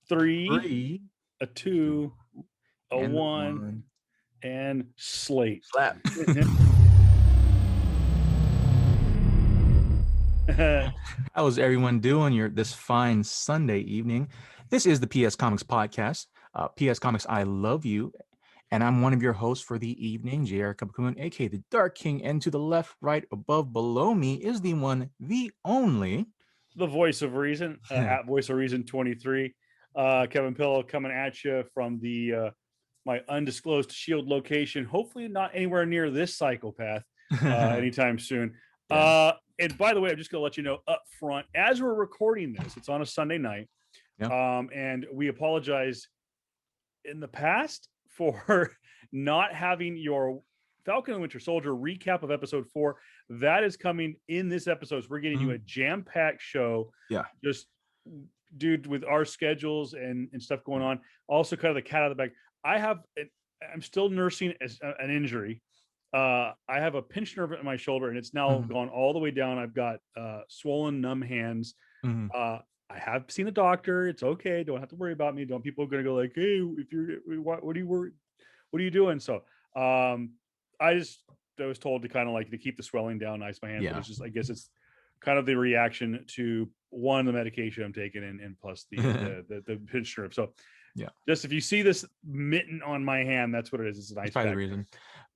3, a 2, a and 1, and slate. Slap. How's everyone doing this fine Sunday evening? This is the PS Comics Podcast. PS Comics, I love you. And I'm one of your hosts for the evening, JR Cabacungan, aka the Dark King. And to the left, right, above, below me is the one, the only, the voice of reason, at Voice of Reason 23. Kevin Pillow coming at you from the my undisclosed Shield location. Hopefully, not anywhere near this psychopath anytime soon. Yeah. And by the way, I'm just going to let you know up front, as we're recording this, it's on a Sunday night. Yeah. And we apologize in the past for not having your Falcon the Winter Soldier recap of episode 4. That is coming in this episode. So we're getting you a jam-packed show. Yeah. Just, dude, with our schedules and stuff going on. Also, kind of the cat out of the bag. I'm still nursing an injury. I have a pinched nerve in my shoulder, and it's now gone all the way down. I've got swollen, numb hands. I have seen a doctor. It's okay. Don't have to worry about me. Don't people are going to go like, hey, if you're, what are you worried? What are you doing? So, I was told to kind of like to keep the swelling down, ice my hands. Yeah. But it's just, I guess it's kind of the reaction to one, the medication I'm taking, and plus the pinched nerve. So, yeah, just if you see this mitten on my hand, that's what it is. It's an ice pack. The reason.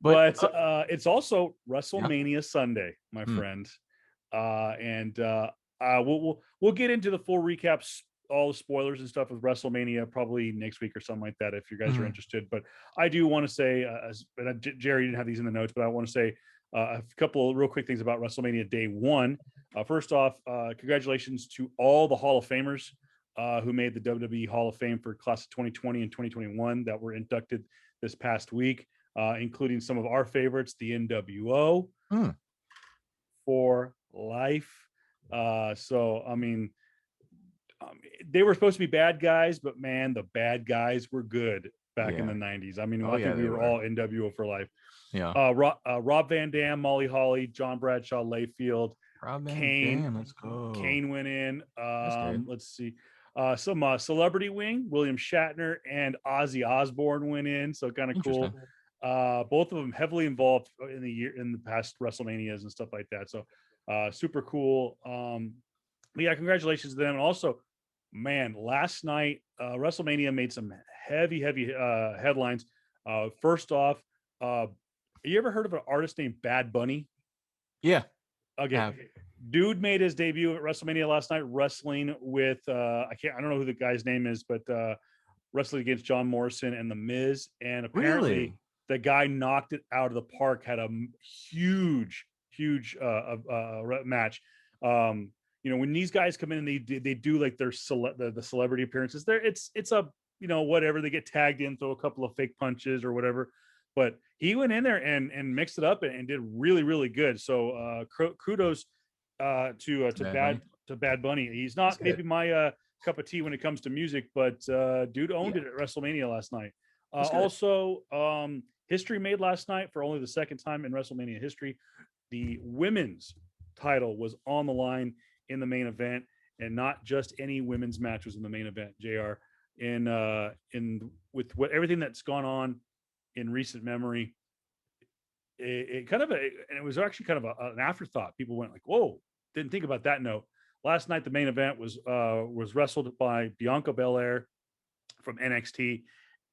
But it's also WrestleMania Sunday, my friend, and we'll get into the full recaps, all the spoilers and stuff with WrestleMania probably next week or something like that if you guys are interested. But I do want to say, Jerry didn't have these in the notes, but I want to say a couple of real quick things about WrestleMania Day 1. First off, congratulations to all the Hall of Famers who made the WWE Hall of Fame for class of 2020 and 2021 that were inducted this past week, including some of our favorites, the NWO for life. So, I mean, they were supposed to be bad guys, but man, the bad guys were good back in the 90s. I mean, I think we were all NWO for life. Yeah. Rob Van Dam, Molly Holly, John Bradshaw, Layfield, Kane. Let's go. Kane went in. Let's see. Some celebrity wing, William Shatner and Ozzy Osbourne went in. So kind of cool. Both of them heavily involved in the past WrestleManias and stuff like that. So super cool. But yeah, congratulations to them. And also, man, last night WrestleMania made some heavy headlines. First off, you ever heard of an artist named Bad Bunny? Yeah. Okay. Dude made his debut at WrestleMania last night, wrestling with I don't know who the guy's name is, but wrestling against John Morrison and The Miz. And apparently the guy knocked it out of the park, had a huge match. When these guys come in and they do like their the celebrity appearances there, it's a whatever, they get tagged in, throw a couple of fake punches or whatever, but he went in there and mixed it up and did really good. So kudos to Bad Bunny. He's not maybe my cup of tea when it comes to music, but dude owned it at WrestleMania last night. Also, history made last night for only the second time in WrestleMania history. The women's title was on the line in the main event, and not just any women's match was in the main event. JR, in with everything that's gone on in recent memory, it kind of and it was actually kind of an afterthought. People went like, "Whoa, didn't think about that." No, last night the main event was wrestled by Bianca Belair from NXT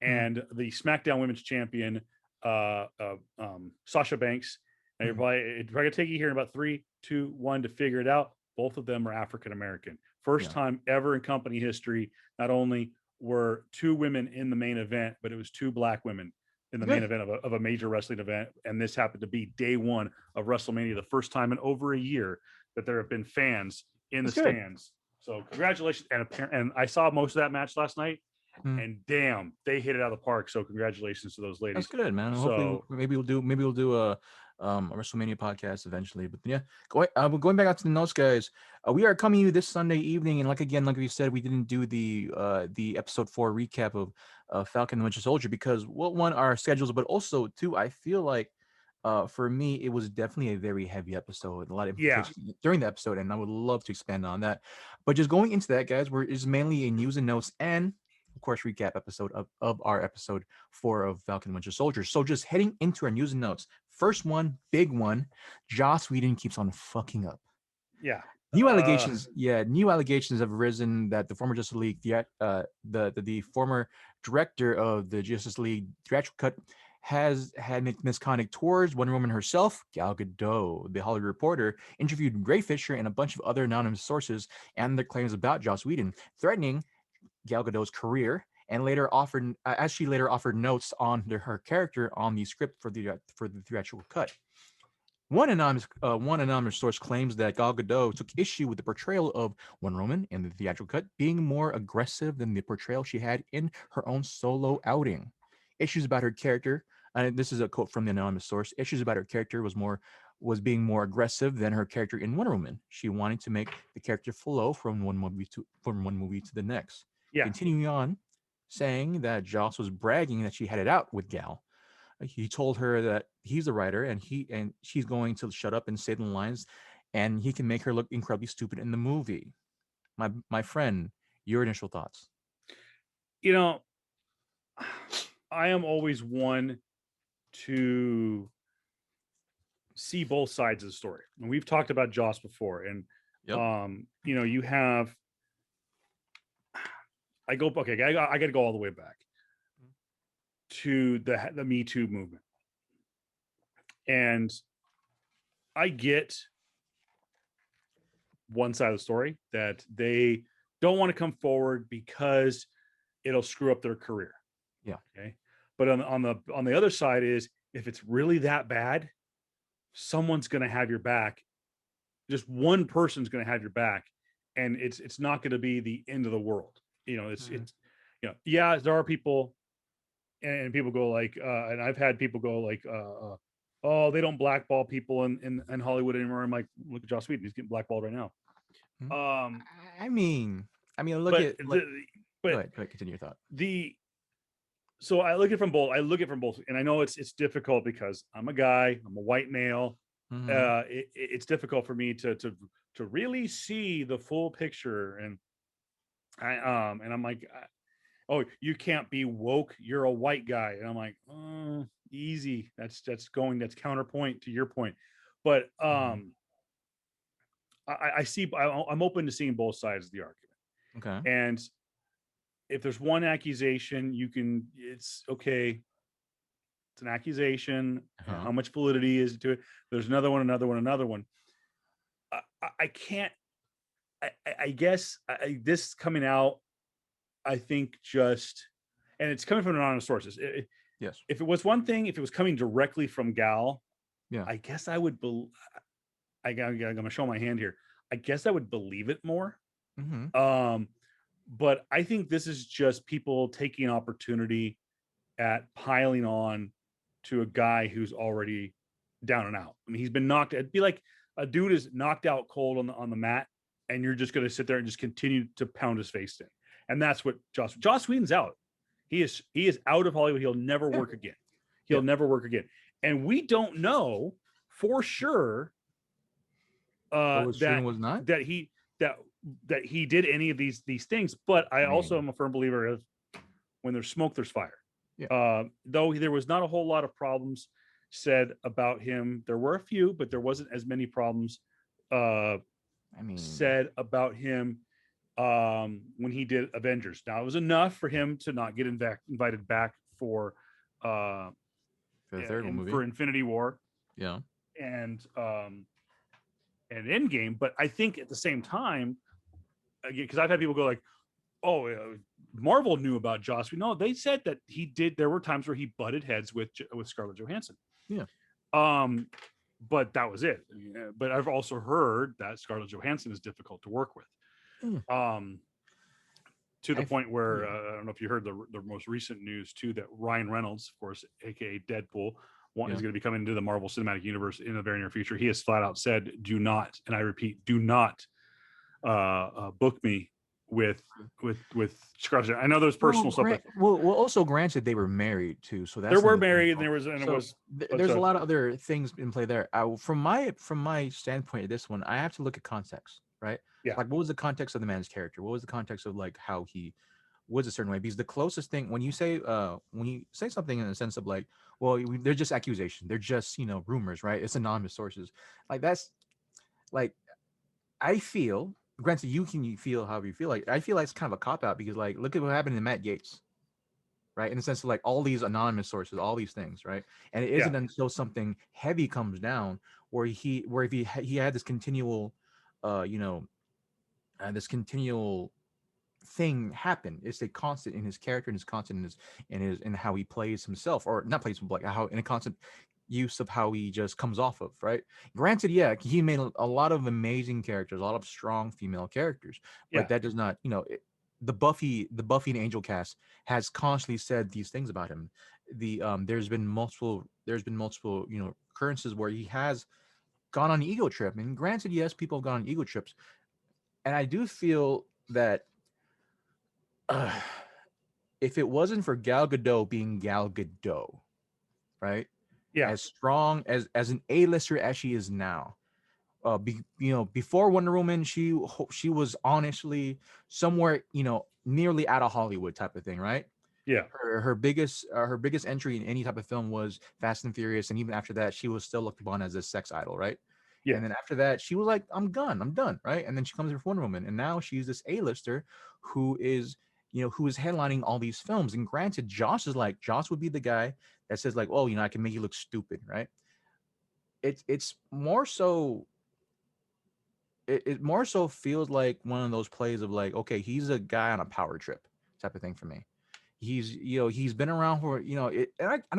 and the SmackDown Women's Champion Sasha Banks. And it's probably gonna take you here in about 3, 2, 1 to figure it out. Both of them are African American. First time ever in company history. Not only were 2 women in the main event, but it was 2 black women in the main event of a major wrestling event. And this happened to be day 1 of WrestleMania, the first time in over a year that there have been fans in the stands. So congratulations. And I saw most of that match last night. And damn, they hit it out of the park. So congratulations to those ladies. That's good, man. So, hopefully maybe we'll do a WrestleMania podcast eventually. But yeah, going back out to the notes, guys. We are coming to you this Sunday evening, and like we said, we didn't do the episode 4 recap of Falcon the Winter Soldier because one, our schedules, but also 2, I feel like for me it was definitely a very heavy episode, a lot of implications during the episode, and I would love to expand on that. But just going into that, guys, is mainly a news and notes and of course, recap episode of our episode 4 of Falcon the Winter Soldier. So just heading into our news and notes. First one, big one, Joss Whedon keeps on fucking up. Yeah. New allegations have arisen that the former Justice League, the former director of the Justice League theatrical cut, has had misconduct towards Wonder Woman herself. Gal Gadot, the Hollywood Reporter, interviewed Ray Fisher and a bunch of other anonymous sources and their claims about Joss Whedon, threatening Gal Gadot's career, and later offered, as she later offered notes on her character on the script for the theatrical cut. One anonymous source claims that Gal Gadot took issue with the portrayal of Wonder Woman in the theatrical cut being more aggressive than the portrayal she had in her own solo outing. Issues about her character, and this is a quote from the anonymous source, issues about her character was being more aggressive than her character in Wonder Woman. She wanted to make the character flow from one movie to the next. Yeah. Continuing on, saying that Joss was bragging that she had it out with Gal. He told her that he's a writer and she's going to shut up and say the lines, and he can make her look incredibly stupid in the movie. My friend, your initial thoughts? You know, I am always one to see both sides of the story. And we've talked about Joss before, and you know, you have I got to go all the way back to the Me Too movement. And I get one side of the story that they don't want to come forward because it'll screw up their career. Yeah. Okay. But on the other side is, if it's really that bad, someone's going to have your back. Just one person's going to have your back, and it's not going to be the end of the world. You know, it's you know, yeah, there are people, and people go like, and I've had people go like, oh, they don't blackball people in Hollywood anymore. I'm like, look at Joss Whedon, he's getting blackballed right now. I mean, look but at. Go ahead, continue your thought. So I look at it from both. And I know it's difficult because I'm a guy. I'm a white male. It's difficult for me to really see the full picture. And I'm like, oh, you can't be woke. You're a white guy. And I'm like, oh, easy. That's counterpoint to your point. But I'm open to seeing both sides of the argument. Okay. And if there's one accusation, it's okay. It's an accusation. How much validity is it to it? There's another one. I can't, I guess this coming out, I think and it's coming from anonymous sources. Yes. If it was one thing, if it was coming directly from Gal, yeah, I guess I would I'm going to show my hand here. I guess I would believe it more. But I think this is just people taking opportunity at piling on to a guy who's already down and out. I mean, he's been knocked. It'd be like a dude is knocked out cold on the mat, and you're just going to sit there and just continue to pound his face in. And that's what Joss Whedon's out. He is out of Hollywood. He'll never work again. He'll never work again. And we don't know for sure that he did any of these things. But I also am a firm believer of, when there's smoke, there's fire. Though there was not a whole lot of problems said about him. There were a few, but there wasn't as many problems said about him when he did Avengers. Now, it was enough for him to not get invited back for the third movie, for Infinity War. Yeah. And Endgame. But I think at the same time, again, because I've had people go like, oh, Marvel knew about Joss. No, they said that he did. There were times where he butted heads with Scarlett Johansson. Yeah. But that was it. But I've also heard that Scarlett Johansson is difficult to work with. To the point where I don't know if you heard the most recent news too, that Ryan Reynolds, of course, aka Deadpool, is going to be coming into the Marvel Cinematic Universe in the very near future. He has flat out said, "Do not," and I repeat, "Do not book me with Scarlett." I know there's personal stuff. Well, also granted, they were married too, so that's they were married, and there's a lot of other things in play there. From my standpoint, this one, I have to look at context, right? Yeah. Like, what was the context of the man's character? What was the context of like how he was a certain way, because the closest thing when you say something in the sense of like, well, they're just accusations, they're just rumors, right? It's anonymous sources. Like that's like I feel. Granted, you can feel however you feel. Like I feel like it's kind of a cop out because like look at what happened to Matt Gaetz, right? In the sense of like all these anonymous sources, all these things, right? And it Yeah. isn't until something heavy comes down where if he had this continual, this continual thing happen. It's a constant in his character and his constant in how he plays himself, or not plays like how in a constant use of how he just comes off of, right? Granted, yeah, he made a lot of amazing characters, a lot of strong female characters, but Yeah. that does not, the Buffy and Angel cast has constantly said these things about him. There's been multiple occurrences where he has gone on an ego trip. And granted, yes, people have gone on ego trips, and I do feel that uh, if it wasn't for Gal Gadot being Gal Gadot, right? Yeah. As strong as an A-lister as she is now, before Wonder Woman, she was honestly somewhere, nearly out of Hollywood type of thing, right? Yeah. Her biggest entry in any type of film was Fast and Furious, and even after that, she was still looked upon as a sex idol, right? Yeah. And then after that, she was like, I'm done, right? And then she comes in for Wonder Woman, and now she's this A-lister who is, who is headlining all these films. And granted, Josh would be the guy that says like, oh, I can make you look stupid, right? It's more so. It more so feels like one of those plays of like, okay, he's a guy on a power trip type of thing for me. He's been around for and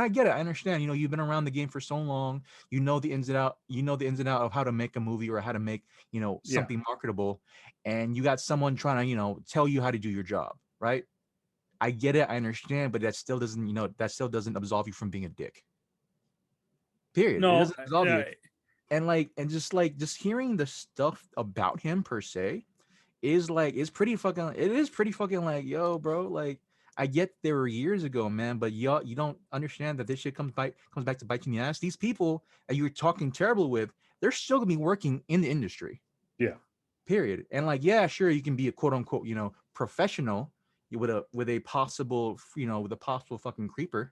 I get it. I understand. You've been around the game for so long. You know the ins and out of how to make a movie or how to make Yeah. something marketable, and you got someone trying to tell you how to do your job, right? I get it. I understand, but that still doesn't absolve you from being a dick. Period. It No. doesn't absolve you. And just hearing the stuff about him per se is pretty fucking like, yo, bro, like I get there were years ago, man, but you don't understand that this shit comes back to bite you in the ass. These people that you're talking terrible with, they're still gonna be working in the industry. Yeah. Period. And like, yeah, sure, you can be a quote unquote, professional with a possible fucking creeper,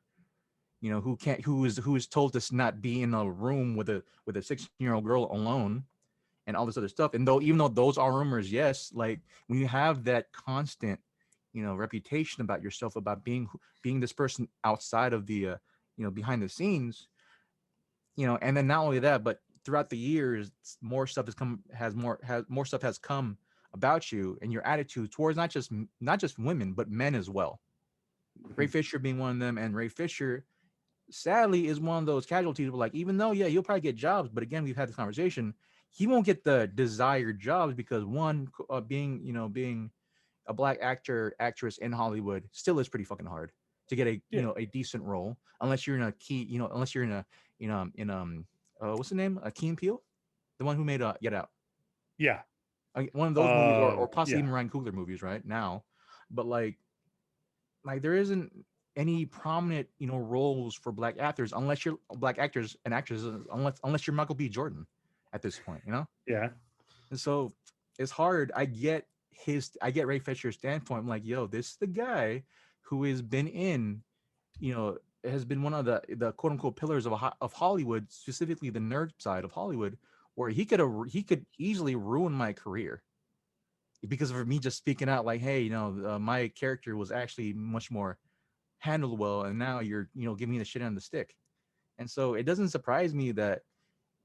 who is told to not be in a room with a 16-year-old girl alone and all this other stuff. And though, even though those are rumors, yes, like when you have that constant, reputation about yourself, about being this person outside of the, behind the scenes, and then not only that, but throughout the years, more stuff more stuff has come about you and your attitude towards not just women, but men as well. Ray Fisher being one of them, and Ray Fisher sadly is one of those casualties where like, even though, yeah, you'll probably get jobs, but again, we've had this conversation, he won't get the desired jobs because one, being a black actress in Hollywood still is pretty fucking hard to get Yeah. a decent role, unless you're in a key, unless you're in a what's the name, Key and Peele, the one who made Get Out. Yeah. One of those movies, or possibly Yeah. even Ryan Coogler movies right now. But like there isn't any prominent roles for black actors, unless you're black actors and actresses, unless you're Michael B. Jordan at this point. Yeah. And so it's hard. I get Ray Fisher's standpoint. I'm like, yo, this is the guy who has been one of the quote unquote pillars of Hollywood, specifically the nerd side of Hollywood, where he could easily ruin my career because of me just speaking out like, hey, my character was actually much more handled well, and now you're giving me the shit on the stick. And so it doesn't surprise me that,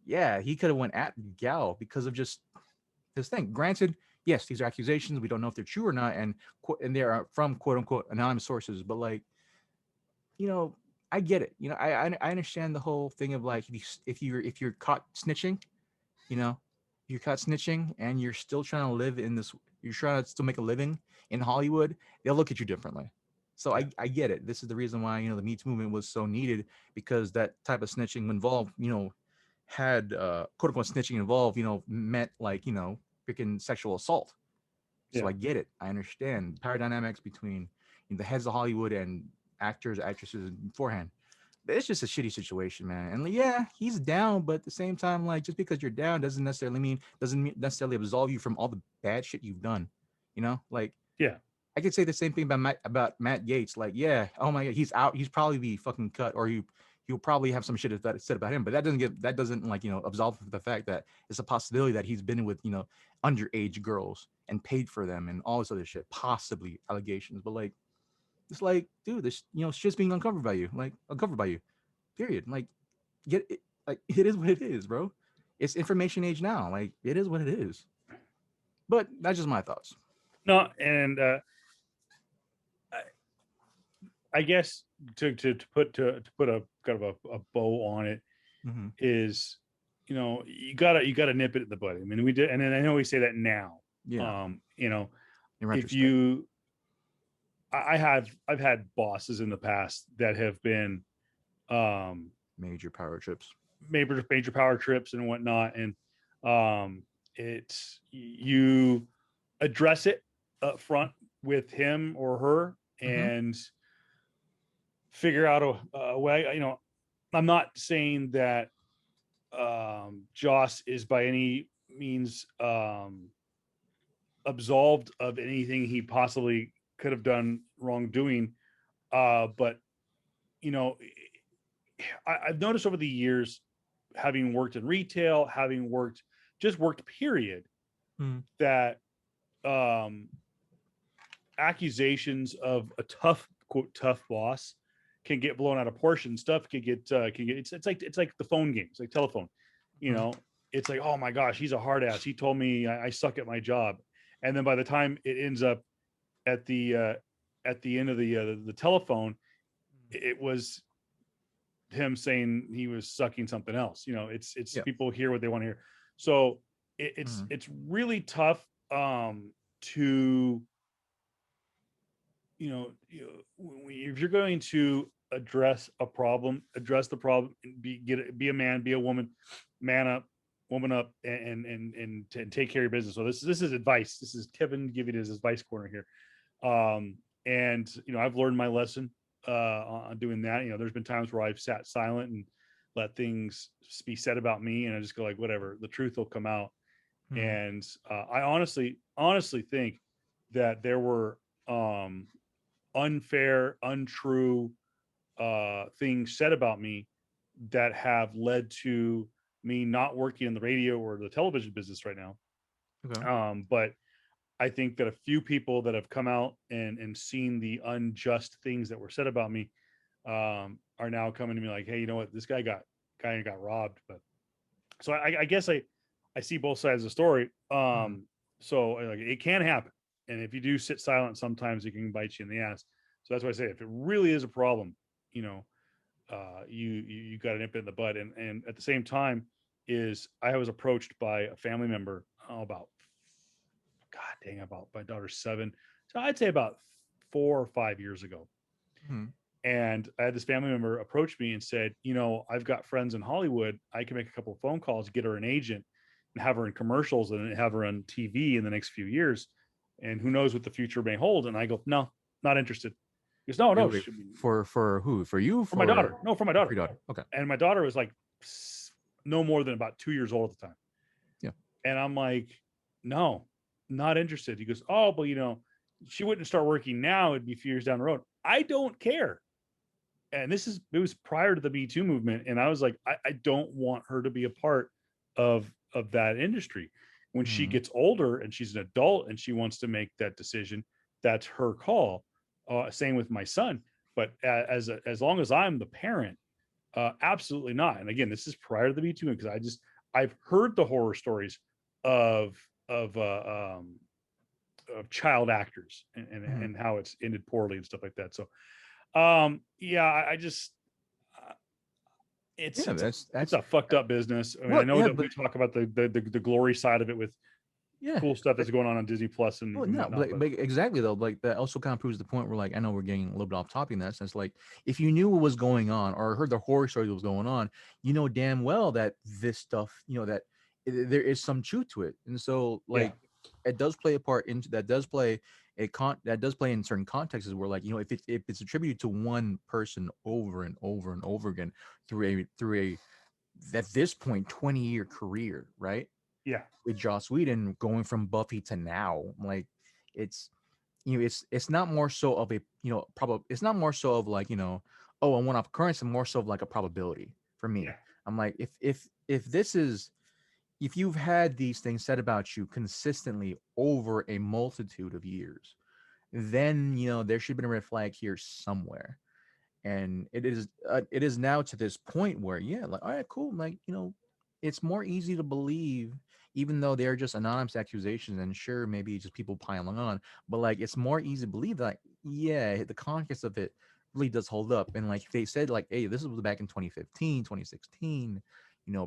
yeah, he could have went at Gal because of just this thing. Granted, yes, these are accusations. We don't know if they're true or not, and they are from quote unquote anonymous sources. But like, I get it. I understand the whole thing of like, if you're caught snitching, you're caught snitching, and you're still trying to live in this. You're trying to still make a living in Hollywood. They'll look at you differently. So I get it. This is the reason why the Me Too movement was so needed, because that type of snitching involved, had quote unquote snitching involved, meant like freaking sexual assault. So Yeah. I get it. I understand power dynamics between the heads of Hollywood and actors, actresses beforehand. But it's just a shitty situation, man. And yeah, he's down, but at the same time, like, just because you're down doesn't necessarily absolve you from all the bad shit you've done. Like, Yeah. I could say the same thing about Matt Gates. Like, yeah, oh my god, he's out. He's probably be fucking cut, or he'll probably have some shit that said about him. But that doesn't like absolve the fact that it's a possibility that he's been with underage girls and paid for them and all this other shit, possibly allegations. But like, it's like, dude, this shit's being uncovered by you. Period. Like, get it. Like, it is what it is, bro. It's information age now. Like, it is what it is. But that's just my thoughts. No, and I guess to put a kind of a bow on it Mm-hmm. is, you gotta nip it in the bud. I mean, we did, and then I know we say that now. Yeah. In if retrospect. you, I've had bosses in the past that have been Major power trips. major power trips and whatnot, and it's you address it up front with him or her and figure out a way. I'm not saying that Joss is by any means absolved of anything he possibly could have done wrongdoing, but I've noticed over the years, having worked in retail, having worked period, that accusations of a tough boss can get blown out of proportion. Stuff can get it's like the phone game. It's like telephone. It's like, oh my gosh, he's a hard ass. He told me I suck at my job, and then by the time it ends up at the end of the telephone, it was him saying he was sucking something else. It's people hear what they want to hear. So it's really tough to if you're going to address the problem, be a man, be a woman, man up, woman up, and take care of your business. So this is advice. This is Kevin giving his advice corner here. And I've learned my lesson on doing that. There's been times where I've sat silent and let things be said about me, and I just go like, whatever, the truth will come out. And I honestly think that there were unfair, untrue things said about me that have led to me not working in the radio or the television business right now. Okay. But I think that a few people that have come out and seen the unjust things that were said about me are now coming to me like, hey, you know what, this guy got robbed. But so I guess I see both sides of the story. So like, it can happen, and if you do sit silent, sometimes it can bite you in the ass. So that's why I say, if it really is a problem, you got to nip it in the bud. And at the same time, is I was approached by a family member about my daughter's 7, so I'd say about 4 or 5 years ago. And I had this family member approach me and said, I've got friends in Hollywood. I can make a couple of phone calls, get her an agent, and have her in commercials and have her on TV in the next few years. And who knows what the future may hold. And I go, no, not interested. He goes, no. Wait, for who? For you? For my daughter. No, for my daughter. For your daughter. Okay. And my daughter was like no more than about 2 years old at the time. Yeah. And I'm like, no, not interested. He goes, oh, but she wouldn't start working now. It'd be a few years down the road. I don't care. And it was prior to the Me Too movement. And I was like, I don't want her to be a part of that industry. When she gets older and she's an adult and she wants to make that decision, that's her call. Same with my son. But as long as I'm the parent, absolutely not. And again, this is prior to the Me Too, because I've heard the horror stories of child actors and how it's ended poorly and stuff like that. So it's a fucked up business. I mean, I know that we talk about the glory side of it with cool stuff that's going on Disney Plus and whatnot, but exactly though, like that also kind of proves the point where, like, I know we're getting a little bit off topic in that sense. Like, if you knew what was going on or heard the horror story that was going on, damn well that this stuff, that there is some truth to it. And so, like, it does play a part into that. Does play in certain contexts where, like, if it's attributed to one person over and over and over again through a at this point 20-year career, right? Yeah. With Joss Whedon going from Buffy to now, like, it's it's not more so of a it's not more so of like a one-off occurrence, and more so of like a probability for me. Yeah. I'm like, if this is, if you've had these things said about you consistently over a multitude of years, then there should have been a red flag here somewhere. And it is now to this point where, yeah, like, all right, cool, like, it's more easy to believe, even though they're just anonymous accusations, and sure, maybe just people piling on, but like, it's more easy to believe that, yeah, the context of it really does hold up. And like they said, like, hey, this was back in 2015, 2016,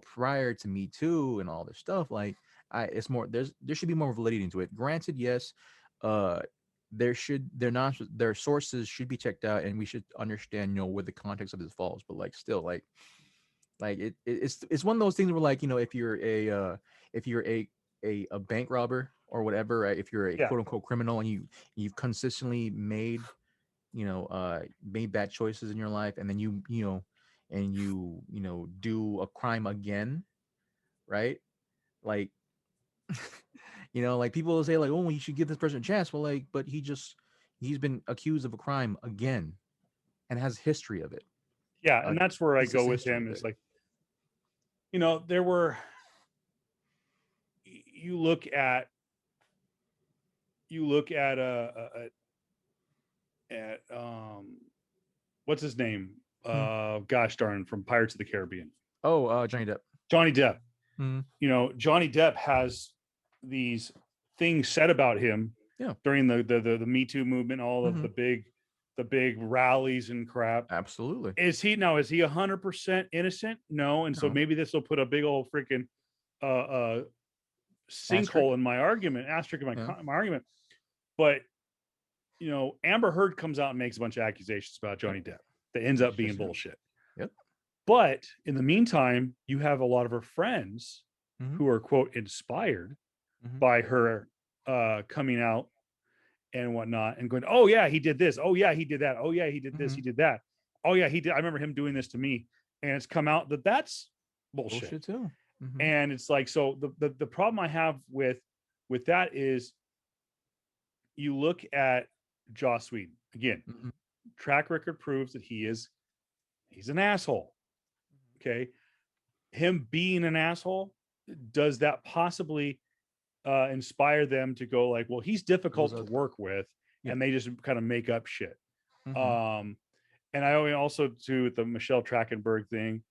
prior to Me Too and all this stuff. Like, it's more, there should be more validity into it. Granted, yes, uh their sources should be checked out, and we should understand where the context of this falls. But like, still, like it's one of those things where, like, if you're a bank robber or whatever, right? If you're a Yeah. quote unquote criminal, and you've consistently made bad choices in your life, and then you do a crime again, right? Like, like, people will say, like, oh, you should give this person a chance. Well, like, but he's been accused of a crime again and has history of it. Yeah. And that's where I go Consistent with history him of is it. like, there were, you look at at what's his name? Gosh darn, from Pirates of the Caribbean. Oh, Johnny Depp. Johnny Depp. Mhm. Johnny Depp has these things said about him Yeah. during the Me Too movement, all of Mhm. the big rallies and crap. Absolutely. Is he 100% innocent? No. And so No. maybe this will put a big old freaking sinkhole Asterisk. in my argument, asterisk in Yeah. my argument. But Amber Heard comes out and makes a bunch of accusations about Johnny Depp that ends up being bullshit. Yep. But in the meantime, you have a lot of her friends Mhm. who are, quote, inspired Mhm. by her coming out and whatnot, and going, oh yeah, he did this, oh yeah, he did that, oh yeah, he did this, he did that, oh yeah, he did, I remember him doing this to me. And it's come out that that's bullshit too. Mhm. And it's like, so the problem I have with that is, you look at Joss Whedon again. Mhm. Track record proves that he's an asshole. Okay, him being an asshole, does that possibly inspire them to go like, well, he's difficult to work with, and they just kind of make up shit. Mhm. And I also too, with the Michelle Trachtenberg thing,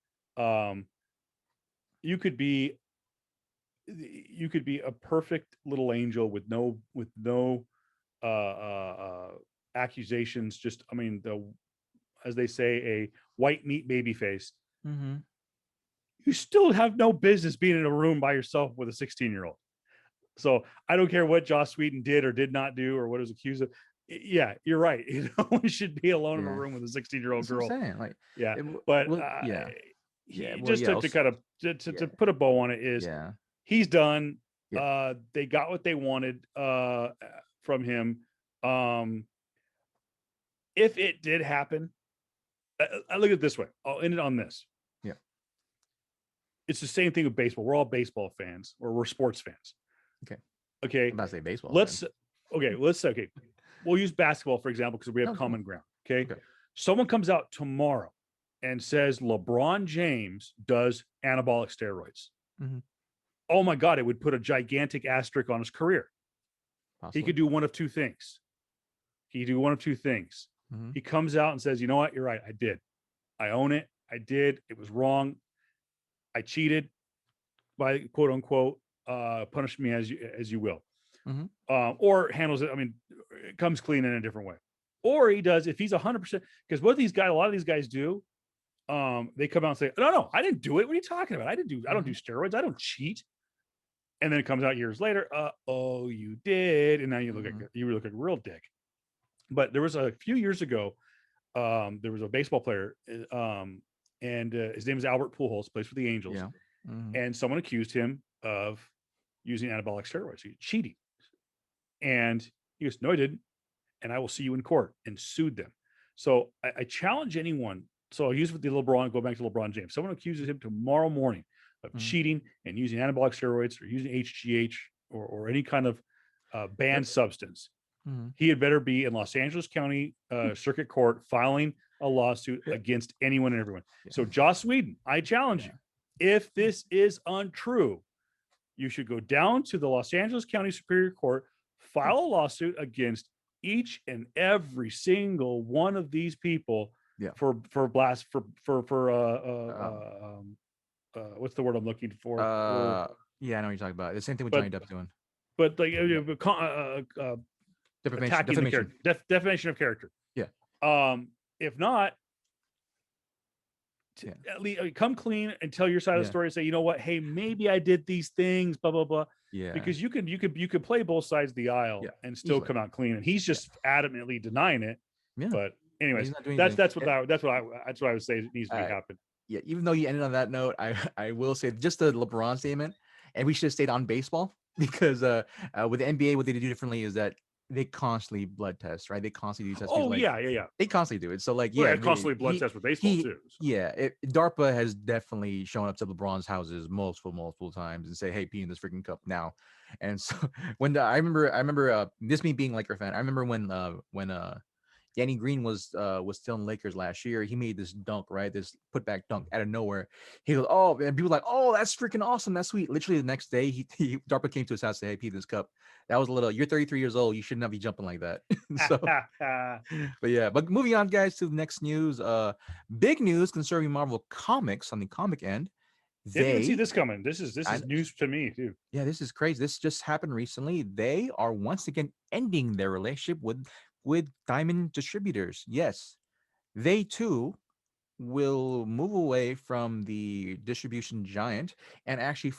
you could be a perfect little angel with no accusations. Just, I mean, as they say, a white meat baby face. Mhm. You still have no business being in a room by yourself with a 16-year-old. So I don't care what Joss Whedon did or did not do, or what was accused of. Yeah, you're right. We should be alone in a room with a 16-year-old girl. What I'm saying. Like, yeah, but yeah. Well, just to kind of to put a bow on it, is he's done. They got what they wanted from him. If it did happen, I look at it this way. I'll end it on this. Yeah. It's the same thing with baseball. We're all baseball fans, or we're sports fans. Okay. I'm about to say baseball. Let's we'll use basketball for example, because we have common ground. Okay. Someone comes out tomorrow and says LeBron James does anabolic steroids. Mhm. Oh my God, it would put a gigantic asterisk on his career. Possibly. He could do one of two things. Mhm. He comes out and says, you know what? You're right. I did. I own it. I did. It was wrong. I cheated, by quote unquote, punish me as you will. Mhm. Or handles it. I mean, it comes clean in a different way. Or he does, if he's 100%, because what a lot of these guys do, they come out and say, no, I didn't do it. What are you talking about? I don't do steroids. I don't cheat. And then it comes out years later. Oh, you did. And now you look like a real dick. But there was a few years ago, there was a baseball player, and his name is Albert Pujols, plays for the Angels. Yeah. Mhm. And someone accused him of using anabolic steroids, cheating. And he goes, no, I didn't. And I will see you in court, and sued them. So I challenge anyone. So I'll use with the LeBron, go back to LeBron James. Someone accuses him tomorrow morning of cheating and using anabolic steroids, or using HGH, or any kind of banned substance. he had better be in Los Angeles County Circuit Court filing a lawsuit against anyone and everyone. So Joss Whedon, I challenge you, if this is untrue, you should go down to the Los Angeles County Superior Court, file a lawsuit against each and every single one of these people for what's the word I'm looking for? Yeah, I know what you're talking about. The same thing with Johnny Depp doing. But like defamation of character. Yeah. If not, at least come clean and tell your side of the story and say, you know what, hey, maybe I did these things, blah blah blah. Yeah. Because you could play both sides of the aisle and still come out clean. And he's just adamantly denying it. Yeah. But anyways, that's what I would say needs to be happen. Yeah, even though you ended on that note, I will say just the LeBron statement, and we should have stayed on baseball because with the NBA, what they do differently is that they constantly blood test, right? They constantly do tests. Oh, yeah. They constantly do it. So like, constantly blood test with baseball too. So. Yeah, DARPA has definitely shown up to LeBron's houses multiple times and say, "Hey, pee in this freaking cup now." And so when I remember this me being Laker fan, I remember when Danny Green was still in Lakers last year. He made this dunk, right? This putback dunk out of nowhere. He goes, "Oh," and people were like, "Oh, that's freaking awesome. That's sweet." Literally the next day, DARPA came to his house and said, "Hey, pee this cup." That was a little. You're 33 years old. You should not be jumping like that. So, but moving on, guys, to the next news. Big news concerning Marvel Comics on the comic end. Didn't see this coming. This is news to me too. Yeah, this is crazy. This just happened recently. They are once again ending their relationship with Diamond Distributors. Yes, they too will move away from the distribution giant and actually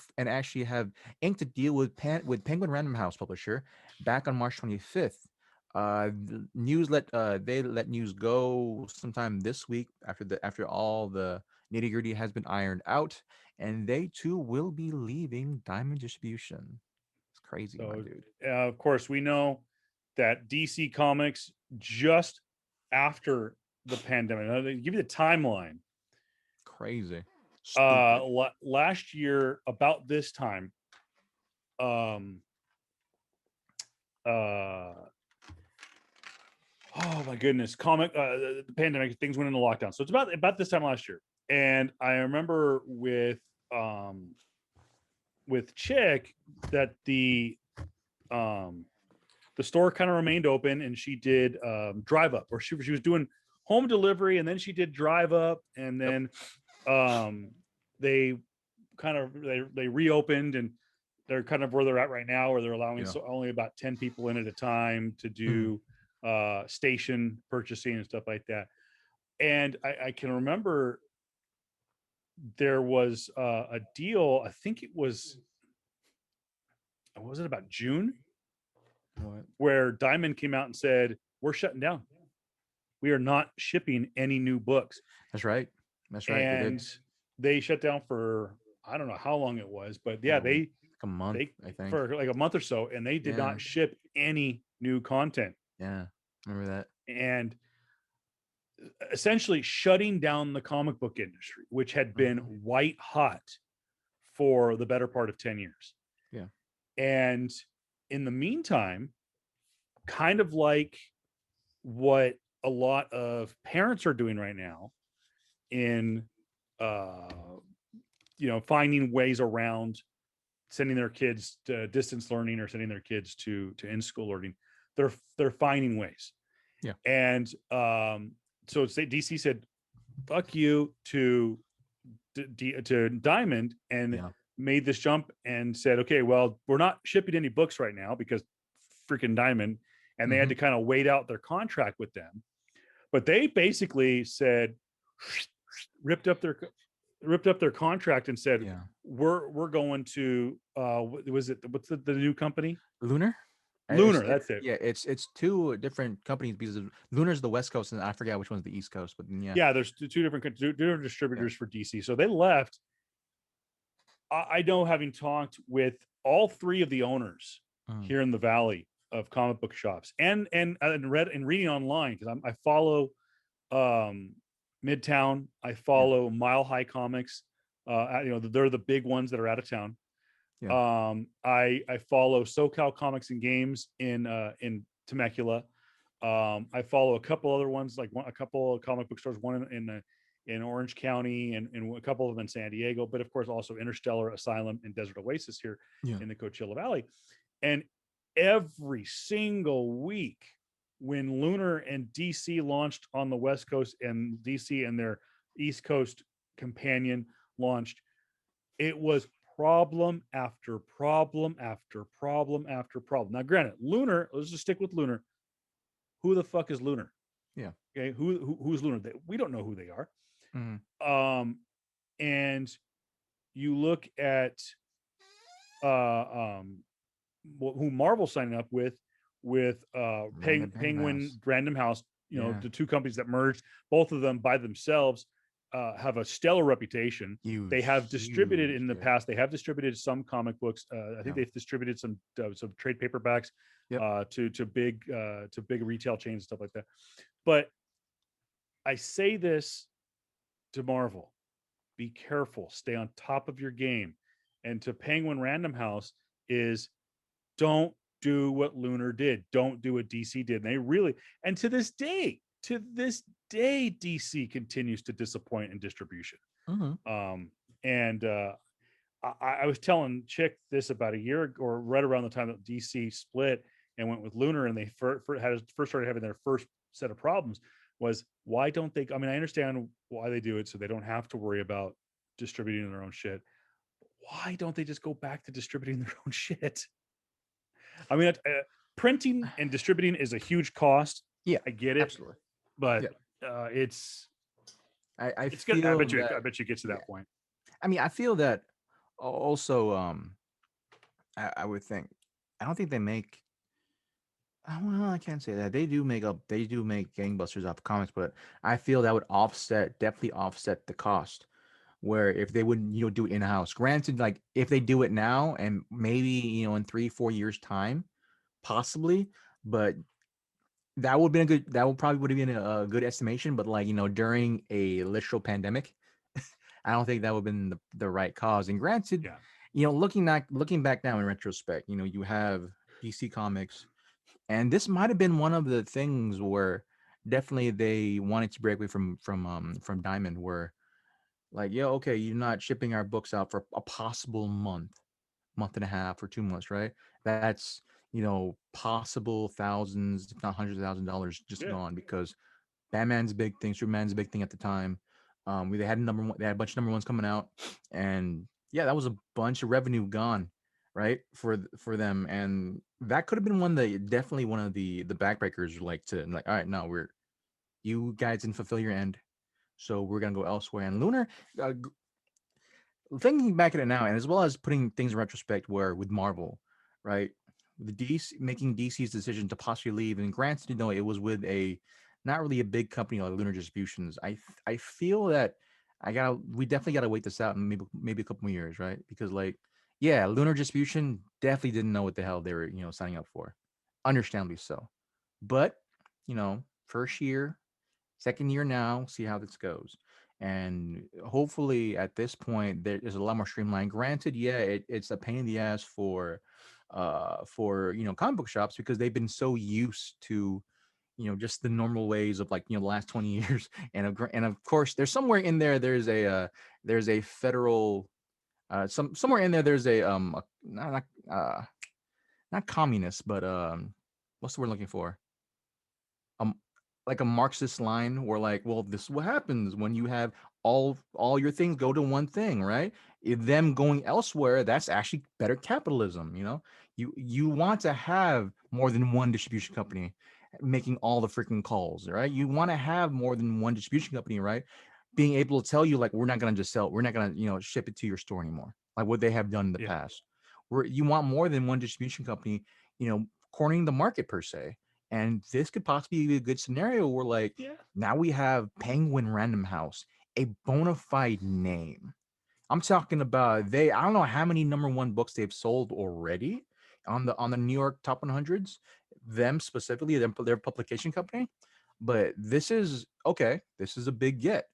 have inked a deal with Penguin Random House publisher back on March 25th. They let news go sometime this week after all the nitty-gritty has been ironed out, and they too will be leaving Diamond Distribution. It's crazy, my dude. Of course, we know that DC Comics just after the pandemic. I'll give you the timeline. Crazy. Last year, about this time, oh my goodness, the pandemic, things went into lockdown. So it's about this time last year. And I remember with Chick that the store kind of remained open, and she did drive up, or she was doing home delivery, and then she did drive up, and then they reopened, and they're kind of where they're at right now, where they're allowing only about 10 people in at a time to do station purchasing and stuff like that. And I can remember there was a deal. I think it was it about June? What? Where Diamond came out and said, "We're shutting down. We are not shipping any new books." That's right. And they shut down for, I don't know how long it was, but yeah, like a month, I think, for like a month or so, and they did not ship any new content. Yeah, remember that. And essentially shutting down the comic book industry, which had been white hot for the better part of 10 years. Yeah. And in the meantime, kind of like what a lot of parents are doing right now in finding ways around sending their kids to distance learning or sending their kids to in-school learning. They're finding ways. Yeah. And so DC said, "Fuck you" to Diamond, and made this jump and said, "Okay, well, we're not shipping any books right now because freaking Diamond," and they had to kind of wait out their contract with them. But they basically said, ripped up their contract and said, we're going to what's the new company? Lunar, that's it. Yeah, it's two different companies, because Lunar's the West Coast and I forget which one's the East Coast, but there's two different distributors for DC. So they left. I know, having talked with all three of the owners here in the Valley of comic book shops, and reading online, because I follow Midtown, I follow Mile High Comics. They're the big ones that are out of town. I follow SoCal Comics and Games in Temecula. I follow a couple other ones, like a couple of comic book stores, one in Orange County and a couple of them in San Diego, but of course also Interstellar, Asylum, and Desert Oasis here Yeah. in the Coachella Valley. And every single week when Lunar and DC launched on the West Coast and DC and their East Coast companion launched, it was problem after problem after problem after problem. Now, granted, Lunar, let's just stick with Lunar. Who the fuck is Lunar? Yeah. Okay, who's Lunar? We don't know who they are. Mm-hmm. And you look at who Marvel's signing up with Penguin Random House. You know, the two companies that merged, both of them by themselves have a stellar reputation. Huge, they have distributed in the yeah. past. They have distributed some comic books. I think they've distributed some trade paperbacks to big retail chains and stuff like that. But I say this to Marvel: be careful, stay on top of your game. And to Penguin Random House is, don't do what Lunar did. Don't do what DC did. And they really, and to this day, DC continues to disappoint in distribution. Mm-hmm. I was telling Chick this about a year ago, or right around the time that DC split and went with Lunar, and they first started having their first set of problems. Was, why don't they? I mean, I understand why they do it, so they don't have to worry about distributing their own shit. Why don't they just go back to distributing their own shit? I mean, printing and distributing is a huge cost. Yeah, I get it. Absolutely. But it's it's good. I bet you get to that point. I mean, I feel that also. I would think. I don't think they make. Well, I can't say that. They do make gangbusters off of comics, but I feel that would definitely offset the cost. Where if they wouldn't, do it in house. Granted, like if they do it now and maybe in 3-4 years time, possibly, but that would probably have been a good estimation. But like during a literal pandemic, I don't think that would have been the right cause. And granted, looking back now in retrospect, you have DC Comics. And this might have been one of the things where definitely they wanted to break away from Diamond, where like, okay, you're not shipping our books out for a possible month and a half, or 2 months, right? That's possible thousands, if not hundreds of $1,000s just gone, because Batman's a big thing, Superman's a big thing at the time. They had a bunch of number ones coming out, and that was a bunch of revenue gone, right, for them. And that could have been one of the backbreakers, like all right, no, you guys didn't fulfill your end, so we're gonna go elsewhere. And Lunar, thinking back at it now, and as well as putting things in retrospect, where with Marvel, right, the DC making DC's decision to possibly leave, and granted, it was with a not really a big company like Lunar Distributions. I feel that we definitely gotta wait this out and maybe a couple more years, right? Because Lunar Distribution definitely didn't know what the hell they were signing up for, understandably so. But first year, second year now, see how this goes. And hopefully at this point there's a lot more streamlined. Granted, it's a pain in the ass for comic book shops, because they've been so used to just the normal ways of the last 20 years. And of course there's somewhere in there there's a federal somewhere in there there's not communist, but what's the word I'm looking for? Like a Marxist line, where well, this is what happens when you have all your things go to one thing, right? Them going elsewhere, that's actually better capitalism. You want to have more than one distribution company making all the freaking calls, right? You want to have more than one distribution company, right, being able to tell you we're not going to just sell, we're not going to ship it to your store anymore, like what they have done in the past. Where you want more than one distribution company cornering the market per se. And this could possibly be a good scenario where now we have Penguin Random House, a bona fide name. I'm talking about I don't know how many number one books they've sold already on the New York top 100s, them specifically, their publication company. But this is a big get.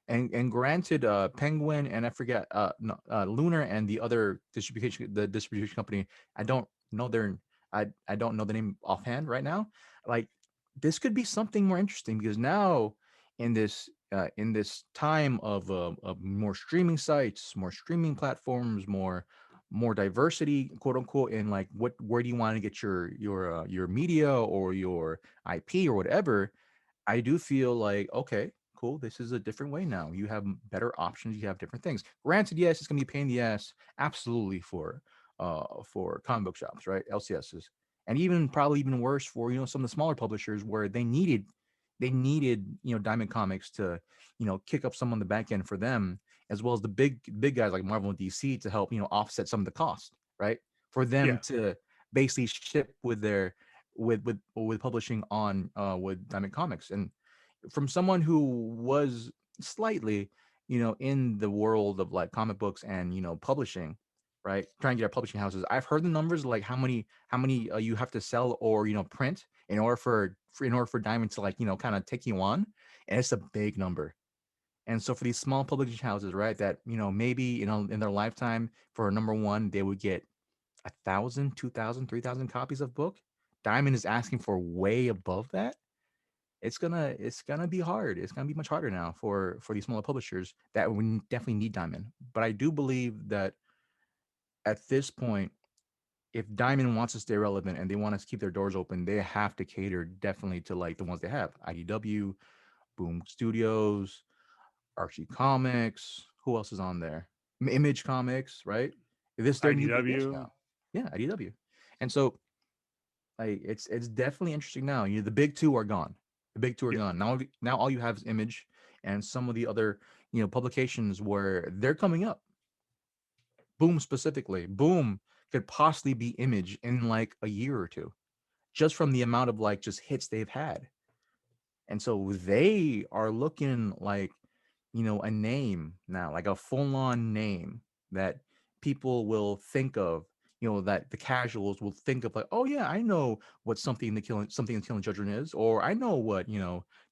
And granted, Penguin and I forget Lunar and the other distribution company, I don't know I don't know the name offhand right now. Like this could be something more interesting because now in this time of more streaming sites, more streaming platforms, more diversity, quote unquote, in like where do you want to get your media or your IP or whatever. I do feel like, okay, cool. This is a different way now. You have better options. You have different things. Granted, yes, it's gonna be a pain in the ass, absolutely for comic book shops, right? LCSs, and even probably even worse for some of the smaller publishers where they needed Diamond Comics to kick up some on the back end for them, as well as the big guys like Marvel and DC to help offset some of the cost, right? For them Yeah. to basically ship with their with publishing on with Diamond Comics. And from someone who was slightly in the world of like comic books and publishing, right, trying to get our publishing houses, I've heard the numbers like how many you have to sell or print in order for Diamond to like kind of take you on, and it's a big number. And so for these small publishing houses, right, that maybe in their lifetime for a number one they would get 1,000, 2,000, 3,000 copies of book. Diamond is asking for way above that. It's gonna be hard. It's gonna be much harder now for these smaller publishers that would definitely need Diamond. But I do believe that at this point, if Diamond wants to stay relevant and they want to keep their doors open, they have to cater definitely to like the ones they have: IDW, Boom Studios, Archie Comics. Who else is on there? Image Comics, right? This their new big dish IDW. now. Yeah, IDW. And so like it's definitely interesting now. The big two are gone. The big two are Yeah. gone. Now all you have is Image and some of the other publications where they're coming up. Boom specifically. Boom could possibly be Image in like a year or two, just from the amount of like just hits they've had. And so they are looking like, a name now, like a full on name that people will think of, that the casuals will think of like, oh yeah, I know what something in Killing Children is, or I know what,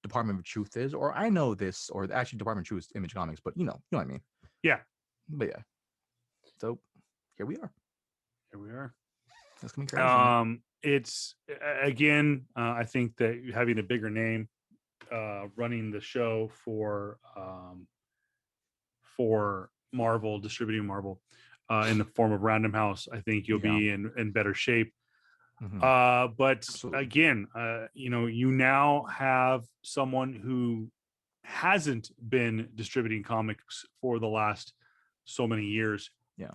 Department of Truth is, or I know this, or actually Department of Truth is Image Comics, but you know what I mean. Yeah. But yeah. So here we are. Here we are. That's gonna be crazy, man. It's again, I think that having a bigger name running the show for Marvel, distributing Marvel in the form of Random House, I think you'll Yeah. be in better shape. Mhm. But Absolutely. again, you now have someone who hasn't been distributing comics for the last so many years, Yeah.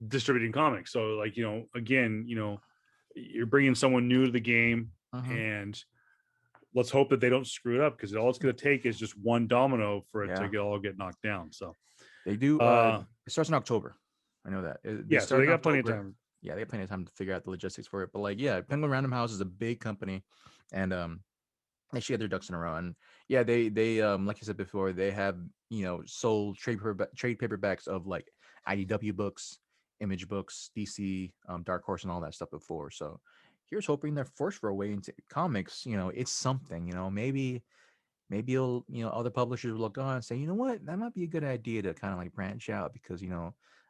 distributing comics. So like, again, you're bringing someone new to the game, Uh-huh. and let's hope that they don't screw it up, because all it's going to take is just one domino for it to Yeah. get knocked down. So They do. uh It starts in October. I know that they yeah, so start they in got plenty of October. time. Yeah, they got plenty of time to figure out the logistics for it. But like, yeah, Penguin Random House is a big company, and they should get their ducks in a row. And yeah, they like I said before, they have sold trade paperbacks of like IDW books, Image books, DC, Dark Horse, and all that stuff before. So here's hoping their first foray into comics. It's something. Maybe you'll other publishers will look on and say, you know what, that might be a good idea to kind of like branch out, because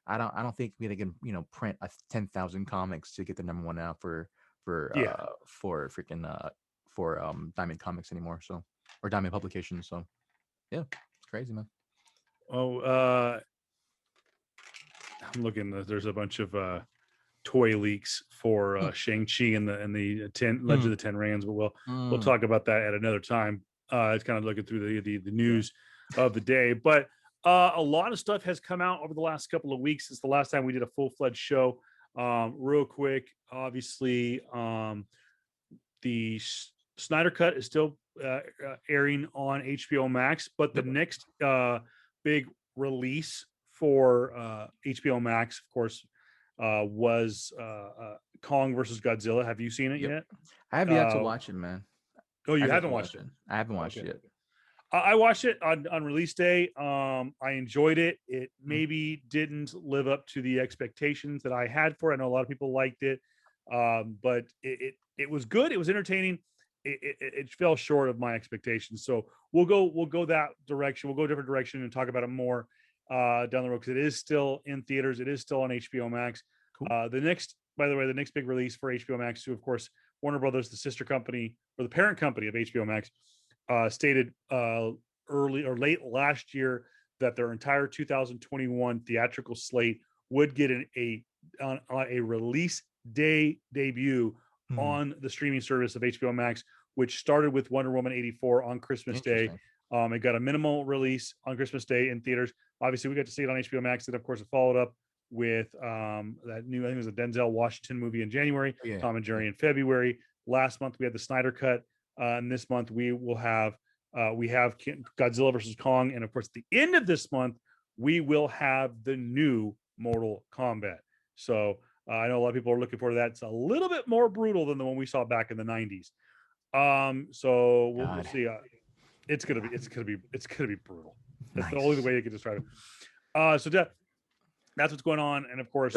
I don't think they can print 10,000 comics to get the number one out Yeah. for freaking for Diamond Comics anymore, so, or Diamond Publications. So yeah, it's crazy, man. Oh, I'm looking. There's a bunch of toy leaks for Hmm. Shang-Chi and the Hmm. Legend of the Ten Rings, but we'll Mm. talk about that at another time. It's kind of looking through the Yeah. news of the day, but a lot of stuff has come out over the last couple of weeks since the last time we did a full-fledged show. Real quick, obviously, the Snyder Cut is still airing on HBO Max, but the Yep. next big release for HBO Max, of course, was Kong versus Godzilla. Have you seen it Yep. yet? I have yet to Uh, watch it, man. oh, I you have yet to haven't watched watch it? it. I haven't watched Okay. it yet. I watched it on release day. I enjoyed it. It Mhm. maybe didn't live up to the expectations that I had for it. I know a lot of people liked it, but it was good. It was entertaining. It fell short of my expectations. So we'll go that direction. We'll go a different direction and talk about it more down the road, because it is still in theaters. It is still on HBO Max. Cool. The next by the way, the next big release for HBO Max, who of course Warner Brothers, the sister company or the parent company of HBO Max, stated early or late last year that their entire 2021 theatrical slate would get a release day debut on the streaming service of HBO Max, which started with Wonder Woman 84 on Christmas Day. It got a minimal release on Christmas Day in theaters. Obviously, we got to see it on HBO Max. And of course, it followed up with that new, I think it was a Denzel Washington movie in January, Tom and Jerry in February. Last month, we had the Snyder Cut. And this month, we will have Godzilla versus Kong. And of course, at the end of this month, we will have the new Mortal Kombat. So I know a lot of people are looking forward to that. It's a little bit more brutal than the one we saw back in the 90s. So we'll see. It's gonna be brutal. That's the only way you can describe it. So that's what's going on. And of course,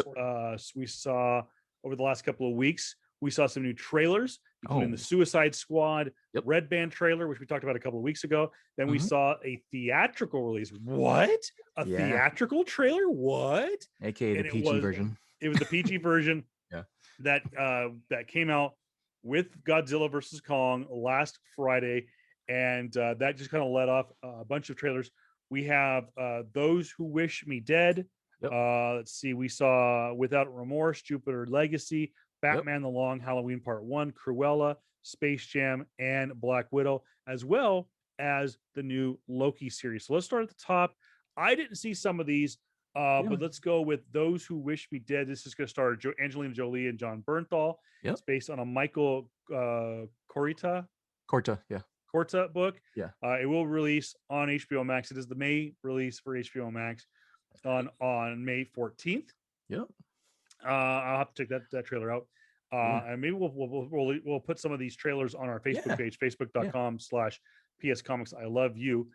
we saw over the last couple of weeks, we saw some new trailers, including the Suicide Squad Red Band trailer, which we talked about a couple of weeks ago. Then we saw a theatrical release. What? A theatrical trailer? What? AKA the PG version. It was the PG version that came out with Godzilla versus Kong last Friday. And that just kind of let off a bunch of trailers. We have Those Who Wish Me Dead. Let's see. We saw Without Remorse, Jupiter Legacy, Batman: The Long Halloween Part 1, Cruella, Space Jam, and Black Widow, as well as the new Loki series. So let's start at the top. I didn't see some of these, but let's go with Those Who Wish Me Dead. This is going to star Angelina Jolie and John Bernthal. It's based on a Michael Corita book. It will release on HBO Max. It is the May release for HBO Max on May 14th. I'll have to check that trailer out. And maybe we'll put some of these trailers on our Facebook page, facebook.com/PS Comics I Love You.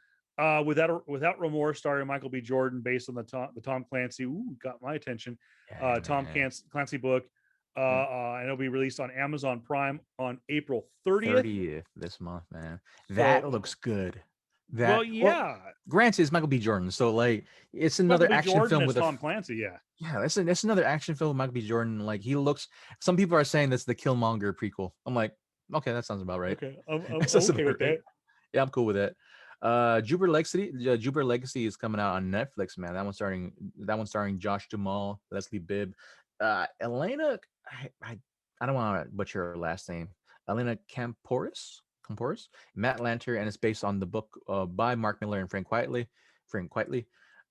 Without Remorse, starring Michael B. Jordan, based on the Tom Clancy. Ooh, got my attention. Tom Clancy book. And it'll be released on Amazon Prime on April 30th this month, man. That looks good. Granted, it's Michael B. Jordan, so like it's another action film with Tom Clancy. That's another action film with Michael B. Jordan. Like he looks. Some people are saying that's the Killmonger prequel. I'm like, okay, that sounds about right. Okay, I'm okay with that. Yeah, I'm cool with that. Jupiter Legacy is coming out on Netflix, man. That one's starring Josh Duhamel, Leslie Bibb, Elena. I don't want to butcher her last name. Elena Camporis, Matt Lanter, and it's based on the book by Mark Miller and Frank Quitely.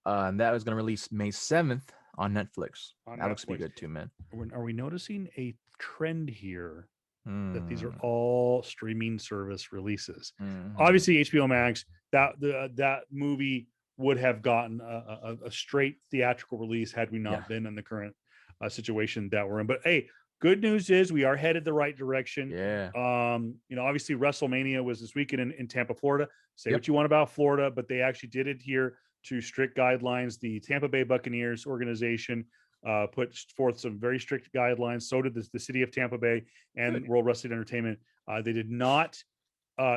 And that was going to release May 7th on Netflix. That looks pretty good too, man. Are we noticing a trend here that these are all streaming service releases? Obviously, HBO Max, that movie would have gotten a straight theatrical release had we not been in the current situation that we're in. But hey, good news is we are headed the right direction. Obviously WrestleMania was this weekend in Tampa, Florida. Say what you want about Florida, but they actually did adhere to strict guidelines. The Tampa Bay Buccaneers organization put forth some very strict guidelines. So did the city of Tampa Bay and World Wrestling Entertainment. They did not.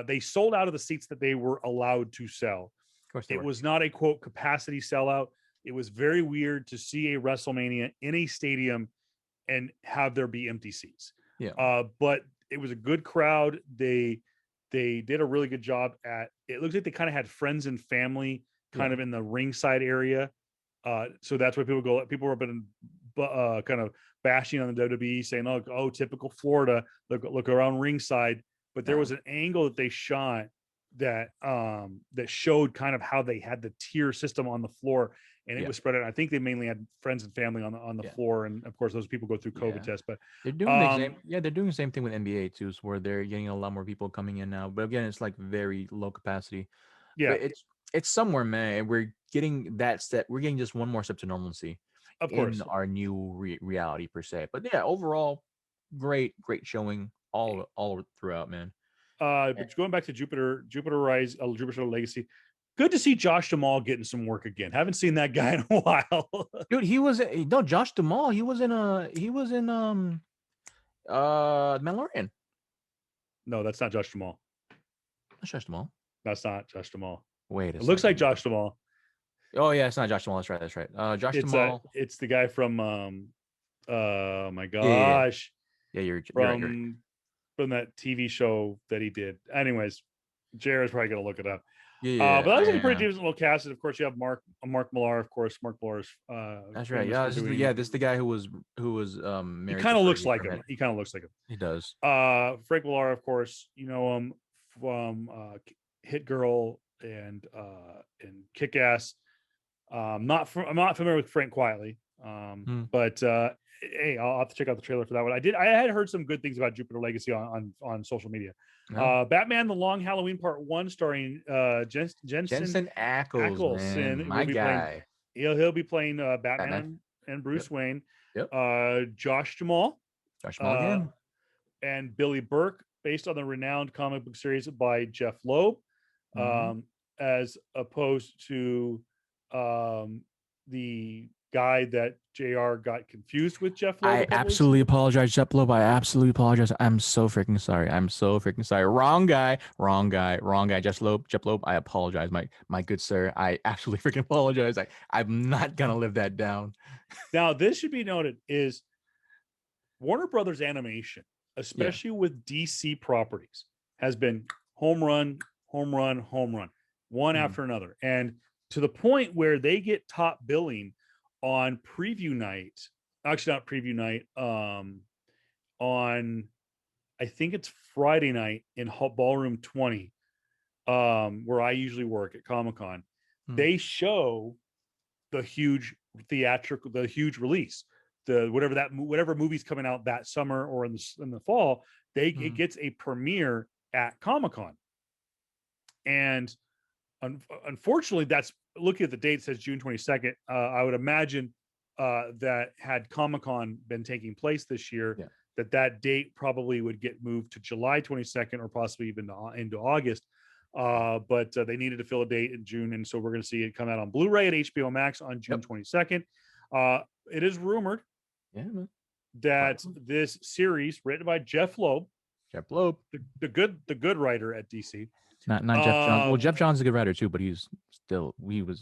They sold out of the seats that they were allowed to sell. Of course, it was not a quote capacity sellout. It was very weird to see a WrestleMania in a stadium and have there be empty seats. But it was a good crowd. They did a really good job at it. Looks like they kind of had friends and family kind of in the ringside area. So that's where people go. People have been kind of bashing on the WWE, saying, oh, typical Florida, look around ringside. But there was an angle that they shot that showed kind of how they had the tier system on the floor, and it was spread out. I think they mainly had friends and family on the floor, and of course those people go through COVID tests. But they're doing they're doing the same thing with NBA too, where they're getting a lot more people coming in now. But again, it's like very low capacity. But it's somewhere, man. We're getting that step. We're getting just one more step to normalcy. Of course, in our new reality per se. But yeah, overall, great showing all throughout, man. But going back to Jupiter Legacy, good to see Josh Duhamel getting some work again. Haven't seen that guy in a while. Dude, Josh Duhamel. He was in Mandalorian. No, that's not Josh Duhamel. That's Josh Duhamel. That's not Josh Duhamel. Wait, it looks like Josh Duhamel. Oh yeah, it's not Josh Duhamel. That's right. Josh Duhamel. It's the guy from Oh my Yeah, yeah, yeah. gosh. Yeah, you're right. You're right. From that TV show that he did. Anyways, Jared's probably gonna look it up. Yeah, yeah, But that was like a pretty yeah. decent little cast. And of course, you have Mark Millar, of course. Mark Millar's That's right. famous Yeah, for doing. this is the guy who was He married to kind of looks Fergie like for a him. minute. He kind of looks like him. He does. Frank Millar, of course, you know him from Hit Girl and Kick Ass. I'm not familiar with Frank Quietly, but hey, I'll have to check out the trailer for that one. I had heard some good things about Jupiter Legacy on social media. Yeah. Batman: The Long Halloween Part 1, starring Jensen Ackles, man, my guy. He'll be playing Batman and Bruce Wayne. Yep. Josh Jamal. Josh Jamal again. And Billy Burke, based on the renowned comic book series by Jeff Loeb, as opposed to the guy that JR got confused with Jeff Loeb. I absolutely apologize, Jeff Loeb. I absolutely apologize. I'm so freaking sorry. Wrong guy. Jeff Loeb. I apologize, my good sir. I absolutely freaking apologize. I'm not gonna live that down. Now, this should be noted is Warner Brothers Animation, especially with DC properties, has been home run, one after another. And to the point where they get top billing on preview night, actually not preview night, on, I think it's Friday night in Ballroom 20, where I usually work at Comic-Con. They show the huge release, whatever movie's coming out that summer or in the fall, it gets a premiere at Comic-Con. And unfortunately, that's looking at the date, it says June 22nd. I would imagine that had Comic-Con been taking place this year, that date probably would get moved to July 22nd or possibly even into August. But they needed to fill a date in June, and so we're going to see it come out on Blu-ray at HBO Max on June 22nd. It is rumored that this series, written by Jeff Loeb, the good writer at DC. Not Jeff Johns. Well, Jeff Johns is a good writer too, but he was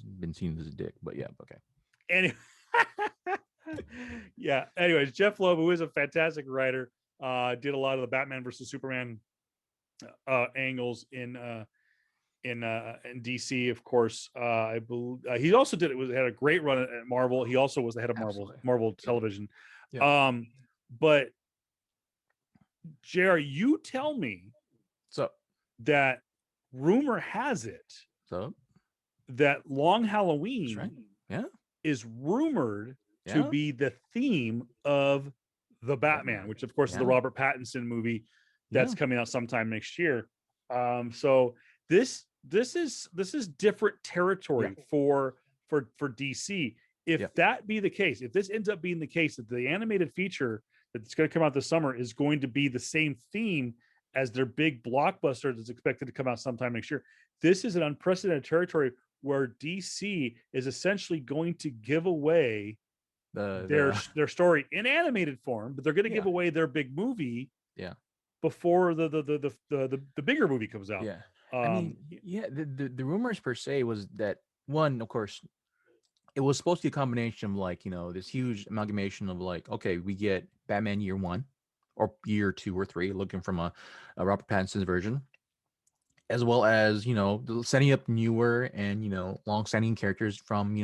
been seen as a dick. But yeah, okay. Anyway, yeah. Anyways, Jeff Loeb, who is a fantastic writer, did a lot of the Batman versus Superman angles in DC, of course. I believe he also had a great run at Marvel. He also was the head of Marvel Television. Yeah. But JR, you tell me that rumor has it that Long Halloween is rumored to be the theme of the Batman, which of course is the Robert Pattinson movie that's coming out sometime next year. So this is different territory for DC. If that be the case, if this ends up being the case, that the animated feature that's going to come out this summer is going to be the same theme as their big blockbuster that's expected to come out sometime next year, this is an unprecedented territory where DC is essentially going to give away their story in animated form, but they're going to give away their big movie before the bigger movie comes out. The rumors per se was that, one, of course, it was supposed to be a combination of like, this huge amalgamation of like, okay, we get Batman year 1 or year 2 or 3, looking from a Robert Pattinson's version, as well as, setting up newer and, long-standing characters from,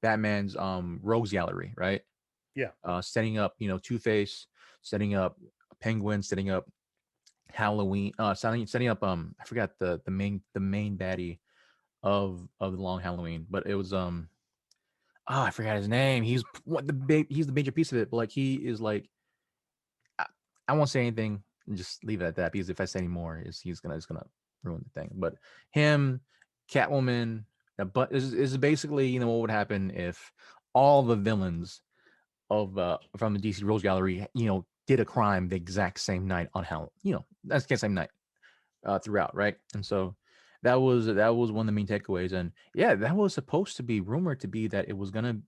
Batman's rogues gallery, right? Yeah. Setting up, Two-Face, setting up Penguin, setting up Halloween, setting up I forgot the main baddie of the Long Halloween, but it was I forgot his name. He's the major piece of it, but like he is like, I won't say anything and just leave it at that, because if I say any more, he's gonna ruin the thing. But him, Catwoman, but is basically, what would happen if all the villains of from the DC Rogues Gallery, did a crime the exact same night on Halloween, that's the same night throughout, right? And so that was one of the main takeaways. And that was supposed to be rumored to be that it was gonna,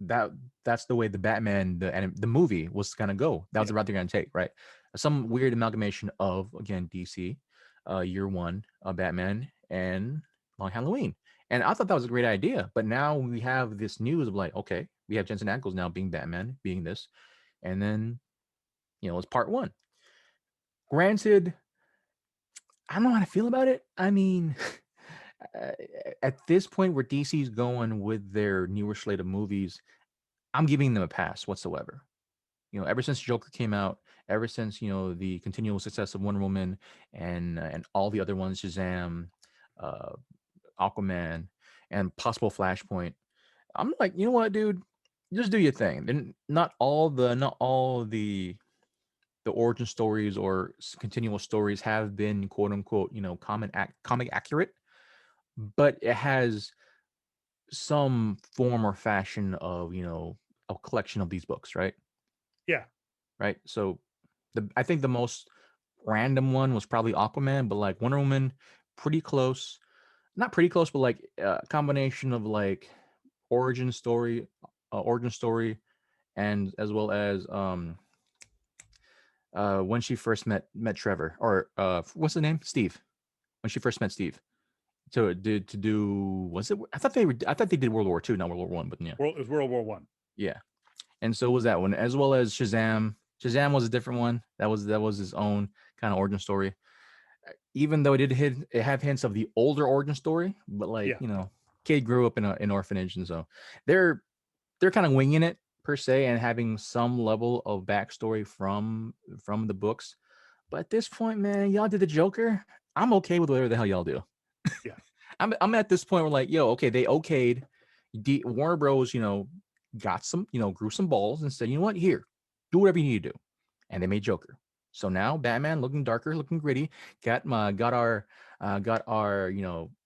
that's the way the Batman the movie was gonna go. That was the route they're gonna take, right? Some weird amalgamation of, again, DC year 1 Batman and Long Halloween. And I thought that was a great idea, but now we have this news of like, okay, we have Jensen Ackles now being Batman, being this, and then it's part one. Granted, I don't know how to feel about it. I mean, at this point where DC's going with their newer slate of movies, I'm giving them a pass whatsoever. Ever since Joker came out, ever since the continual success of Wonder Woman and all the other ones, Shazam, uh, Aquaman, and possible Flashpoint, I'm like, you know what, dude, just do your thing. Then not all the origin stories or continual stories have been quote unquote comic accurate, but it has some form or fashion of a collection of these books, right? Yeah. Right. So I think the most random one was probably Aquaman, but like Wonder Woman, pretty close. Not pretty close, but like a combination of like origin story, and as well as when she first met Trevor, or what's the name? Steve. When she first met Steve. To do, was it? I thought they did World War II, not World War One, but yeah. It was World War One. Yeah. And so was that one, as well as Shazam. Shazam was a different one. That was his own kind of origin story. Even though it have hints of the older origin story, but like kid grew up in an orphanage, and so they're kind of winging it per se and having some level of backstory from the books. But at this point, man, y'all did the Joker. I'm okay with whatever the hell y'all do. Yeah. I'm at this point where like, okay, they okayed Warner Bros. Got some, grew some balls and said, you know what, here, do whatever you need to do, and they made Joker. So now Batman looking darker, looking gritty. Got our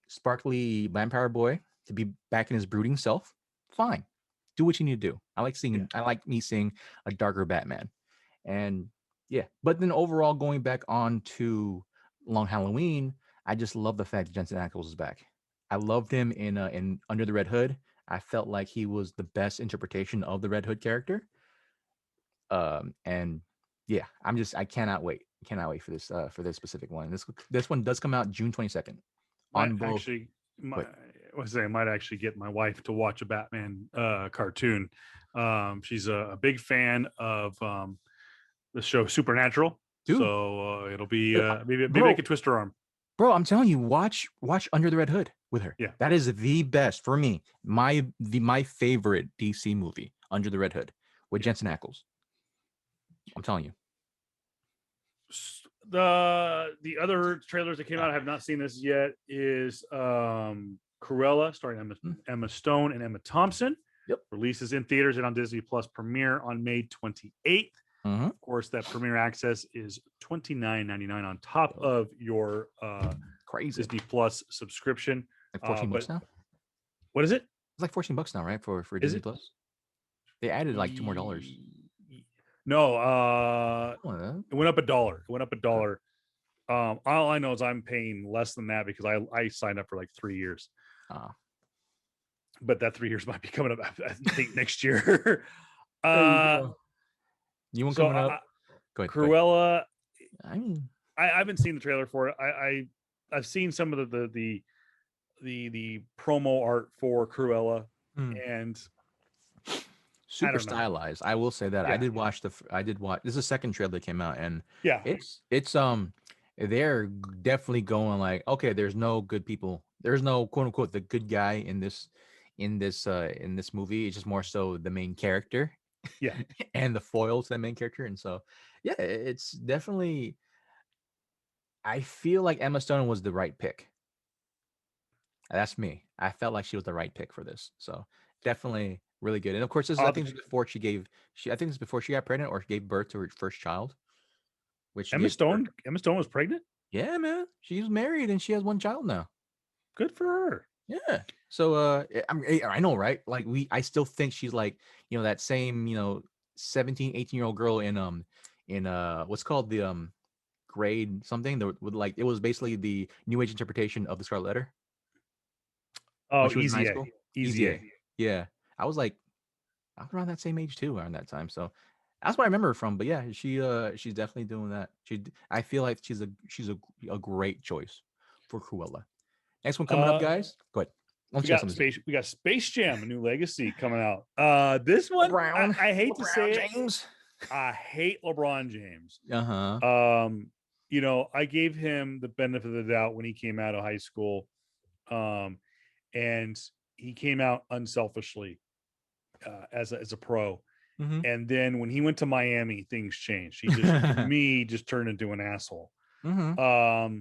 sparkly vampire boy to be back in his brooding self. Fine, do what you need to do. I like seeing a darker Batman, and yeah. But then overall, going back on to Long Halloween, I just love the fact that Jensen Ackles is back. I loved him in Under the Red Hood. I felt like he was the best interpretation of the Red Hood character. And yeah, I cannot wait. For this specific one. This one does come out June 22nd. On both. I might actually get my wife to watch a Batman cartoon. She's a big fan of the show Supernatural. Dude. So it'll be maybe I can twist her arm. Bro, I'm telling you, watch Under the Red Hood with her. Yeah, that is the best for me. My favorite DC movie, Under the Red Hood, with Jensen Ackles. I'm telling you. The other trailers that came out, I have not seen this yet, is Cruella, starring Emma Stone and Emma Thompson. Yep. Releases in theaters and on Disney Plus premiere on May 28th. Mm-hmm. Of course, that premiere access is $29.99 on top of your crazy Disney Plus subscription. Like $14 now. What is it? It's like $14 now, right? For Disney Plus. They added like $2 more. No, it went up $1. It went up $1. All I know is I'm paying less than that because I signed up for like 3 years. But that 3 years might be coming up, I think, next year. You want coming up? Go ahead. Cruella. I mean, I haven't seen the trailer for it. I've seen some of the promo art for Cruella, and super stylized. I will say that. Yeah. I did watch. This is the second trailer that came out, and yeah, it's they're definitely going like, okay, there's no good people. There's no quote unquote the good guy in this movie. It's just more so the main character. Yeah. And the foil to the main character. And so, yeah, it's definitely, I feel like Emma Stone was the right pick. That's me. I felt like she was the right pick for this. So definitely really good. And of course, this is, I think it's before she got pregnant or gave birth to her first child. Which Emma Stone was pregnant? Yeah, man. She's married and she has one child now. Good for her. Yeah. So I know, right? Like I still think she's like, that same, 17, 18-year-old girl in what's called the grade something with like, it was basically the new age interpretation of the Scarlet Letter. Oh, Easy A. Easy A. Yeah. I was around that same age too around that time. So that's what I remember her from. But yeah, she's definitely doing that. I feel like she's a great choice for Cruella. Next one coming up, guys. Go ahead. Let's we get got some Space Jam, a new legacy coming out. This one, LeBron. I hate to say James. I hate LeBron James. Uh-huh. You know, I gave him the benefit of the doubt when he came out of high school. And he came out unselfishly as a pro. Mm-hmm. And then when he went to Miami, things changed. He just, for me, just turned into an asshole. Mm-hmm.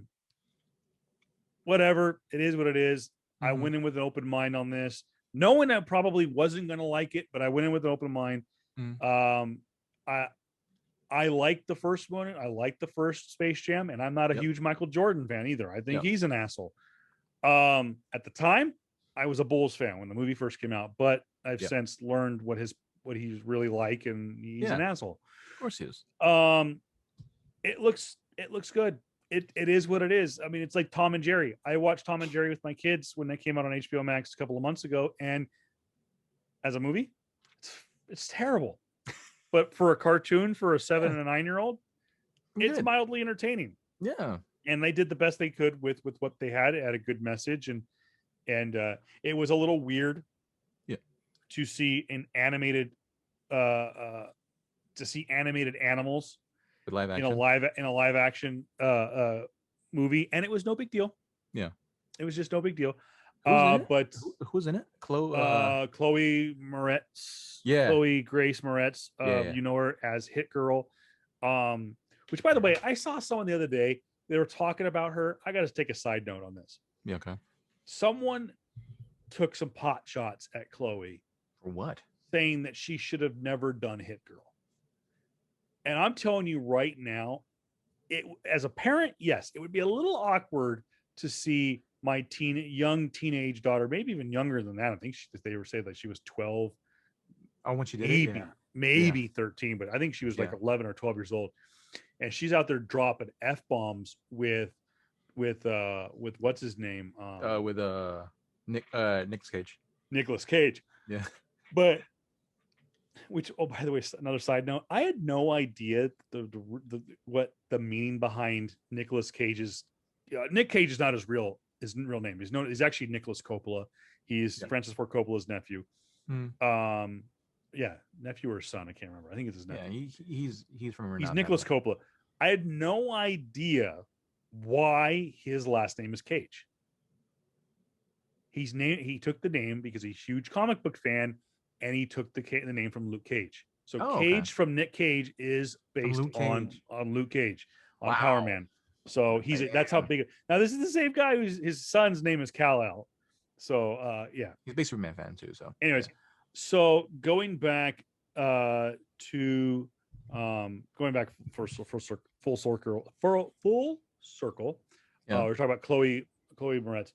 Whatever, it is what it is. I Mm-hmm. went in with an open mind on this, knowing I probably wasn't going to like it, but I went in with an open mind. Mm-hmm. I liked the first one. I liked the first Space Jam, and I'm not a Yep. huge Michael Jordan fan either. I think Yep. he's an asshole. At the time, I was a Bulls fan when the movie first came out, but I've Yep. since learned what he's really like, and he's an asshole. Of course he is. It looks good. It is what it is. I mean, it's like Tom and Jerry. I watched Tom and Jerry with my kids when they came out on HBO Max a couple of months ago, and as a movie, it's terrible. But for a cartoon for a 7 and a 9-year-old, it's Good. mildly entertaining. Yeah. And they did the best they could with what they had. It had a good message, and it was a little weird to see an animated animals With live action. in a live action movie, and it was no big deal. Yeah. It was just no big deal. But who's in it? Chloe Moretz. Yeah. Chloe Grace Moretz. Yeah. You know her as Hit Girl. Which, by the way, I saw someone the other day. They were talking about her. I got to take a side note on this. Yeah. Okay. Someone took some pot shots at Chloe. For what? Saying that she should have never done Hit Girl. And I'm telling you right now, as a parent, yes, it would be a little awkward to see my young teenage daughter, maybe even younger than that. I think they were saying that she was 12. Oh, when she did maybe 13, but I think she was like 11 or 12 years old. And she's out there dropping F-bombs with what's his name? With Nicolas Cage. Nicolas Cage. Yeah. But by the way, another side note, I had no idea what the meaning behind Nicolas Cage's Nick Cage is not his real name. He's actually Nicholas Coppola. He's Francis Ford Coppola's nephew. Nephew or son, I can't remember. I think it's his nephew. Yeah, he's from He's Nicholas Coppola. I had no idea why his last name is Cage. He took the name because he's a huge comic book fan, and he took the name from Luke Cage. So Cage from Nick Cage is based on Luke Cage on Power Man. So that's how big. Now this is the same guy his son's name is Kal-El. So he's a Superman fan too. So anyways, so going back full circle. We're talking about Chloe Moretz.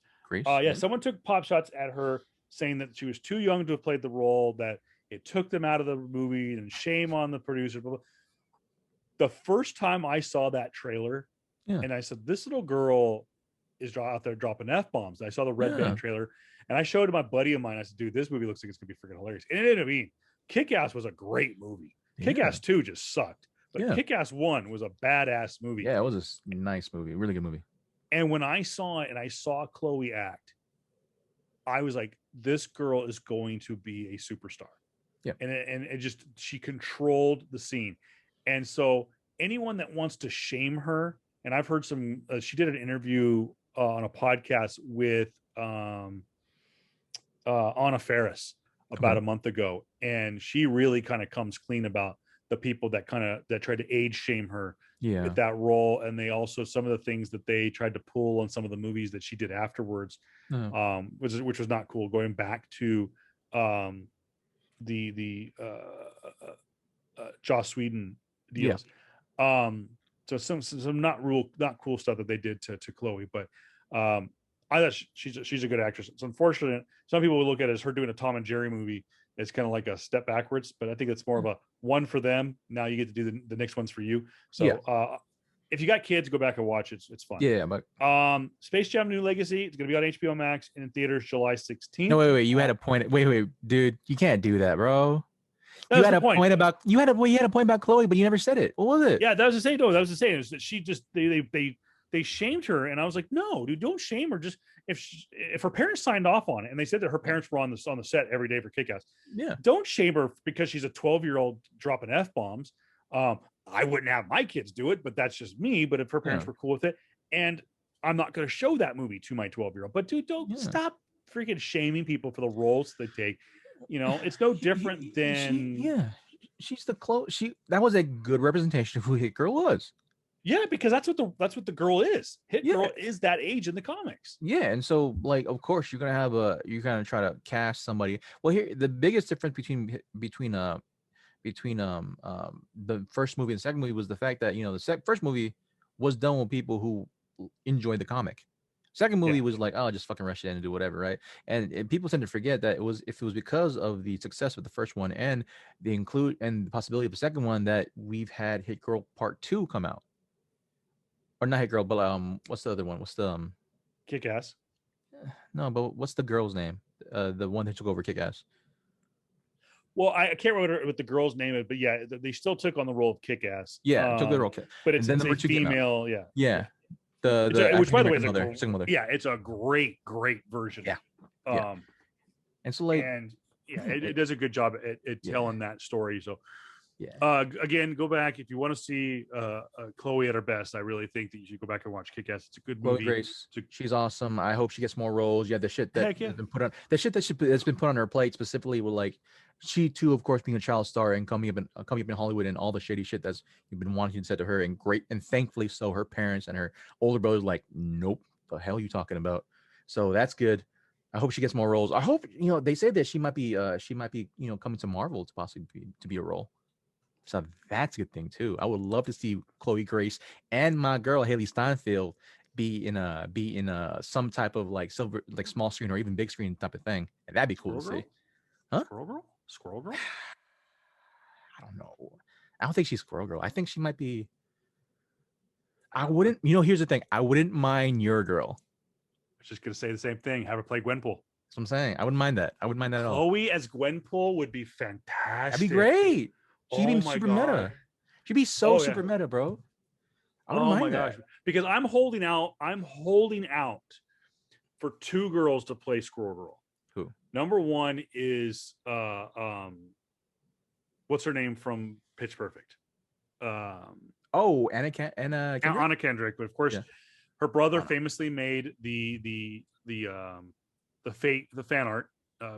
Someone took pop shots at her, saying that she was too young to have played the role, that it took them out of the movie, and shame on the producer. The first time I saw that trailer, and I said, this little girl is out there dropping F-bombs. I saw the Red Band trailer, and I showed it to my buddy of mine. I said, dude, this movie looks like it's going to be freaking hilarious. And it ended up being. Kick-Ass was a great movie. Kick-Ass 2 just sucked. But Kick-Ass 1 was a badass movie. Yeah, it was a nice movie. Really good movie. And when I saw it and I saw Chloe act, I was like, this girl is going to be a superstar. Yeah. And it just, she controlled the scene. And so anyone that wants to shame her, and I've heard she did an interview on a podcast with Anna Faris about a month ago. And she really kind of comes clean about the people that tried to age shame her with that role. And they also, some of the things that they tried to pull on some of the movies that she did afterwards, which was not cool, going back to the Joss Whedon deals. So some not cool stuff that they did to Chloe, but I thought she's a good actress. It's unfortunate some people would look at it as her doing a Tom and Jerry movie. It's kind of like a step backwards, but I think it's more of a one for them. Now you get to do the next one's for you. So if you got kids, go back and watch it. It's fun. Yeah, but Space Jam New Legacy. It's going to be on HBO Max and in theaters July 16th. No, wait. You had a point. Wait, dude. You can't do that, bro. You had a point about Chloe, but you never said it. What was it? Yeah, that was the same. That was the same. Is that she just they they shamed her, and I was like, no, dude, don't shame her. Just if her parents signed off on it, and they said that her parents were on the set every day for Kick-Ass, Yeah. don't shame her because she's a 12-year-old dropping F-bombs. I wouldn't have my kids do it, but that's just me. But if her parents were cool with it, and I'm not going to show that movie to my 12-year-old, but dude, don't stop freaking shaming people for the roles they take. You know, it's no different than she's the that was a good representation of who Hit Girl was. Yeah, because that's what the girl is. Hit Girl is that age in the comics. Yeah, and so like, of course, you're gonna try to cast somebody. Well, here the biggest difference between the first movie and the second movie was the fact that the first movie was done with people who enjoyed the comic. Second movie was like, oh, just fucking rush it in and do whatever, right? And people tend to forget that it was because of the success of the first one and the possibility of the second one that we've had Hit Girl Part 2 come out. Or not Hit Girl, but what's the other one? What's the Kick-Ass? No, but what's the girl's name? The one that took over Kick-Ass. Well, I can't remember what the girl's name is, but yeah, they still took on the role of Kick-Ass. Yeah, took the role. But it's a female. Yeah. Which, by the way, single mother. Yeah, it's a great version. Yeah. And so like, it does a good job at telling that story. So. Yeah. Again, go back if you want to see Chloe at her best. I really think that you should go back and watch Kick-Ass. It's a good movie. Grace, she's awesome. I hope she gets more roles. Yeah, the shit that has been put on that's been put on her plate specifically with like she too, of course, being a child star and coming up in Hollywood and all the shady shit that's you've been wanting to say to her and thankfully so her parents and her older brother's like, nope, the hell are you talking about? So that's good. I hope she gets more roles. I hope they say that she might be coming to Marvel to possibly be a role. So that's a good thing too. I would love to see Chloe Grace and my girl Haley Steinfeld be in some type of like small screen or even big screen type of thing. And that'd be cool to see. Huh? Squirrel Girl? I don't know. I don't think she's Squirrel Girl. I think she might be. I wouldn't. Here's the thing. I wouldn't mind your girl. I was just gonna say the same thing. Have her play Gwenpool. That's what I'm saying. I wouldn't mind that. I wouldn't mind that at all. Chloe as Gwenpool would be fantastic. That'd be great. She'd be super meta. She'd be so super meta, bro. I wouldn't mind that. Because I'm holding out for two girls to play Squirrel Girl. Who? Number one is what's her name from Pitch Perfect? Anna Kendrick? Anna Kendrick, but of course her brother famously made the fan art.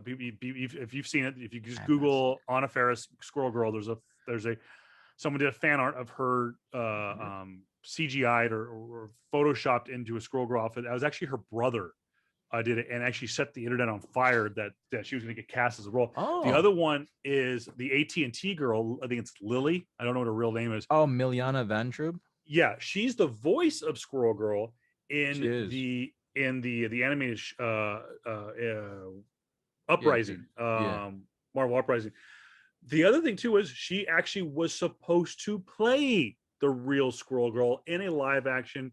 If you've seen it, if you just Google Anna Faris Squirrel Girl, someone did a fan art of her CGI'd or photoshopped into a Squirrel Girl outfit. That was actually her brother did it and actually set the internet on fire that she was going to get cast as a role. The other one is the AT&T girl. I think it's Lily. I don't know what her real name is. Miliana Van Trub. Yeah, she's the voice of Squirrel Girl in the animated Uprising, Marvel Uprising. The other thing too is she actually was supposed to play the real Squirrel Girl in a live action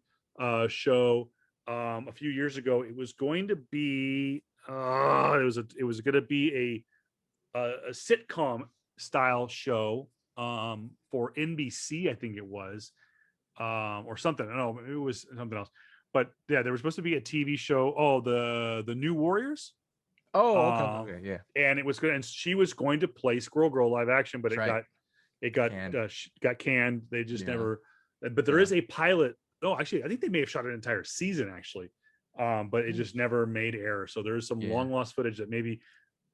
show a few years ago. It was going to be it was going to be a sitcom style show for NBC, I think it was, or something. I don't know, it was something else. But yeah, there was supposed to be a TV show. The New Warriors. Okay, yeah. And it was good, and she was going to play Squirrel Girl live action, but it got canned. They just never. But there is a pilot. Oh, actually, I think they may have shot an entire season actually, but it just never made air. So there is some long lost footage that maybe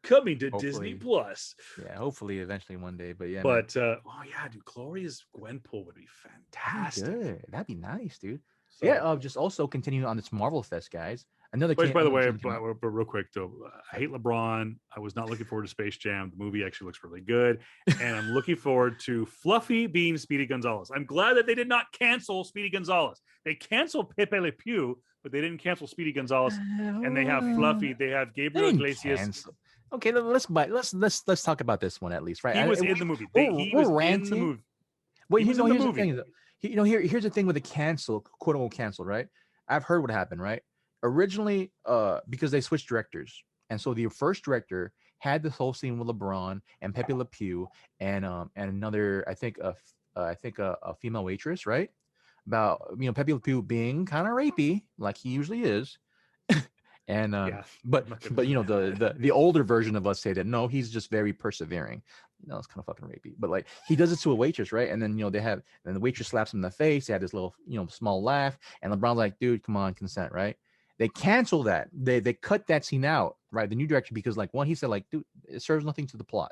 coming to Disney Plus. Yeah, hopefully, eventually one day. But yeah, dude, Chloe as Gwenpool would be fantastic. Good. That'd be nice, dude. So, just also continuing on this Marvel Fest, guys. Another. Which, by the way, but real quick though, I hate LeBron. I was not looking forward to Space Jam. The movie actually looks really good, and I'm looking forward to Fluffy being Speedy Gonzalez. I'm glad that they did not cancel Speedy Gonzalez. They canceled Pepe Le Pew, but they didn't cancel Speedy Gonzalez. And they have Fluffy. They have Gabriel Iglesias. Okay, let's talk about this one at least, right? He was in the movie. He was in the movie. Wait, here's the thing. Here's the thing with the quote unquote canceled, right? I've heard what happened, right? Originally, because they switched directors, and so the first director had this whole scene with LeBron and Pepe Le Pew and another, I think a female waitress, right? about Pepe Le Pew being kind of rapey, like he usually is. And Yeah, but I'm not gonna. the older version of us say that no, he's just very persevering. It's kind of fucking rapey, but like he does it to a waitress, right? And then and the waitress slaps him in the face. They had this little small laugh, and LeBron's like, dude, come on, consent, right? They cancel that. They cut that scene out, right? The new director, because like one, he said like, dude, it serves nothing to the plot.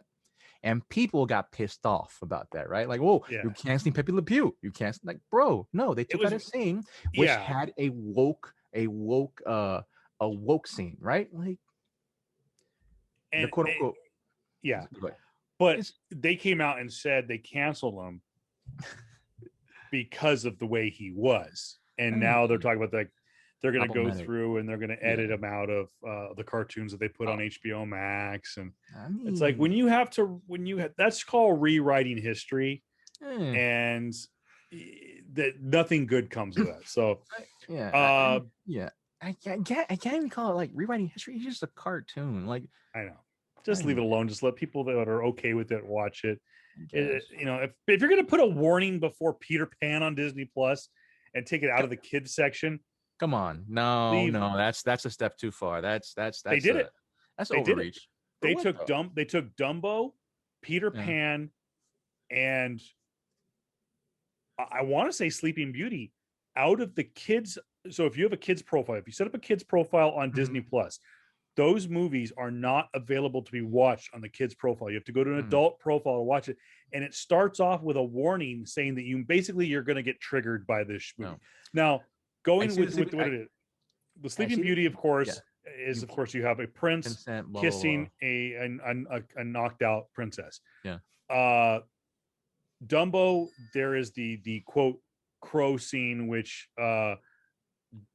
And people got pissed off about that, right? Like, whoa, Yeah, you're canceling Pepe Le Pew. You can't, like, bro, no, they it took was. out a scene which Yeah, had a woke scene, right? Like the and quote unquote. yeah, Like, but it's they came out and said they canceled him because of the way he was, and now they're talking about like they're going to go problematic. through and they're going to edit Yeah. him out of the cartoons that they put on Oh, HBO Max, and I it's like when mean, you have to that's called rewriting history, eh, and that nothing good comes of that. So yeah, uh yeah. I can't even call it like rewriting history. It's just a cartoon. Like, I know, just leave it alone. Just let people that are okay with it watch it. guess. If you're going to put a warning before Peter Pan on Disney Plus and take it out of the kids section, Come on, no, leave. no, that's a step too far. That's They did it. that's They did it. overreach. For what though? They took Dumbo, Peter Yeah. Pan, and I want to say Sleeping Beauty out of the kids. So if you have a kids profile, if you set up a kids profile on Disney Plus, those movies are not available to be watched on the kids profile. You have to go to an adult profile to watch it. And it starts off with a warning saying that you're going to get triggered by this movie. No. Now, going with what it is, the Sleeping Beauty, of course, is of course you have a prince consent, blah, kissing blah, blah. a knocked out princess. Yeah. Dumbo, there is the quote crow scene, which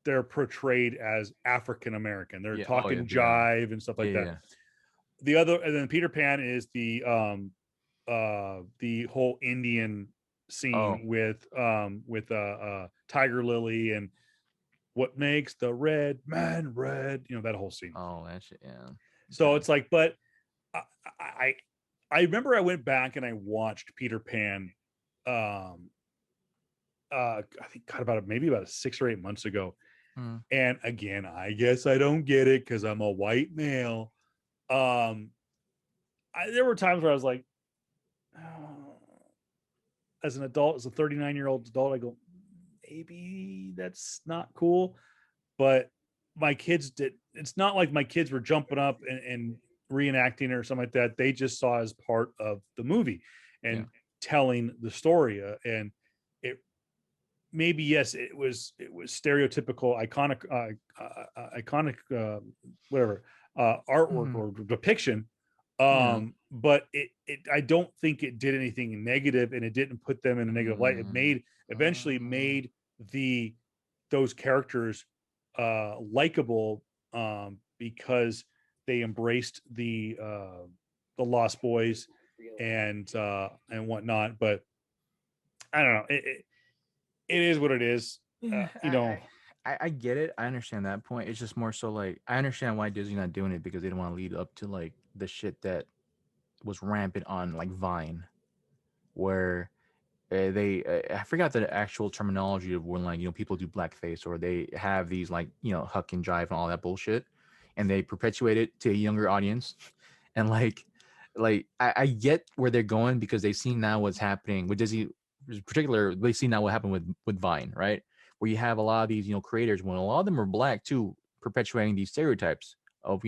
they're portrayed as African American. They're talking jive and stuff like that. The other, and then Peter Pan is the whole Indian scene with Tiger Lily and what makes the red man red, that whole scene. Oh, that shit, yeah. So it's like, but I remember I went back and I watched Peter Pan. I think maybe about 6 or 8 months ago. And again, I guess I don't get it because I'm a white male. There were times where I was like, as an adult, as a 39-year-old adult, I go, maybe that's not cool. But my kids did. It's not like my kids were jumping up and reenacting or something like that. They just saw as part of the movie and telling the story. And it maybe, yes, it was stereotypical, iconic, whatever, artwork or depiction. But it I don't think it did anything negative, and it didn't put them in a negative light. It eventually made those characters likable, because they embraced the Lost Boys and whatnot. But I don't know. It is what it is. I get it. I understand that point. It's just more so like I understand why Disney's not doing it, because they don't want to lead up to like the shit that was rampant on like Vine, where I forgot the actual terminology of when like people do blackface, or they have these like huck and jive and all that bullshit, and they perpetuate it to a younger audience. And like I get where they're going, because they see now what's happening with Disney in particular. They see now what happened with Vine, right? Where you have a lot of these creators, when a lot of them are black too, perpetuating these stereotypes of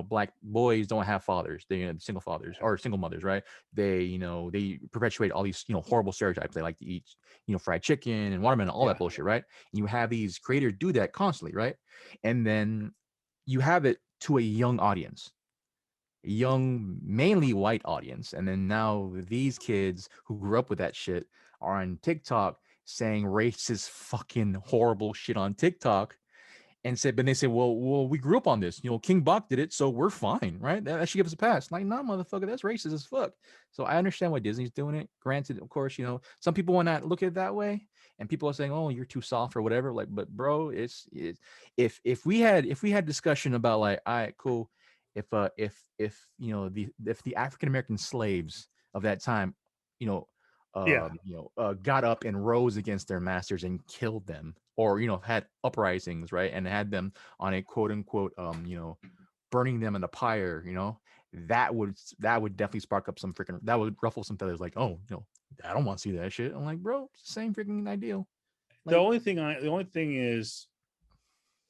black boys don't have fathers. They single fathers or single mothers, right? They they perpetuate all these horrible stereotypes. They like to eat fried chicken and watermelon, all that bullshit, right? And you have these creators do that constantly, right? And then you have it to a young audience, a young, mainly white audience. And then now these kids who grew up with that shit are on TikTok saying racist fucking horrible shit on TikTok. But they say, well, we grew up on this. King Bach did it, so we're fine, right? That should give us a pass. Like, nah, motherfucker, that's racist as fuck. So I understand why Disney's doing it. Granted, of course, some people will not look at it that way, and people are saying, oh, you're too soft or whatever. Like, but bro, it's if we had discussion about like, all right, cool, if the African American slaves of that time, Yeah. got up and rose against their masters and killed them, or had uprisings, right, and had them on a quote unquote burning them in the pyre, that would definitely spark up some freaking, that would ruffle some feathers, like, oh, I don't want to see that shit. I'm like, bro, it's the same freaking ideal. The Like, only thing is,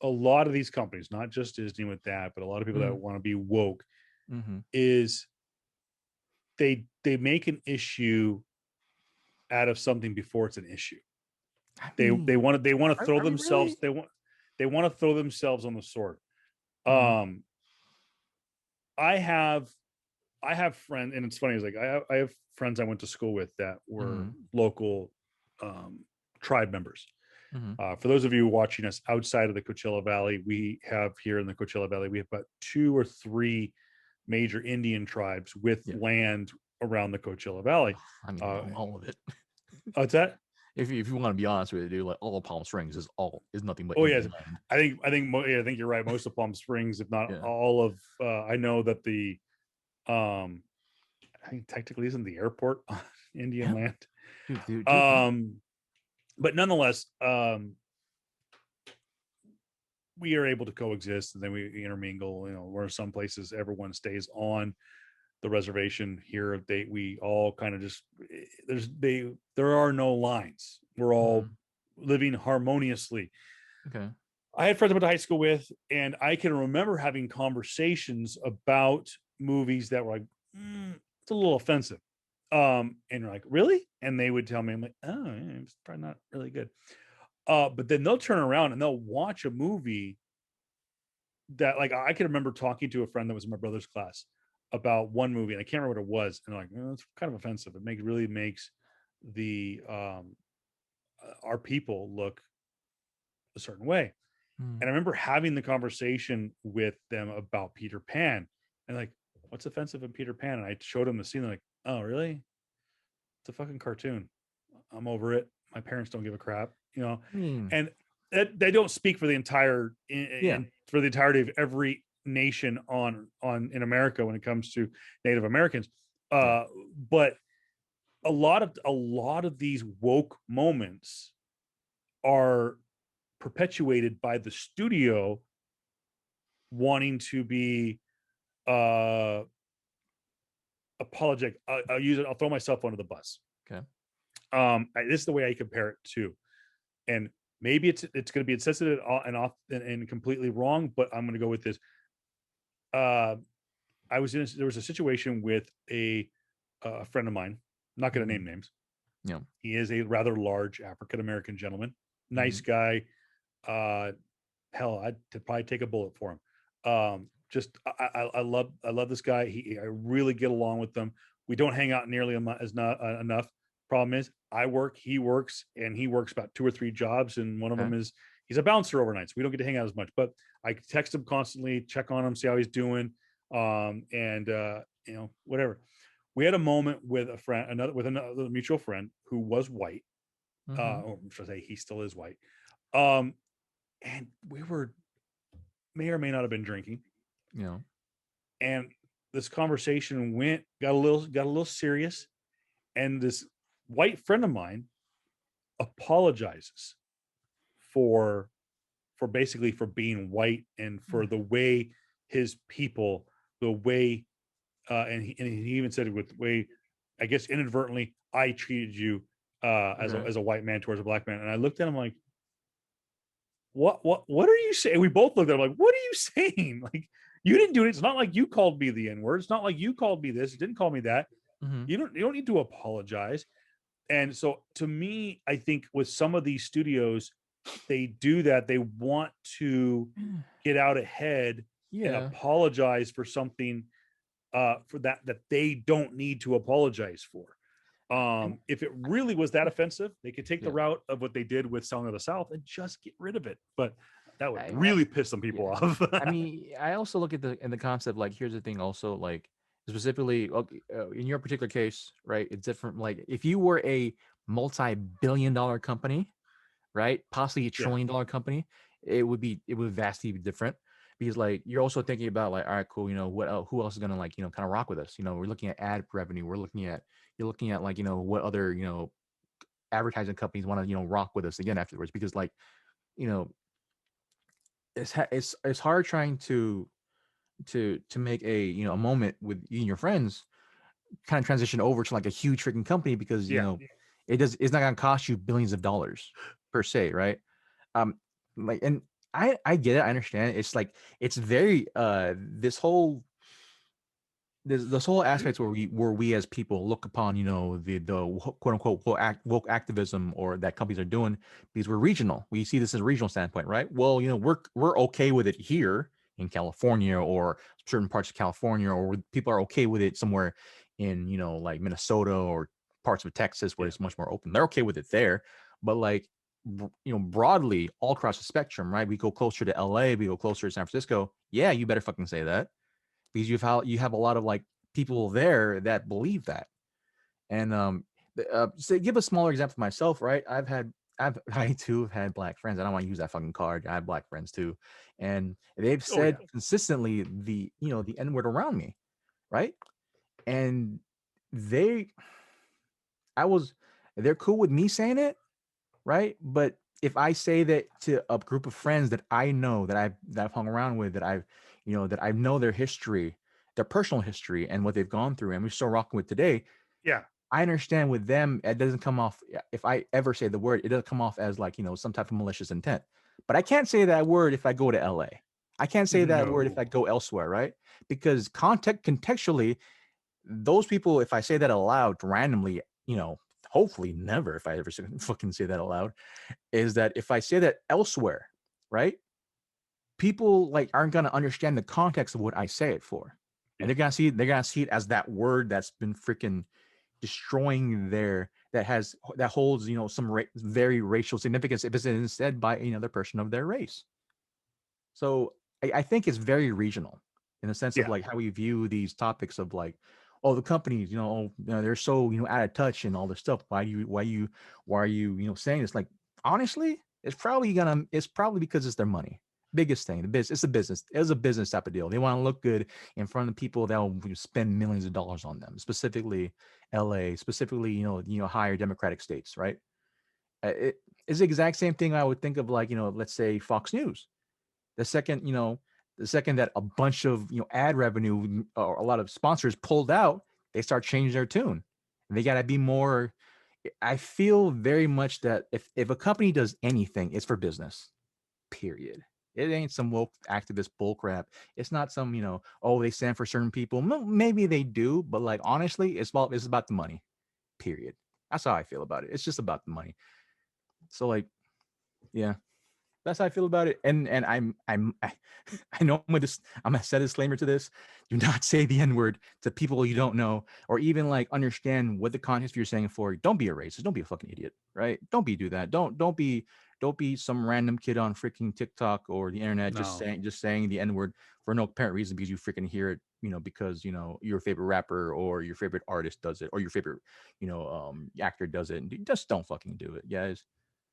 a lot of these companies, not just Disney with that, but a lot of people that want to be woke, is they make an issue out of something before it's an issue. They want to throw themselves, really? they want to throw themselves on the sword. I have friends, and it's funny, it's like I have friends I went to school with that were local tribe members. For those of you watching us outside of the Coachella Valley, we have here in the Coachella Valley, we have about 2 or 3 major Indian tribes with land around the Coachella Valley. I mean, all of it. What's that? If you want to be honest with it, dude, like all of Palm Springs is nothing but. Oh yes, I think you're right. Most of Palm Springs, if not all of, I know that the, I think technically isn't the airport on Indian land. Dude. But nonetheless, we are able to coexist, and then we intermingle. Where some places everyone stays on the reservation. Here, we all kind of just, there are no lines. We're all living harmoniously. Okay. I had friends I went to high school with, and I can remember having conversations about movies that were like, it's a little offensive. And you're like, really? And they would tell me, I'm like, oh, yeah, it's probably not really good. But then they'll turn around and they'll watch a movie that, like, I can remember talking to a friend that was in my brother's class about one movie, and I can't remember what it was. And they're like, it's kind of offensive. It really makes the our people look a certain way. And I remember having the conversation with them about Peter Pan, and like, what's offensive in Peter Pan? And I showed them the scene. They're like, oh, really? It's a fucking cartoon. I'm over it. My parents don't give a crap, and they don't speak for the entire, for the entirety of every nation in America when it comes to Native Americans. But a lot of these woke moments are perpetuated by the studio wanting to be apologetic. I'll throw myself under the bus. Okay. This is the way I compare it to, and maybe it's going to be insensitive and completely wrong, but I'm going to go with this. There was a situation with a friend of mine. I'm not going to name names. Yeah. He is a rather large African-American gentleman. Nice guy. Hell, I'd probably take a bullet for him. I love this guy. I really get along with them. We don't hang out nearly enough. Problem is, I work, he works, and he works about 2 or 3 jobs, and one of them is he's a bouncer overnight, so we don't get to hang out as much. But I text him constantly, check on him, see how he's doing, and whatever. We had a moment with a friend, another mutual friend who was white. Or should I say, he still is white. And we may or may not have been drinking. Yeah. And this conversation got a little serious, and this white friend of mine apologizes for basically for being white, and for the way his people, the way and he even said it with the way, I guess inadvertently, I treated you as a white man towards a black man. And I looked at him like, what are you saying? We both looked at him like, what are you saying? Like, you didn't do it. It's not like you called me the N-word. It's not like you called me this. You didn't call me that. You don't need to apologize. And so, to me, I think with some of these studios, they do that. They want to get out ahead and apologize for something for that they don't need to apologize for. If it really was that offensive, they could take the route of what they did with Song of the South and just get rid of it. But that would really piss some people off. I mean, I also look at the concept, like, here's the thing also, like, specifically in your particular case, right? It's different. Like, if you were a multi-billion-dollar company, right, possibly $1 trillion company, it would vastly be different. because like you're also thinking about like, all right, cool, what who else is gonna like kind of rock with us? We're looking at ad revenue. You're looking at like what other advertising companies want to rock with us again afterwards, because like you know it's hard trying to make a moment with you and your friends kind of transition over to like a huge freaking company, because Yeah. it's not going to cost you billions of dollars per se, right? um like, and I get it, I understand. It's like it's very this whole aspect where we as people look upon the quote unquote woke activism or that companies are doing, because we're regional. We see this as a regional standpoint, right? Well, we're okay with it here in California or certain parts of California, or people are okay with it somewhere in like Minnesota or parts of Texas where it's much more open. They're okay with it there, but like broadly all across the spectrum, right? We go closer to LA, we go closer to San Francisco. Yeah, you better fucking say that, because you have a lot of like people there that believe that. And so give a smaller example for myself, right? I too have had black friends. I don't want to use that fucking card. I have black friends too, and they've said consistently the N word around me, right? And they, I was, they're cool with me saying it, right? But if I say that to a group of friends that I know, that I've hung around with, that that I know their history, their personal history, and what they've gone through, and we're still rocking with today. Yeah. I understand with them, it doesn't come off. If I ever say the word, it doesn't come off as like some type of malicious intent. But I can't say that word if I go to LA. I can't say that word if I go elsewhere, right? Because contextually, those people, if I say that aloud randomly, hopefully never, if I ever fucking say that aloud, is that if I say that elsewhere, right? People like aren't gonna understand the context of what I say it for. And they're gonna see it as that word that's been freaking destroying that holds some very racial significance if it's instead by another person of their race. So I think it's very regional in the sense of like how we view these topics of like, oh, the companies, they're so out of touch and all this stuff. Why are you saying this? Like, honestly, it's probably because it's their money. Biggest thing, it's a business. It's a business type of deal. They want to look good in front of people that will spend millions of dollars on them, specifically LA, specifically higher democratic states, right? It's the exact same thing I would think of like let's say Fox News. The second that a bunch of ad revenue or a lot of sponsors pulled out, they start changing their tune. And they got to be more. I feel very much that if a company does anything, it's for business. Period. It ain't some woke activist bullcrap. It's not some oh, they stand for certain people. No, maybe they do, but like honestly, it's about the money. Period. That's how I feel about it. It's just about the money. So like, yeah. That's how I feel about it. And I know I'm gonna set a disclaimer to this. Do not say the N-word to people you don't know, or even like understand what the context you're saying for. Don't be a racist. Don't be a fucking idiot, right? Do that. Don't be some random kid on freaking TikTok or the internet just saying the N-word for no apparent reason because you freaking hear it, because your favorite rapper or your favorite artist does it, or your favorite, actor does it. And just don't fucking do it, guys.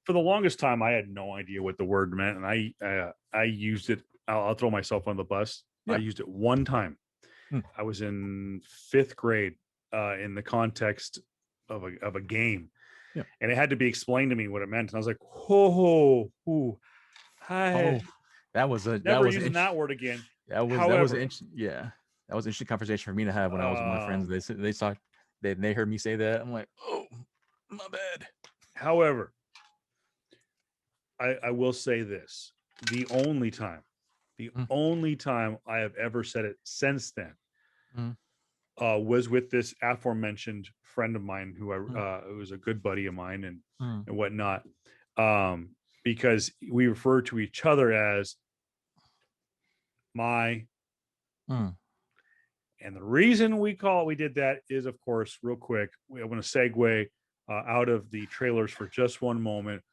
For the longest time, I had no idea what the word meant, and I used it. I'll throw myself on the bus. Yeah. I used it one time. I was in 5th grade in the context of a game, and it had to be explained to me what it meant. And I was like, "Whoa, that was never using that word again." That was an interesting conversation for me to have when I was with my friends. They heard me say that. I'm like, oh, my bad. However, I will say this: the only time I have ever said it since then was with this aforementioned friend of mine who was a good buddy of mine and whatnot, because we refer to each other as my. And the reason we did that is, of course, real quick, I want to segue out of the trailers for just one moment.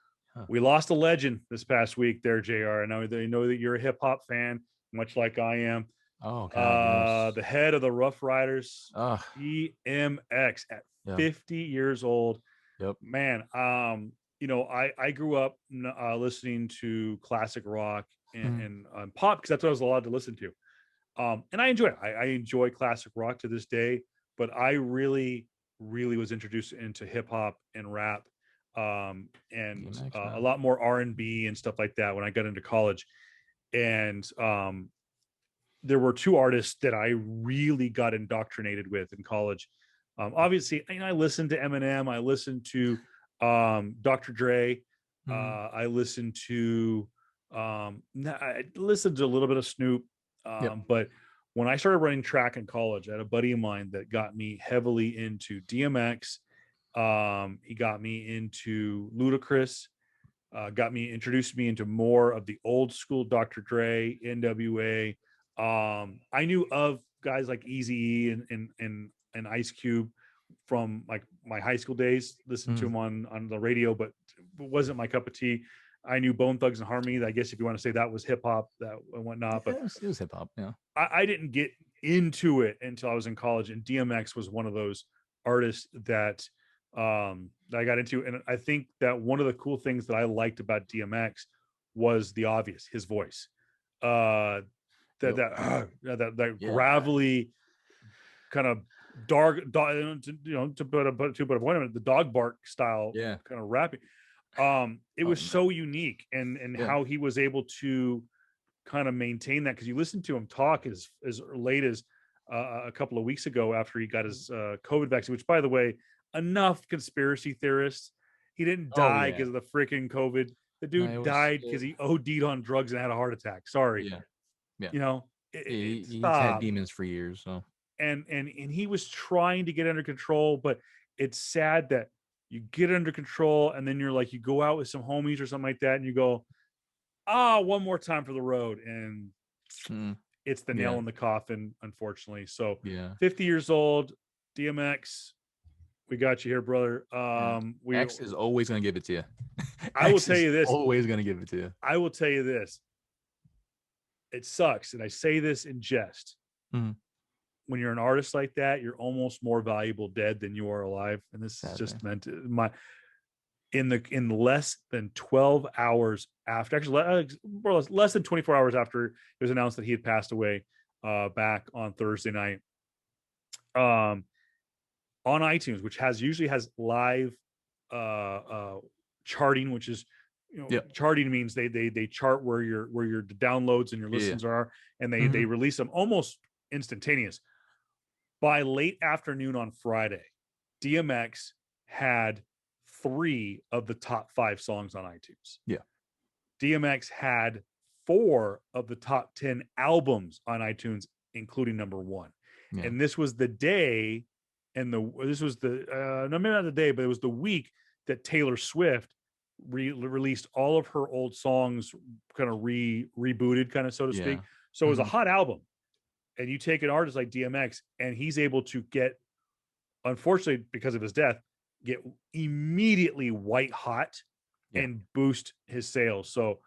We lost a legend this past week there, JR. I know that you're a hip hop fan, much like I am. Oh, God, yes. The head of the Rough Riders, DMX, at 50 years old. Yep. Man, I grew up listening to classic rock, and pop, because that's what I was allowed to listen to. And I enjoy it. I enjoy classic rock to this day, but I really, really was introduced into hip hop and rap, and DMX, a man. lot more R&B and stuff like that when I got into college. And there were two artists that I really got indoctrinated with in college. Obviously, I listened to Eminem. I listened to Dr. Dre. I listened to I listened to a little bit of Snoop. But when I started running track in college, I had a buddy of mine that got me heavily into DMX. He got me into Ludacris. Introduced me into more of the old school Dr. Dre, NWA. I knew of guys like Eazy-E and Ice Cube from like my high school days. Listened to him on the radio, but it wasn't my cup of tea. I knew Bone Thugs and Harmony. I guess if you want to say that was hip hop, that and whatnot. But it was hip hop. Yeah, I didn't get into it until I was in college, and DMX was one of those artists that I got into. And I think that one of the cool things that I liked about DMX was the obvious, his voice. That gravelly kind of dark, to put a point, the dog bark style kind of rapping. It was so unique, and how he was able to kind of maintain that, because you listen to him talk as late as a couple of weeks ago after he got his COVID vaccine, which, by the way, enough conspiracy theorists. He didn't die because of the freaking COVID. The dude died because he OD'd on drugs and had a heart attack. Sorry. He's had demons for years. So and he was trying to get under control, but it's sad that you get under control and then you're like, you go out with some homies or something like that, and you go, one more time for the road, and it's the nail in the coffin, unfortunately. So 50 years old, DMX, we got you here, brother. X is always gonna give it to you. I will tell you this. Always gonna give it to you. I will tell you this. It sucks, and I say this in jest. When you're an artist like that, you're almost more valuable dead than you are alive. And this is just meant to in less than 12 hours after, actually more or less less than 24 hours after it was announced that he had passed away back on Thursday night, on iTunes, which usually has live charting, which is charting means they chart where your downloads and your listens are, and they release them almost instantaneous. By late afternoon on Friday, DMX had 3 of the top 5 songs on iTunes. DMX had 4 of the top 10 albums on iTunes, including number 1. And this was the day, and this was the no, maybe not the day, but it was the week that Taylor Swift released all of her old songs, kind of rebooted, kind of, so to speak. So it was a hot album. And you take an artist like DMX, and he's able to get, unfortunately, because of his death, get immediately white hot and boost his sales. So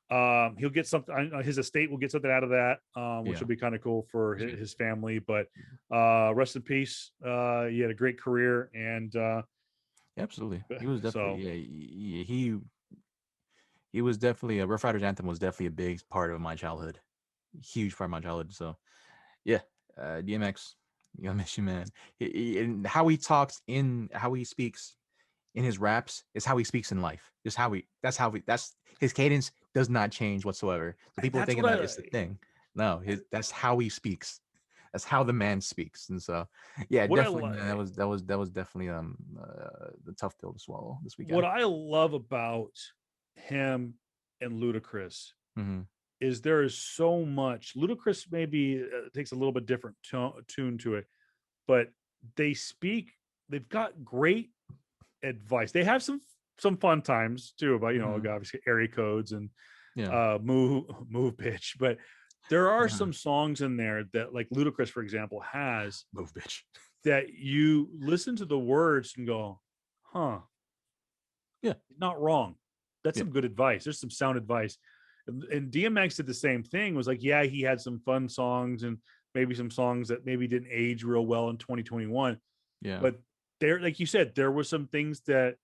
he'll get something. His estate will get something out of that, which will be kind of cool for his family. But rest in peace. He had a great career, and absolutely, he was definitely he was definitely Rough Riders Anthem was definitely a big part of my childhood, huge part of my childhood. So DMX, I miss you, man. And how he talks, how he speaks in his raps is how he speaks in life. That's his cadence does not change whatsoever. So people are thinking that it's the thing. No, that's how he speaks. That's how the man speaks. And so, definitely, man, that was definitely the tough pill to swallow this weekend. What I love about him and Ludacris is there is so much. Ludacris maybe takes a little bit different tune to it, but they've got great advice. They have some fun times too about, obviously area codes and move bitch, but there are some songs in there that, like Ludacris, for example, has move bitch, that you listen to the words and go, not wrong. That's some good advice. There's some sound advice. And DMX did the same thing. Was like, he had some fun songs and maybe some songs that maybe didn't age real well in 2021. But there, like you said, there were some things that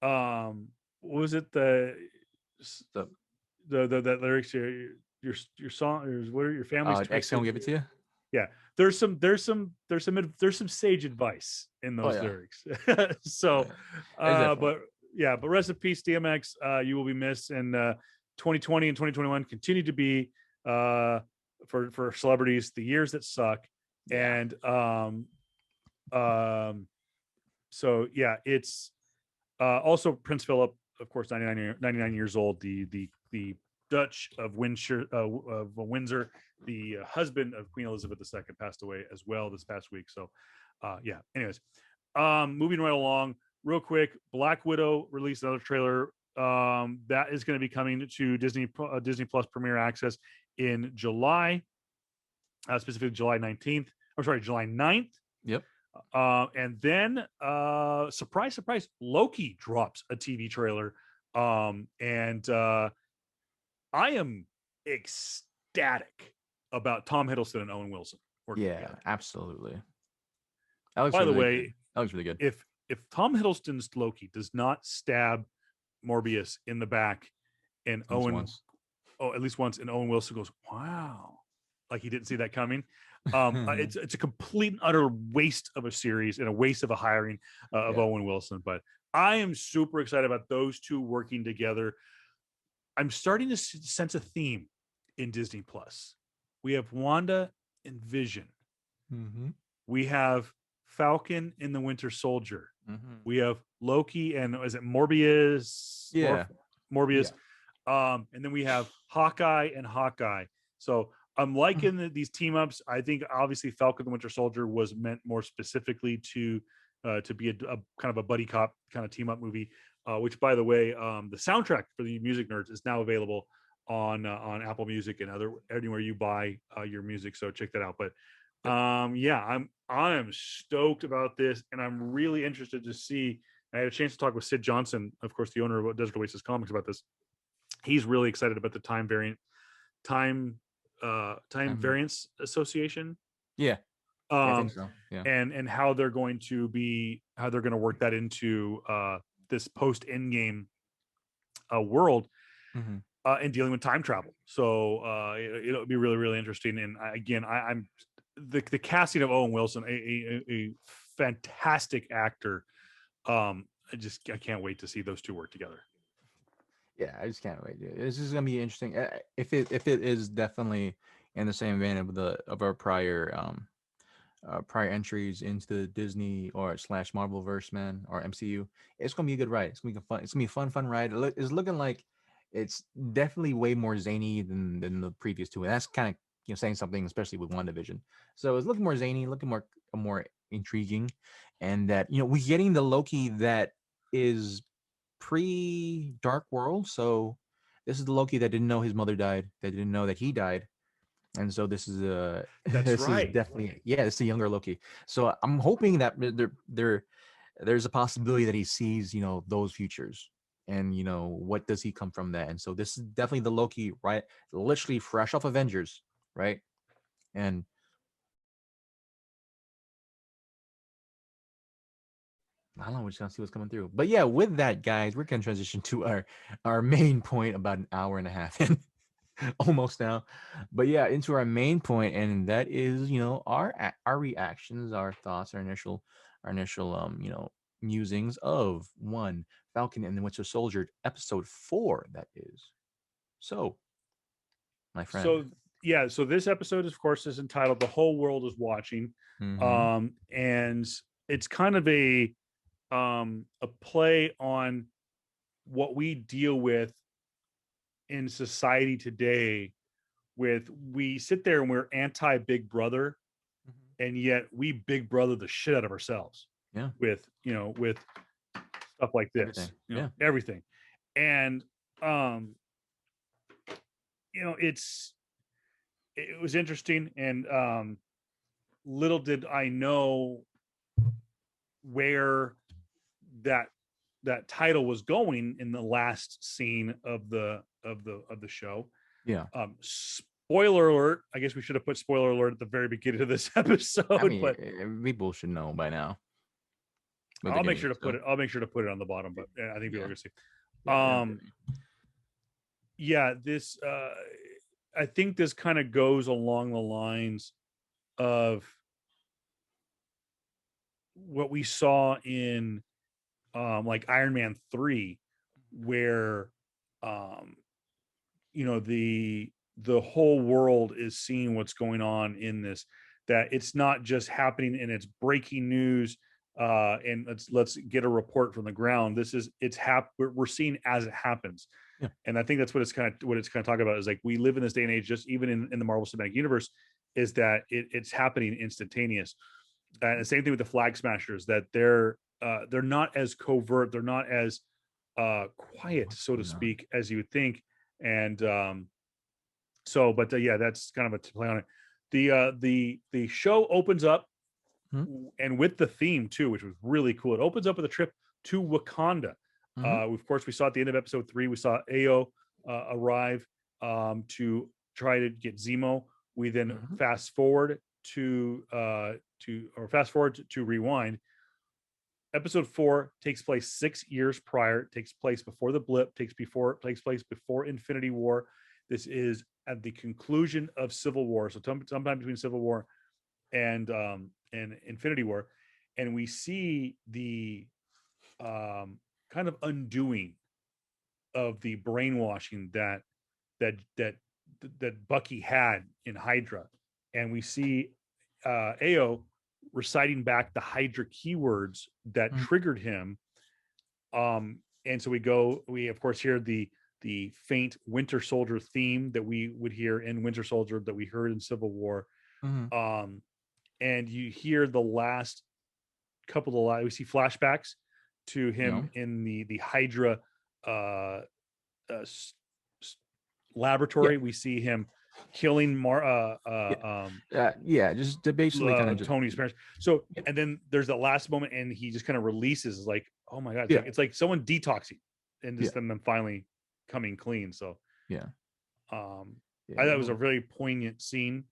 was it the lyrics here, your song, what are your family's X gonna give it to you. Yeah, there's some sage advice in those lyrics. So but rest in peace, DMX. You will be missed, and 2020 and 2021 continue to be for celebrities the years that suck. And so yeah, it's also Prince Philip, of course, 99 years old, the Dutch of Windsor, the husband of Queen Elizabeth II, passed away as well this past week. So yeah, anyways, moving right along real quick. Black Widow released another trailer that is going to be coming to Disney Plus Premier Access in July, specifically July 19th. I'm sorry, July 9th. Yep. And then surprise, Loki drops a TV trailer. And I am ecstatic about Tom Hiddleston and Owen Wilson working together. Absolutely. By the way, good. That looks really good. If Tom Hiddleston's Loki does not stab Morbius in the back, and at least once, and Owen Wilson goes, "Wow," like he didn't see that coming. It's a complete and utter waste of a series and a waste of a hiring of Owen Wilson. But I am super excited about those two working together. I'm starting to sense a theme in Disney Plus. We have Wanda and Vision. Mm-hmm. We have Falcon and the Winter Soldier. Mm-hmm. We have Loki and is it Morbius? Morbius. Yeah. And then we have Hawkeye and Hawkeye. So I'm liking these team ups. I think obviously Falcon the Winter Soldier was meant more specifically to be a kind of a buddy cop kind of team up movie. Which, by the way, the soundtrack for the music nerds is now available on Apple Music and anywhere you buy your music. So check that out. But I am stoked about this, and I'm really interested to see. I had a chance to talk with Sid Johnson, of course, the owner of Desert Oasis Comics, about this. He's really excited about the time variance association. Yeah. I think so. Yeah. And how they're going to work that into this post Endgame world, and dealing with time travel. So it'll be really, really interesting. And I'm the casting of Owen Wilson, a fantastic actor. I can't wait to see those two work together. Yeah, I just can't wait. This is gonna be interesting. If it is definitely in the same vein of our prior entries into the Disney or / Marvelverse, man, or MCU, it's gonna be a good ride. It's gonna be fun. It's gonna be a fun ride. It's looking like it's definitely way more zany than the previous two, and that's kind of saying something, especially with WandaVision. So it's looking more zany, looking more intriguing, and that we're getting the Loki that is pre-Dark World. So this is the Loki that didn't know his mother died, that didn't know that he died. And so this is is definitely it's a younger Loki. So I'm hoping that there's a possibility that he sees those futures, and what does he come from that. And so this is definitely the Loki, right? Literally fresh off Avengers, right? And I don't know, we're just gonna see what's coming through. But yeah, with that, guys, we're gonna transition to our main point about an hour and a half in. Almost now, but yeah, into our main point, and that is our reactions, our thoughts, our initial musings of Falcon and the Winter Soldier episode 4. That is so, my friend. So this episode, of course, is entitled "The Whole World Is Watching," and it's kind of a play on what we deal with in society today. We sit there and we're anti Big Brother, and yet we Big Brother the shit out of ourselves. Yeah. With stuff like this. Everything. And it was interesting, and little did I know where that title was going in the last scene of the show. Yeah. Spoiler alert. I guess we should have put spoiler alert at the very beginning of this episode. I mean, but people should know by now. I'll make sure to put it on the bottom, but I think people are gonna see. This I think this kind of goes along the lines of what we saw in like Iron Man 3, where um the whole world is seeing what's going on in this, that it's not just happening and it's breaking news and let's get a report from the ground. This is we're seeing as it happens. Yeah. And I think that's what it's kind of talking about, is like we live in this day and age, just even in the Marvel Cinematic Universe, is that it's happening instantaneous. And the same thing with the Flag Smashers, that they're not as covert, they're not as quiet, so to speak, as you would think. And but yeah, that's kind of a play on it. The show opens up and with the theme too, which was really cool. It opens up with a trip to Wakanda. Of course, we saw at the end of episode 3, we saw Ao arrive to try to get Zemo. We then fast forward to rewind. Episode 4 takes place 6 years prior. It takes place before the blip. Takes place before Infinity War. This is at the conclusion of Civil War. So sometime between Civil War and Infinity War, and we see the kind of undoing of the brainwashing that Bucky had in Hydra, and we see Ao reciting back the Hydra keywords that triggered him. And so we of course hear the faint Winter Soldier theme that we would hear in Winter Soldier, that we heard in Civil War. And you hear the last couple of lines. We see flashbacks to him in the Hydra laboratory. We see him killing just basically kind of Tony's parents. So and then there's that last moment, and he just kind of releases, like, oh my god, it's like someone detoxing and just them finally coming clean. So I thought it was a very poignant scene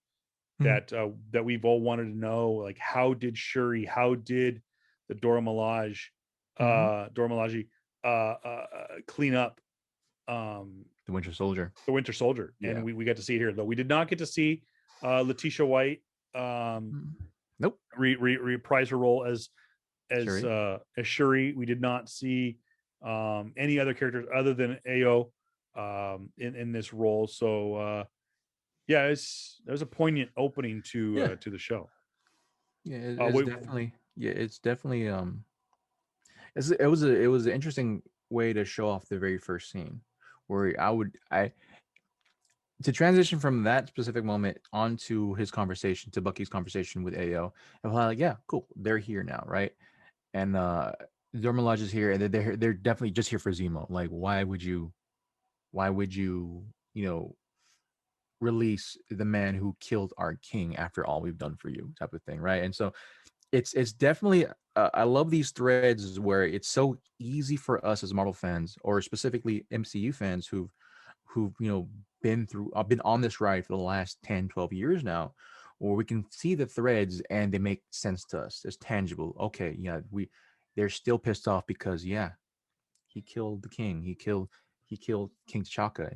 that we've all wanted to know, like, how did Shuri, how did the Dora Milaje clean up the Winter Soldier. And we got to see it here, though we did not get to see Letitia White reprise her role as Shuri. We did not see any other characters other than Ao in this role. So there's a poignant opening to the show. It's definitely it was an interesting way to show off the very first scene, where to transition from that specific moment onto Bucky's conversation with Ao, and like, yeah, cool, they're here now, right? And Dora Milaje is here, and they're definitely just here for Zemo. Like, why would you release the man who killed our king after all we've done for you, type of thing, right? And so it's definitely I love these threads where it's so easy for us as Marvel fans, or specifically MCU fans who've been on this ride for the last 10, 12 years now, where we can see the threads and they make sense to us. It's tangible. Okay, they're still pissed off because he killed the king. He killed King T'Chaka.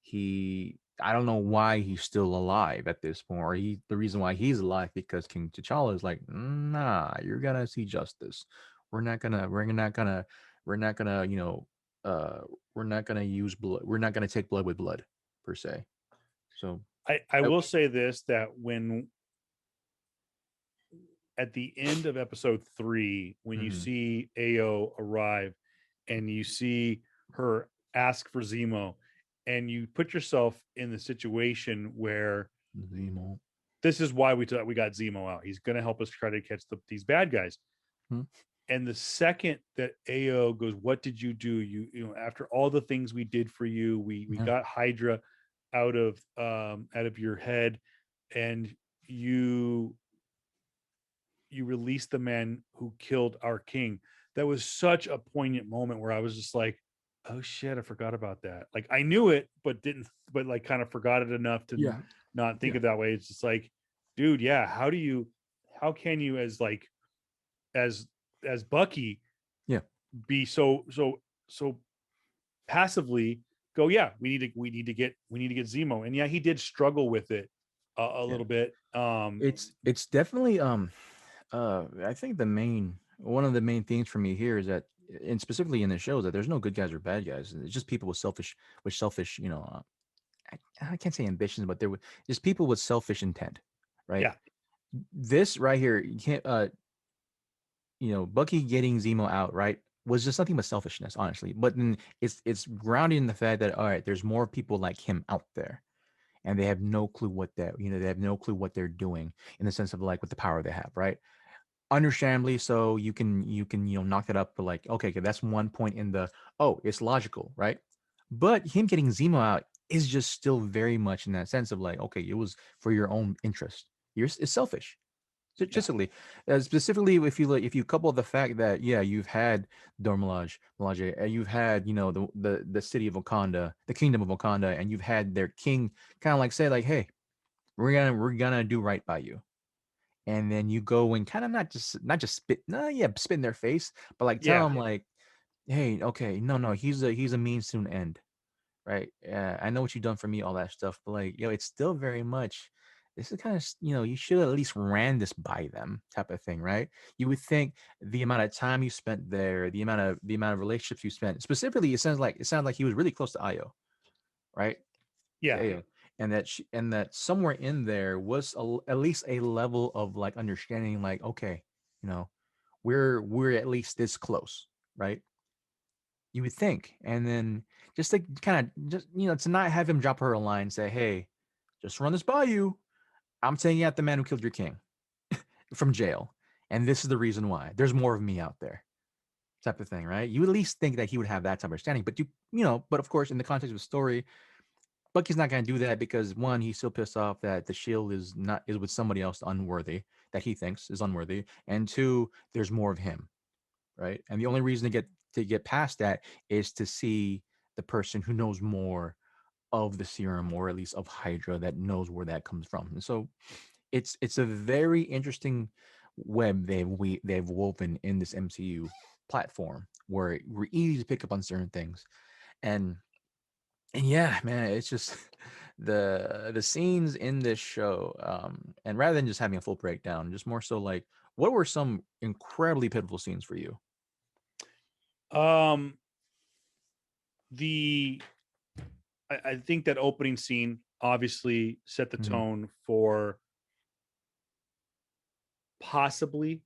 He I don't know why he's still alive at this point, or the reason why he's alive, because King T'Challa is like, nah, you're gonna see justice. We're not gonna use blood. We're not gonna take blood with blood, per se. So I will say this, that when at the end of episode 3, when you see Ao arrive and you see her ask for Zemo, and you put yourself in the situation where Zemo, this is why we got Zemo out. He's going to help us try to catch these bad guys. And the second that Ao goes, what did you do? You after all the things we did for you, we got Hydra out of your head, and you released the man who killed our king. That was such a poignant moment where I was just like, oh shit, I forgot about that. Like, I knew it, but like kind of forgot it enough to not think of that way. It's just like, dude, how can you as Bucky be so passively go, yeah, we need to get Zemo. And yeah, he did struggle with it a Yeah. little bit. It's definitely I think one of the main themes for me here is that, and specifically in the show, is that there's no good guys or bad guys. It's just people with selfish, I can't say ambitions, but there were just people with selfish intent, right? Yeah, This right here, you can't, Bucky getting Zemo out, right, was just nothing but selfishness, honestly. But then it's grounded in the fact that, all right, there's more people like him out there, and they have no clue they have no clue what they're doing in the sense of like with the power they have, right? Understandably, so you can knock it up, but like, okay, that's one point in the, oh, it's logical, right? But him getting Zemo out is just still very much in that sense of like, okay, it was for your own interest. It's selfish. yeah, Statistically, specifically, if you couple the fact that, yeah, you've had Melage, and you've had, the city of Wakanda, the kingdom of Wakanda, and you've had their king kind of like say like, hey, we're gonna do right by you, and then you go and kind of not just spit, no, yeah, spit in their face, but like tell yeah, them like, hey, okay, no, he's a means to an end, right? I know what you've done for me, all that stuff, but like, it's still very much, this is kind of, you should at least ran this by them type of thing, right? You would think the amount of time you spent there, the amount of relationships you spent, specifically, it sounds like he was really close to Io, right? yeah, Yeah. And that somewhere in there was at least a level of like understanding, like, okay, you know, we're at least this close, right? You would think. And then just to kind of just, to not have him drop her a line, say, hey, just run this by you. I'm taking out the man who killed your king from jail. And this is the reason why. There's more of me out there. Type of thing, right? You at least think that he would have that type of understanding. But but of course, in the context of the story, Bucky's not going to do that because, one, he's still pissed off that the shield is with somebody else unworthy, that he thinks is unworthy, and two, there's more of him, right? And the only reason to get past that is to see the person who knows more of the serum, or at least of Hydra, that knows where that comes from. And so it's a very interesting web they've woven in this MCU platform, where we're easy to pick up on certain things. And yeah, man, it's just the scenes in this show, and rather than just having a full breakdown, just more so like, what were some incredibly pivotal scenes for you? um the I think that opening scene obviously set the Mhm. tone for possibly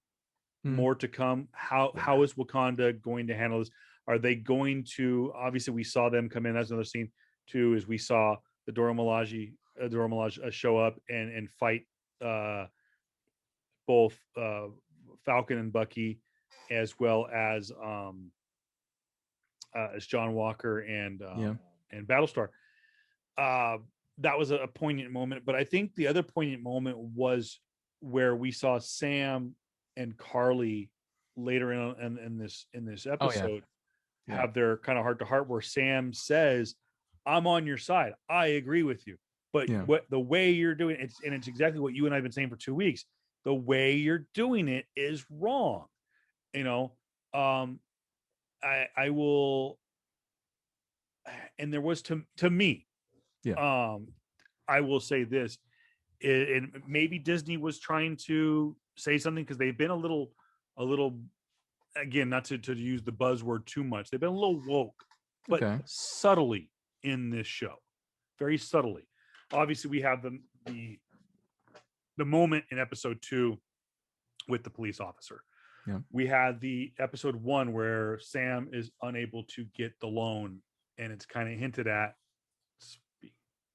Mhm. more to come. Yeah. How is Wakanda going to handle this? Are they going to, obviously we saw them come in? That's another scene too. Is we saw the Dora Milaje show up and fight uh, both Falcon and Bucky, as well as John Walker Yeah. and Battlestar. Uh, that was a poignant moment, but I think the other poignant moment was where we saw Sam and Carly later in this Oh yeah. episode Yeah. have their kind of heart to heart, where Sam says, "I'm on your side. I agree with you, but Yeah. what the way you're doing it's exactly what you and I've been saying for 2 weeks. The way you're doing it is wrong. You know, um, I will, and there was to me, Yeah. um, I will say this, and maybe Disney was trying to say something because they've been a little, again, not to use the buzzword too much. They've been a little woke, but Okay. subtly in this show, very subtly. Obviously, we have the moment in episode 2 with the police officer. Yeah. We had the episode 1 where Sam is unable to get the loan, and it's kind of hinted at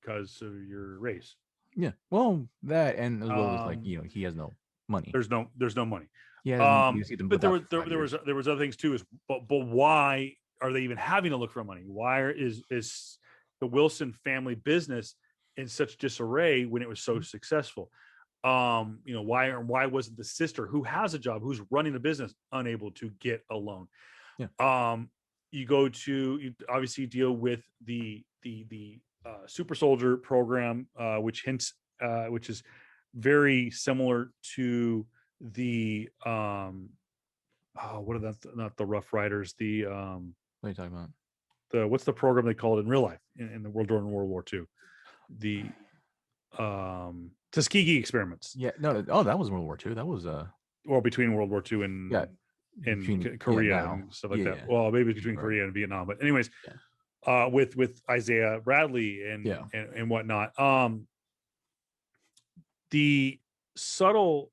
because of your race. Yeah. Well, that, and as well as like, Um, he has no money. there's no money. He hasn't you see them But live out for 5 years. there was other things too. Is but why are they even having to look for money? Why is the Wilson family business in such disarray when it was so successful? Why wasn't the sister who has a job, who's running a business, unable to get a loan? Yeah. You obviously deal with the super soldier program, which is very similar to the what are that, not the Rough Riders, the What are you talking about? what's the program they call it in real life in the world during World War II? The Tuskegee experiments. Yeah, no, oh, that was World War II. That was Or between World War II and yeah, Korea now. and stuff like Yeah, that. yeah. Well, maybe between Right. Korea and Vietnam, but anyways, Yeah. With Isaiah Bradley and whatnot. The subtle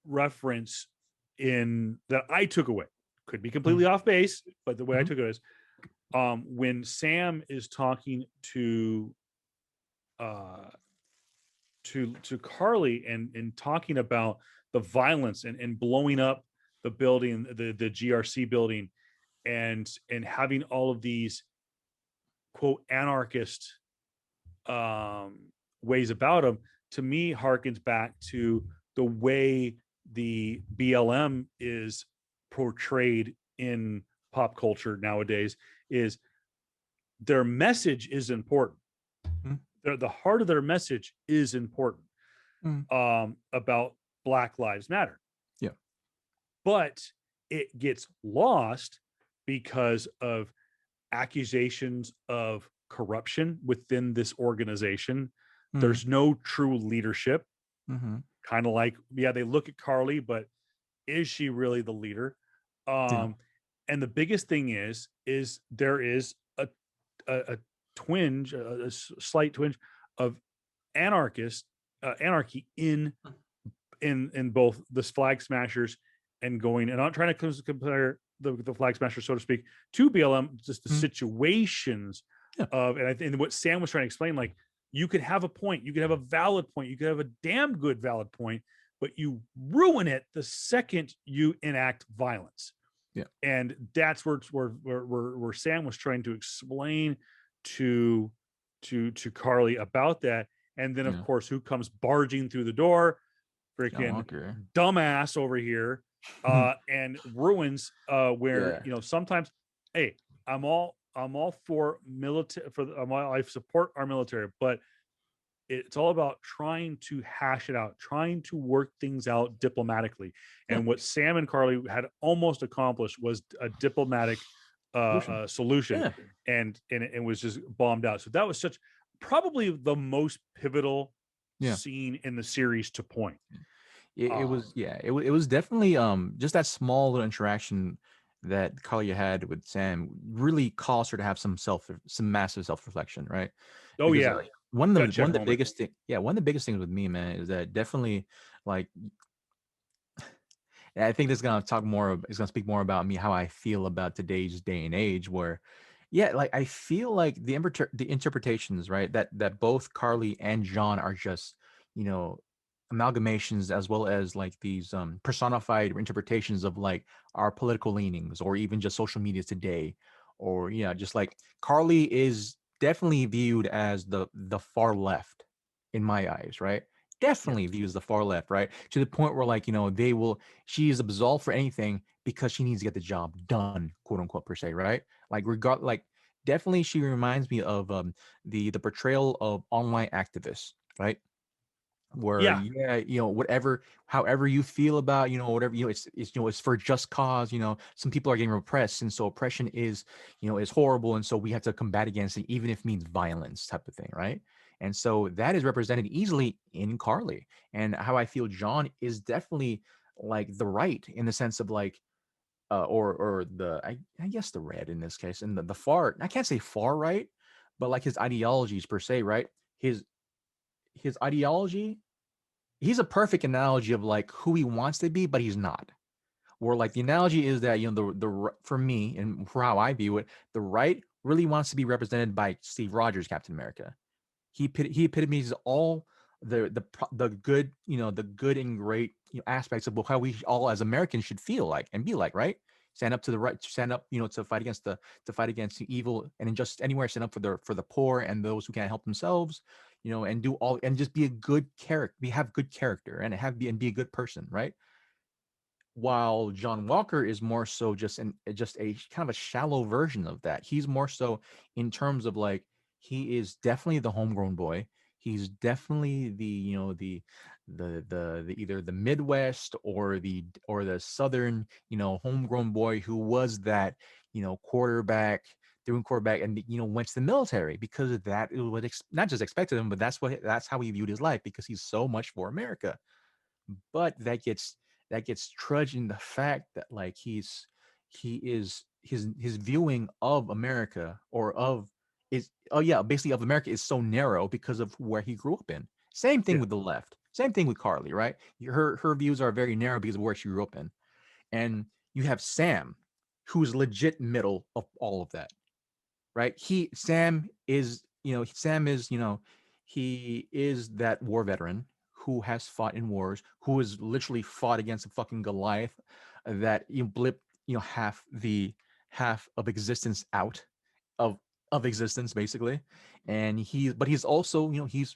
reference in that I took away, could be completely off base, but the way I took it is when Sam is talking to Carly and talking about the violence and blowing up the building, the GRC building, and having all of these quote anarchist ways about them, to me harkens back to the way the BLM is portrayed in pop culture nowadays. Is their message is important. The heart of their message is important about Black Lives Matter. Yeah. But it gets lost because of accusations of corruption within this organization. There's no true leadership. Kind of like, yeah, they look at Carly, but is she really the leader? And the biggest thing is there is a twinge, a slight twinge of anarchy in both the Flag Smashers and going, and I'm not trying to compare the Flag Smashers, so to speak, to BLM, just the situations of, and I think what Sam was trying to explain, like you could have a point, you could have a valid point, you could have a damn good valid point, but you ruin it the second you enact violence. Yeah. And that's where Sam was trying to explain to Carly about that. And then of course, who comes barging through the door? Freaking dumbass over here, and ruins where sometimes, hey, I'm all for military, I support our military, but it's all about trying to hash it out, trying to work things out diplomatically. And what Sam and Carly had almost accomplished was a diplomatic solution. And it was just bombed out. So that was probably the most pivotal scene in the series to point. It was definitely just that small little interaction that Carly had with Sam really caused her to have some massive self-reflection, right? Oh, because, yeah. One of the biggest things with me, man, is that definitely, like, I think this is gonna speak more about me, how I feel about today's day and age, where like I feel like the interpretations, right, that both Carly and John are just, amalgamations, as well as like these personified interpretations of like our political leanings, or even just social media today, or just like Carly is definitely viewed as the far left in my eyes, right? Definitely views the far left, right? To the point where, like, she is absolved for anything because she needs to get the job done, quote unquote, per se, right? Like definitely she reminds me of the portrayal of online activists, right? Where whatever, however you feel about, whatever, it's for just cause. Some people are getting repressed, and so oppression is horrible, and so we have to combat against it, even if it means violence, type of thing, right? And so that is represented easily in Carly. And how I feel John is definitely like the right, in the sense of like or the I guess the red in this case, and the far, I can't say far right, but like his ideologies per se, right? His ideology, he's a perfect analogy of like who he wants to be, but he's not. Where like the analogy is that, for me and for how I view it, the right really wants to be represented by Steve Rogers, Captain America. He epitomizes all the good, the good and great aspects of how we all as Americans should feel like and be like, right? Stand up to the right, stand up, to fight against the evil and injustice anywhere. Stand up for the poor and those who can't help themselves, and do all, and just be a good character, have good character, and be a good person, right? While John Walker is more so just a kind of a shallow version of that. He's more so in terms of like, he is definitely the homegrown boy. He's definitely the either the Midwest or the Southern, homegrown boy who was that, quarterback doing quarterback, and went to the military because of that. It was not just expected of him, but that's how he viewed his life, because he's so much for America. But that gets trudged in the fact that like he is his viewing of America, or of is basically of America, is so narrow because of where he grew up in. Same thing Yeah. with the left. Same thing with Carly, right? Her views are very narrow because of where she grew up in. And you have Sam, who's legit middle of all of that, right? Sam is, he is that war veteran who has fought in wars, who has literally fought against a fucking Goliath that blipped, half of existence out of existence, basically. And he's also, he's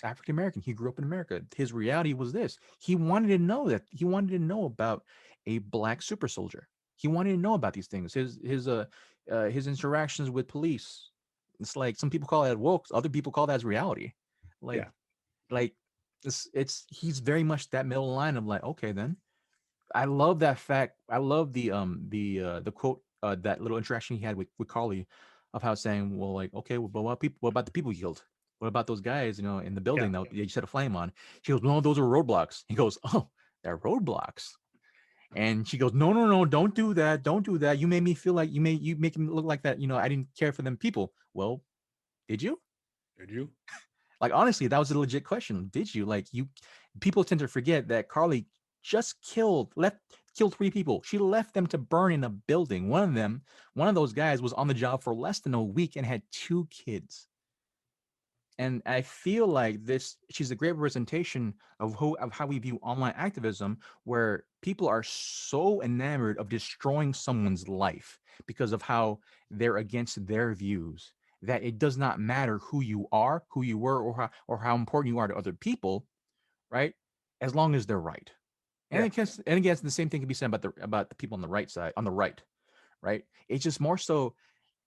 African American. He grew up in America. His reality was this. He wanted to know about a black super soldier. He wanted to know about these things. His interactions with police. It's like some people call that woke, other people call that as reality. Like, Yeah. like he's very much that middle line of like, okay, then. I love that fact. I love the quote, that little interaction he had with Carly, of how saying, well, like, okay, well, but what about the people you killed? What about those guys, in the building that you set a flame on? She goes, no, those are roadblocks. He goes, oh, they're roadblocks. And she goes, no, don't do that. Don't do that. You made me feel like you make me look like that. I didn't care for them people. Well, did you? Did you? Like, honestly, that was a legit question. Did you? Like, people tend to forget that Carly just killed 3 people. She left them to burn in a building. One of those guys was on the job for less than a week and had 2 kids. And I feel like she's a great representation of how we view online activism, where people are so enamored of destroying someone's life because of how they're against their views, that it does not matter who you are, who you were, or how important you are to other people, right? As long as they're right. And Yeah. I guess the same thing can be said about the people on the right side, on the right, right? It's just more so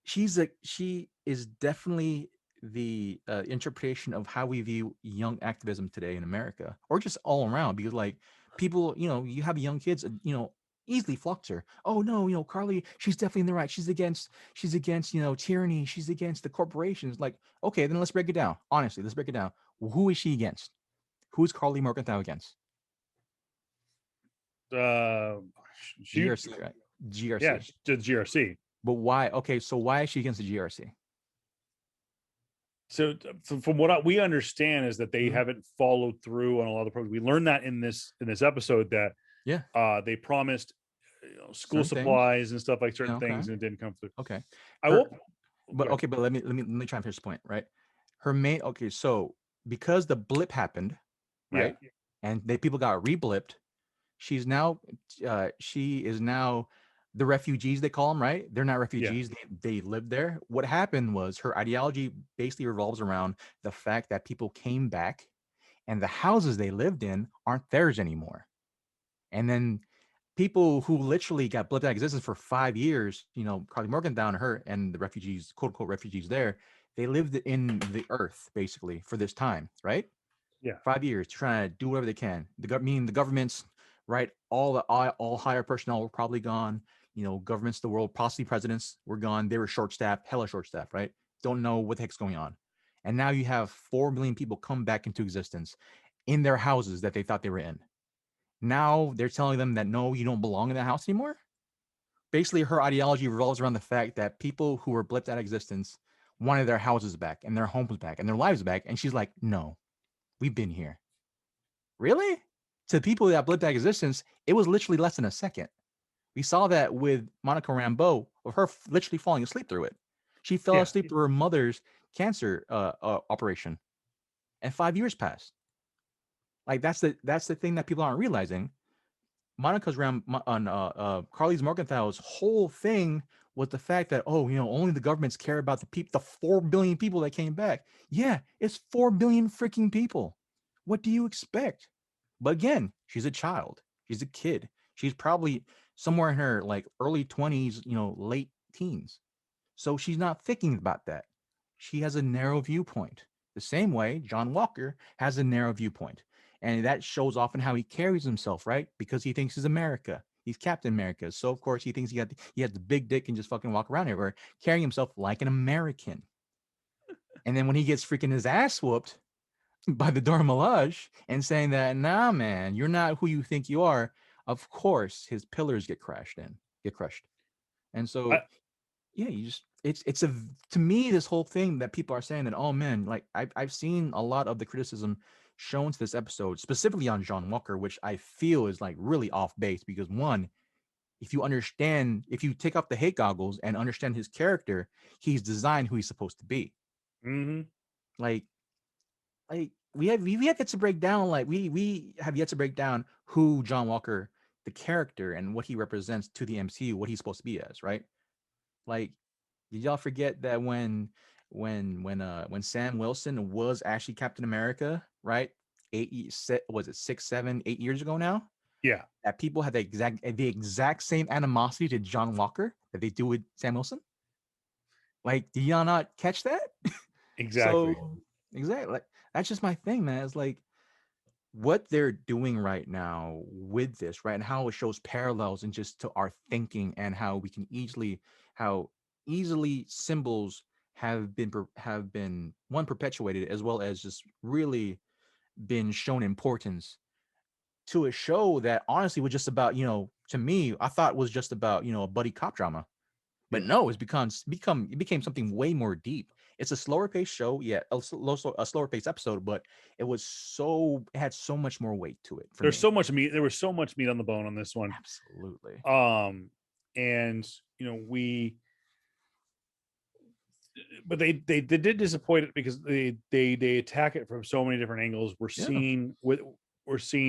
she is definitely the interpretation of how we view young activism today in America, or just all around. Because like people, you have young kids, easily flock to her. Oh no, Carly, she's definitely in the right. She's against tyranny. She's against the corporations. Like, okay, then let's break it down. Honestly, let's break it down. Who is she against? Who is Carly Morgenthau against? She. GRC, right? GRC. Yeah, the GRC. But why? Okay, so why is she against the GRC? So from what we understand is that they haven't followed through on a lot of the programs. We learned that in this episode that they promised school Certain supplies things. and stuff, like certain Okay. things, and it didn't come through. Okay. I will. But okay, but let me try and finish the point, right? Her main so because the blip happened, right? Yeah. And people got re-blipped. She is now the refugees, they call them, right? They're not refugees. They live there. What happened was her ideology basically revolves around the fact that people came back and the houses they lived in aren't theirs anymore. And then people who literally got blipped out of existence for 5 years, Carly Morgenthau and her and the refugees, quote unquote refugees there, they lived in the earth basically for this time, right? Yeah. 5 years trying to do whatever they can. Meaning the governments, right? All higher personnel were probably gone. Governments of the world, possibly presidents, were gone. They were short-staffed, hella short-staffed, right? Don't know what the heck's going on. And now you have 4 million people come back into existence in their houses that they thought they were in. Now they're telling them that, no, you don't belong in that house anymore. Basically, her ideology revolves around the fact that people who were blipped out of existence wanted their houses back and their homes back and their lives back. And she's like, no, we've been here. Really? To people that blipped out of existence, it was literally less than a second. We saw that with Monica Rambeau, of her literally falling asleep through it. She fell asleep through her mother's cancer operation, and 5 years passed. Like that's the thing that people aren't realizing. Carly's Morgenthau's whole thing was the fact that, only the governments care about the 4 billion people that came back. Yeah, it's 4 billion freaking people. What do you expect? But again, she's a child. She's a kid. She's probably somewhere in her like early 20s, late teens. So she's not thinking about that. She has a narrow viewpoint. The same way John Walker has a narrow viewpoint. And that shows often how he carries himself, right? Because he thinks he's America. He's Captain America. So of course he thinks he has the big dick and just fucking walk around everywhere, carrying himself like an American. And then when he gets freaking his ass whooped by the Dora Milaje and saying that, nah, man, you're not who you think you are, of course his pillars get crushed. And so, I, yeah, you just it's a to me this whole thing that people are saying that, oh man, like I've seen a lot of the criticism shown to this episode specifically on John Walker, which I feel is like really off base because one, if you take off the hate goggles and understand his character, he's designed who he's supposed to be. mm-hmm. Like we have yet to break down, like we have yet to break down who John Walker, the character, and what he represents to the MCU, what he's supposed to be as, right? Like, did y'all forget that when Sam Wilson was actually Captain America, right? Was it 6, 7, 8 years ago now? Yeah, That people had the exact same animosity to John Walker that they do with Sam Wilson. Like, did y'all not catch that? exactly. So exactly, like, that's just my thing, man. It's like what they're doing right now with this, right, and how it shows parallels and just to our thinking and how we can how easily symbols have been one perpetuated as well as just really been shown importance to a show that honestly was just about, to me, I thought was just about, a buddy cop drama. But Yeah. no, it became something way more deep. It's a slower paced show, yeah, a slower paced episode, but it had so much more weight to it for There's me. so much meat. There was so much meat on the bone on this one. Absolutely. And but they did disappoint it because they attack it from so many different angles. We're seeing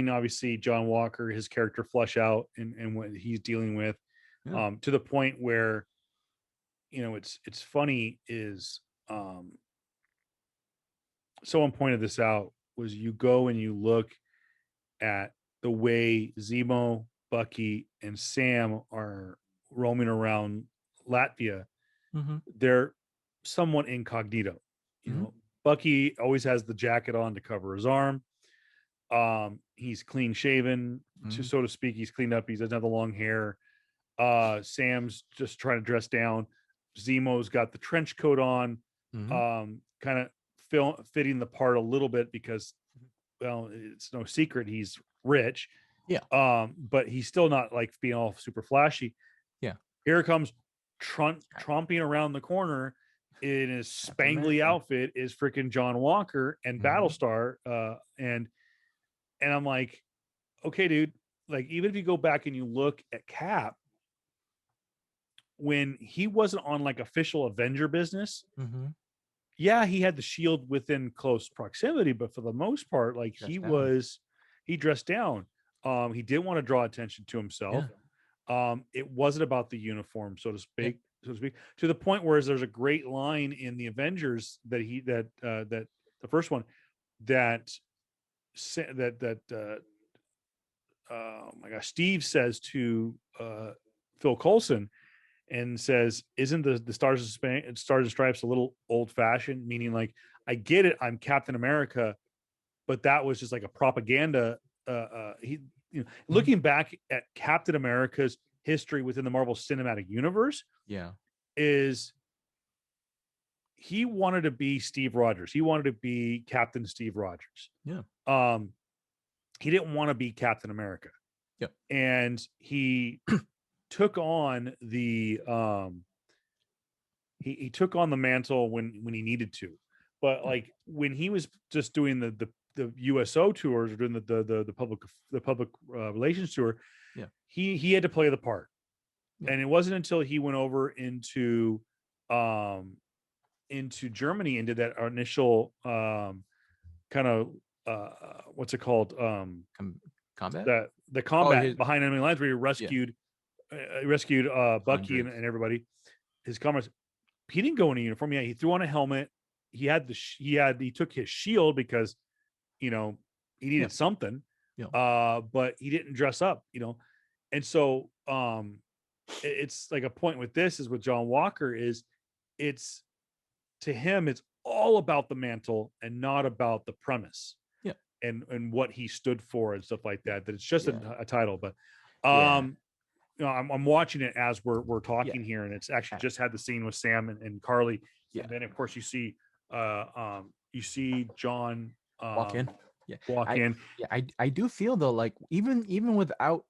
obviously John Walker, his character flush out and what he's dealing with, Yeah. to the point where it's funny is someone pointed this out, was you go and you look at the way Zemo, Bucky, and Sam are roaming around Latvia. Mm-hmm. They're somewhat incognito. Mm-hmm. Bucky always has the jacket on to cover his arm. He's clean shaven, Mm-hmm. so to speak. He's cleaned up. He doesn't have the long hair. Sam's just trying to dress down. Zemo's got the trench coat on, Mm-hmm. kind of fitting the part a little bit because, well, it's no secret he's rich. Yeah. But he's still not like being all super flashy. Yeah. Here comes tromping around the corner in his spangly outfit is freaking John Walker and Battlestar. And I'm like, okay, dude, like, even if you go back and you look at Cap, when he wasn't on like official Avenger business, Mm-hmm. yeah, he had the shield within close proximity, but for the most part, like he dressed down. He didn't want to draw attention to himself. Yeah. It wasn't about the uniform, so to speak, to the point where there's a great line in the Avengers that that the first one that oh my gosh, Steve says to Phil Coulson and says, "Isn't the Stars and Stripes a little old fashioned?" Meaning, like, I get it, I'm Captain America, but that was just like a propaganda. Looking back at Captain America's history within the Marvel Cinematic Universe, Yeah. is he wanted to be Steve Rogers. He wanted to be Captain Steve Rogers. Yeah. He didn't want to be Captain America. Yeah. And he took on the he took on the mantle when he needed to. But like when he was just doing the USO tours or doing the public relations tour, Yeah. he had to play the part. Yeah. And it wasn't until he went over into Germany and did that initial kind of what's it called, Combat. that the combat Oh, behind enemy lines where he rescued Bucky and everybody, his comrades. He didn't go in a uniform. Yeah, he threw on a helmet. He took his shield because he needed something. Yeah. But he didn't dress up, and so it's like a point with this is with John Walker is it's to him it's all about the mantle and not about the premise. Yeah. And what he stood for and stuff like that. That it's just a title, but Yeah. I'm watching it as we're Yeah. talking here, and it's actually just had the scene with Sam and Carly. Yeah. And then of course you see John Walk in. Yeah. walk in. I do feel though, like even without,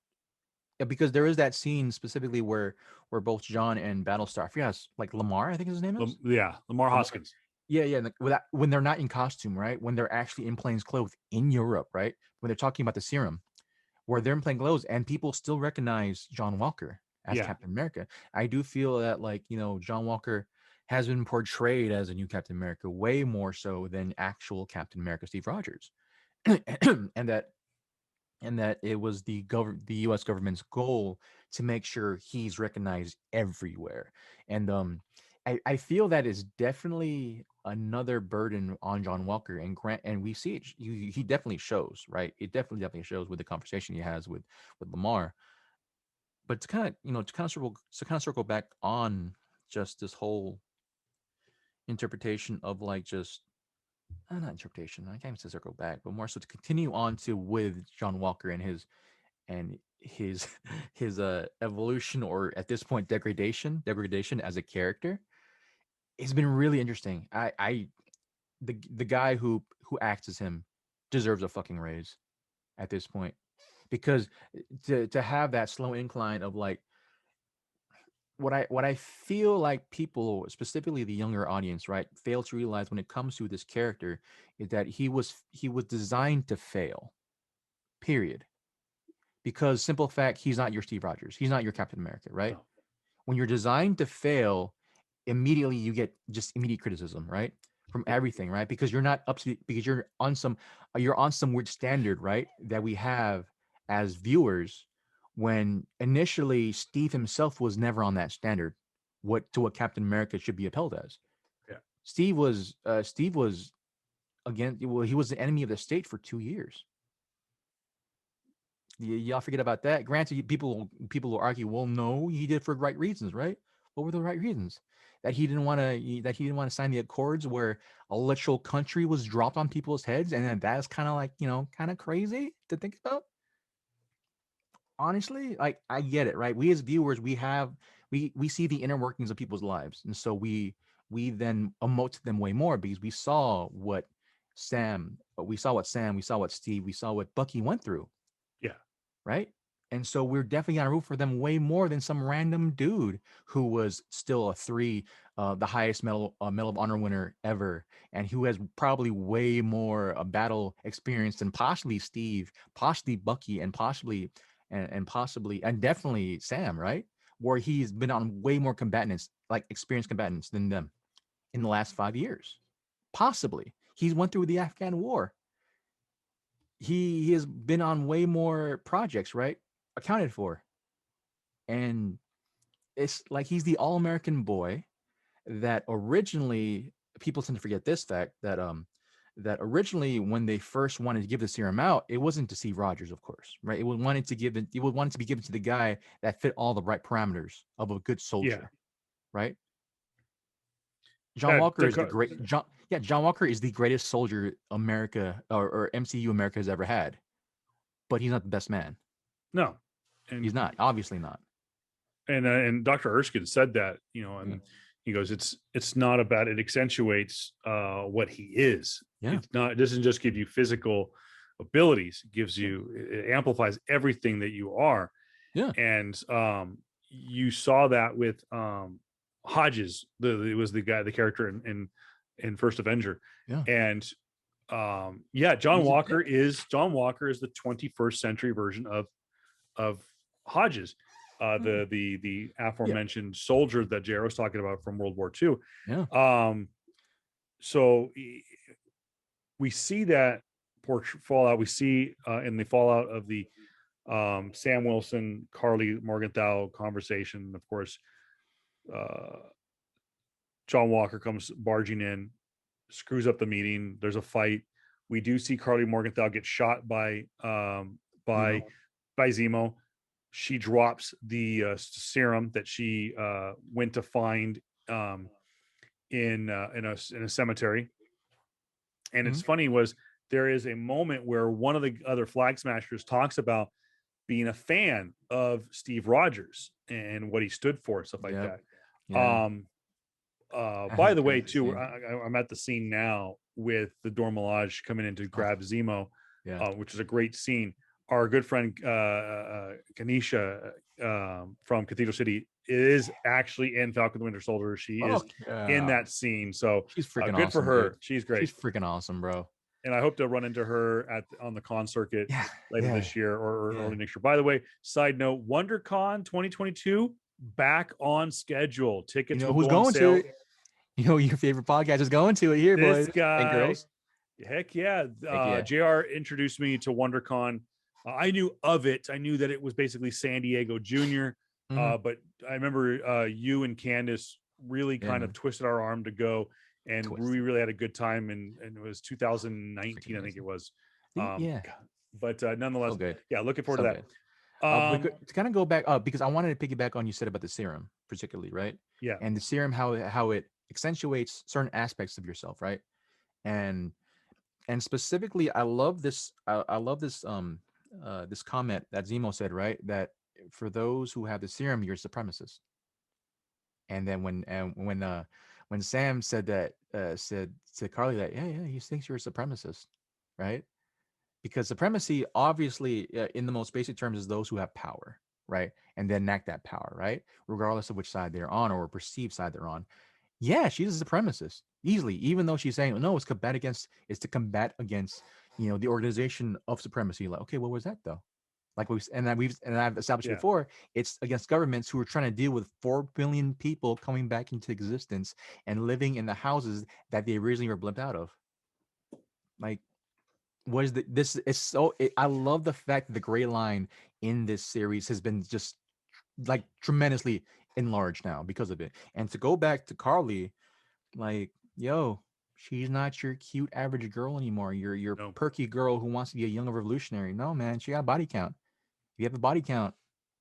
because there is that scene specifically where both John and Battlestar, I forget, like Lamar, I think his name is. Yeah, Lamar Hoskins. Yeah, yeah. Without, when they're not in costume, right? When they're actually in plain clothes in Europe, right? When they're talking about the serum, where they're in plain clothes, and people still recognize John Walker as Yeah. Captain America. I do feel that, like, John Walker has been portrayed as a new Captain America way more so than actual Captain America Steve Rogers, and that it was the U.S. government's goal to make sure he's recognized everywhere. And I feel that is definitely another burden on John Walker, and we see it. He definitely shows, right? It definitely shows with the conversation he has with Lamar. But to kind of circle back on just this whole interpretation of, like, just not interpretation. I can't even say circle back, but more so to continue on to with John Walker and his his evolution, or at this point degradation as a character. It's been really interesting. The guy who acts as him deserves a fucking raise at this point, because to have that slow incline of, like, what I feel like people, specifically the younger audience, right, fail to realize when it comes to this character, is that he was designed to fail. Period. Because simple fact, he's not your Steve Rogers. He's not your Captain America, right? No. When you're designed to fail, immediately you get just immediate criticism, right? From everything, right? Because you're not up to, because you're on some weird standard, right? That we have as viewers, when initially Steve himself was never on that standard, what Captain America should be upheld as. Yeah. Steve was again, well, he was the enemy of the state for 2 years. Y'all forget about that. Granted, people will argue, well, no, he did for the right reasons, right? What were the right reasons? That he didn't want to sign the accords where a literal country was dropped on people's heads, and then that's kind of like, kind of crazy to think about. Honestly, like, I get it, right? We as viewers, we see the inner workings of people's lives, and so we then emote to them way more, because we saw what Sam, we saw what Steve, we saw what Bucky went through. Yeah. Right. And so we're definitely gonna root for them way more than some random dude who was still a 3, the highest Medal of Honor winner ever, and who has probably way more battle experience than possibly Steve, possibly Bucky, and possibly and definitely Sam, right? Where he's been on way more combatants, like experienced combatants, than them in the last 5 years. Possibly. He's went through the Afghan war. He has been on way more projects, right? Accounted for. And it's like he's the all-American boy that originally, people tend to forget this fact, that originally when they first wanted to give the serum out, it wasn't to Steve Rogers, of course, right? It would want it to be given to the guy that fit all the right parameters of a good soldier, right? John Walker is the great John Walker is the greatest soldier America or MCU America has ever had, but he's not the best man. No, and he's not, obviously not. And Dr. Erskine said that, and he goes, it's not about, it accentuates what he is. Yeah. It doesn't just give you physical abilities, it amplifies everything that you are. Yeah. And you saw that with Hodges, it was the character in First Avenger. Yeah. And John Walker is the 21st century version of Hodges, the aforementioned soldier that JR was talking about from World War II. Yeah. So we see that fallout. We see in the fallout of the Sam Wilson, Carly Morgenthau conversation. Of course, John Walker comes barging in, screws up the meeting. There's a fight. We do see Carly Morgenthau get shot by Zemo. She drops the serum that she went to find in a cemetery. And it's funny, was there is a moment where one of the other Flag Smashers talks about being a fan of Steve Rogers and what he stood for, stuff like Yep. that. Yeah. That By was a the way, crazy too, scene. I'm at the scene now with the Dor Milaje coming in to grab Zemo, Yeah. which is a great scene. Our good friend Kanisha from Cathedral City is actually in Falcon the Winter Soldier. She is in Yeah. that scene, so She's freaking good for awesome, dude. her. She's great, She's freaking awesome, bro. and I hope to run into her on the con circuit Yeah. later Yeah. this year or Yeah. early next year. By the way, side note: WonderCon 2022 back on schedule. You Tickets know will who's go on going to sale. it? You know your favorite podcast is going to it here, This boys and guy, girls. heck yeah. Heck yeah. JR introduced me to WonderCon. I knew of it. I knew that it was basically San Diego Junior. Mhm. But I remember you and Candace really Yeah, kind man. of twisted our arm to go, and we Twisted. really had a good time. And it was 2019, I think it Freaking was. yeah. But nonetheless, So good. yeah, looking forward So to good. that. To kind of go back because I wanted to piggyback on you said about the serum, particularly, right? Yeah, And the serum, how it accentuates certain aspects of yourself, right? And specifically, I love this. I love this comment that Zemo said, right? That for those who have the serum, you're a supremacist. And then when Sam said that, said to Carly that, yeah, he thinks you're a supremacist, right? Because supremacy, obviously, in the most basic terms, is those who have power, right? And then enact that power, right? Regardless of which side they're on or perceived side they're on. Yeah, she's a supremacist easily, even though she's saying no, it's to combat against the organization of supremacy. Like, okay, what was that though? Like I've established yeah, before, it's against governments who are trying to deal with 4 billion people coming back into existence and living in the houses that they originally were blipped out of. Like, what is this is so I love the fact that the gray line in this series has been just like tremendously enlarged now because of it. And to go back to Carly, like, yo, she's not your cute average girl anymore. You're your no, perky girl who wants to be a young revolutionary. No, man, she got a body count. If you have a body count,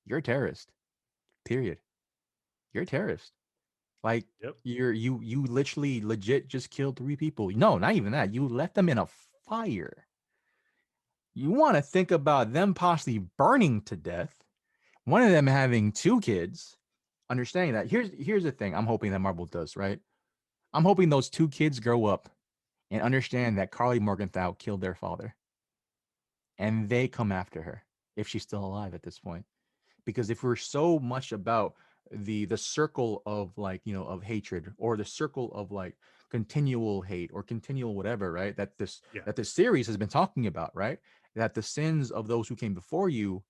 you're a terrorist. Period. You're a terrorist. Like, yep, you literally legit just killed 3 people. No, not even that. You left them in a fire. You want to think about them possibly burning to death. One of them having 2 kids. Understanding that. Here's the thing. I'm hoping that Marvel does, right? I'm hoping those 2 kids grow up and understand that Carly Morgenthau killed their father, and they come after her if she's still alive at this point. Because if we're so much about the circle of of hatred, or the circle of like continual hate or continual whatever, right? yeah, That this series has been talking about, right? That the sins of those who came before you,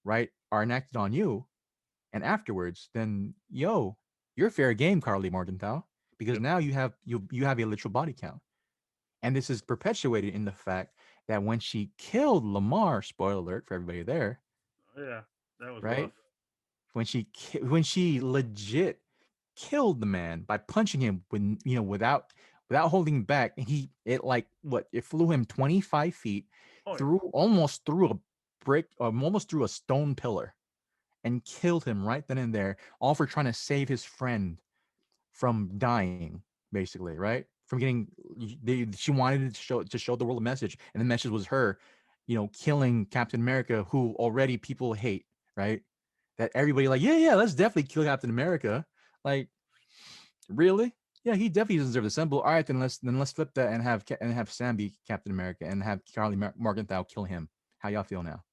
right, are enacted on you and afterwards, then you're fair game, Carly Morgenthau, because yep, now you have a literal body count. And this is perpetuated in the fact that when she killed Lamar, spoiler alert for everybody there, oh, yeah. That was rough. right? When she legit killed the man by punching him without holding back, and it flew him 25 feet Oh yeah, through almost through a brick, almost through a stone pillar, and killed him right then and there, all for trying to save his friend from dying, basically, right? From getting she wanted to show the world a message, and the message was her, killing Captain America, who already people hate, right? That everybody like, yeah, let's definitely kill Captain America. Like, really? Yeah, he definitely doesn't deserve the symbol. All right, then let's flip that and have Sam be Captain America and have Carly Morgenthau kill him. How y'all feel now?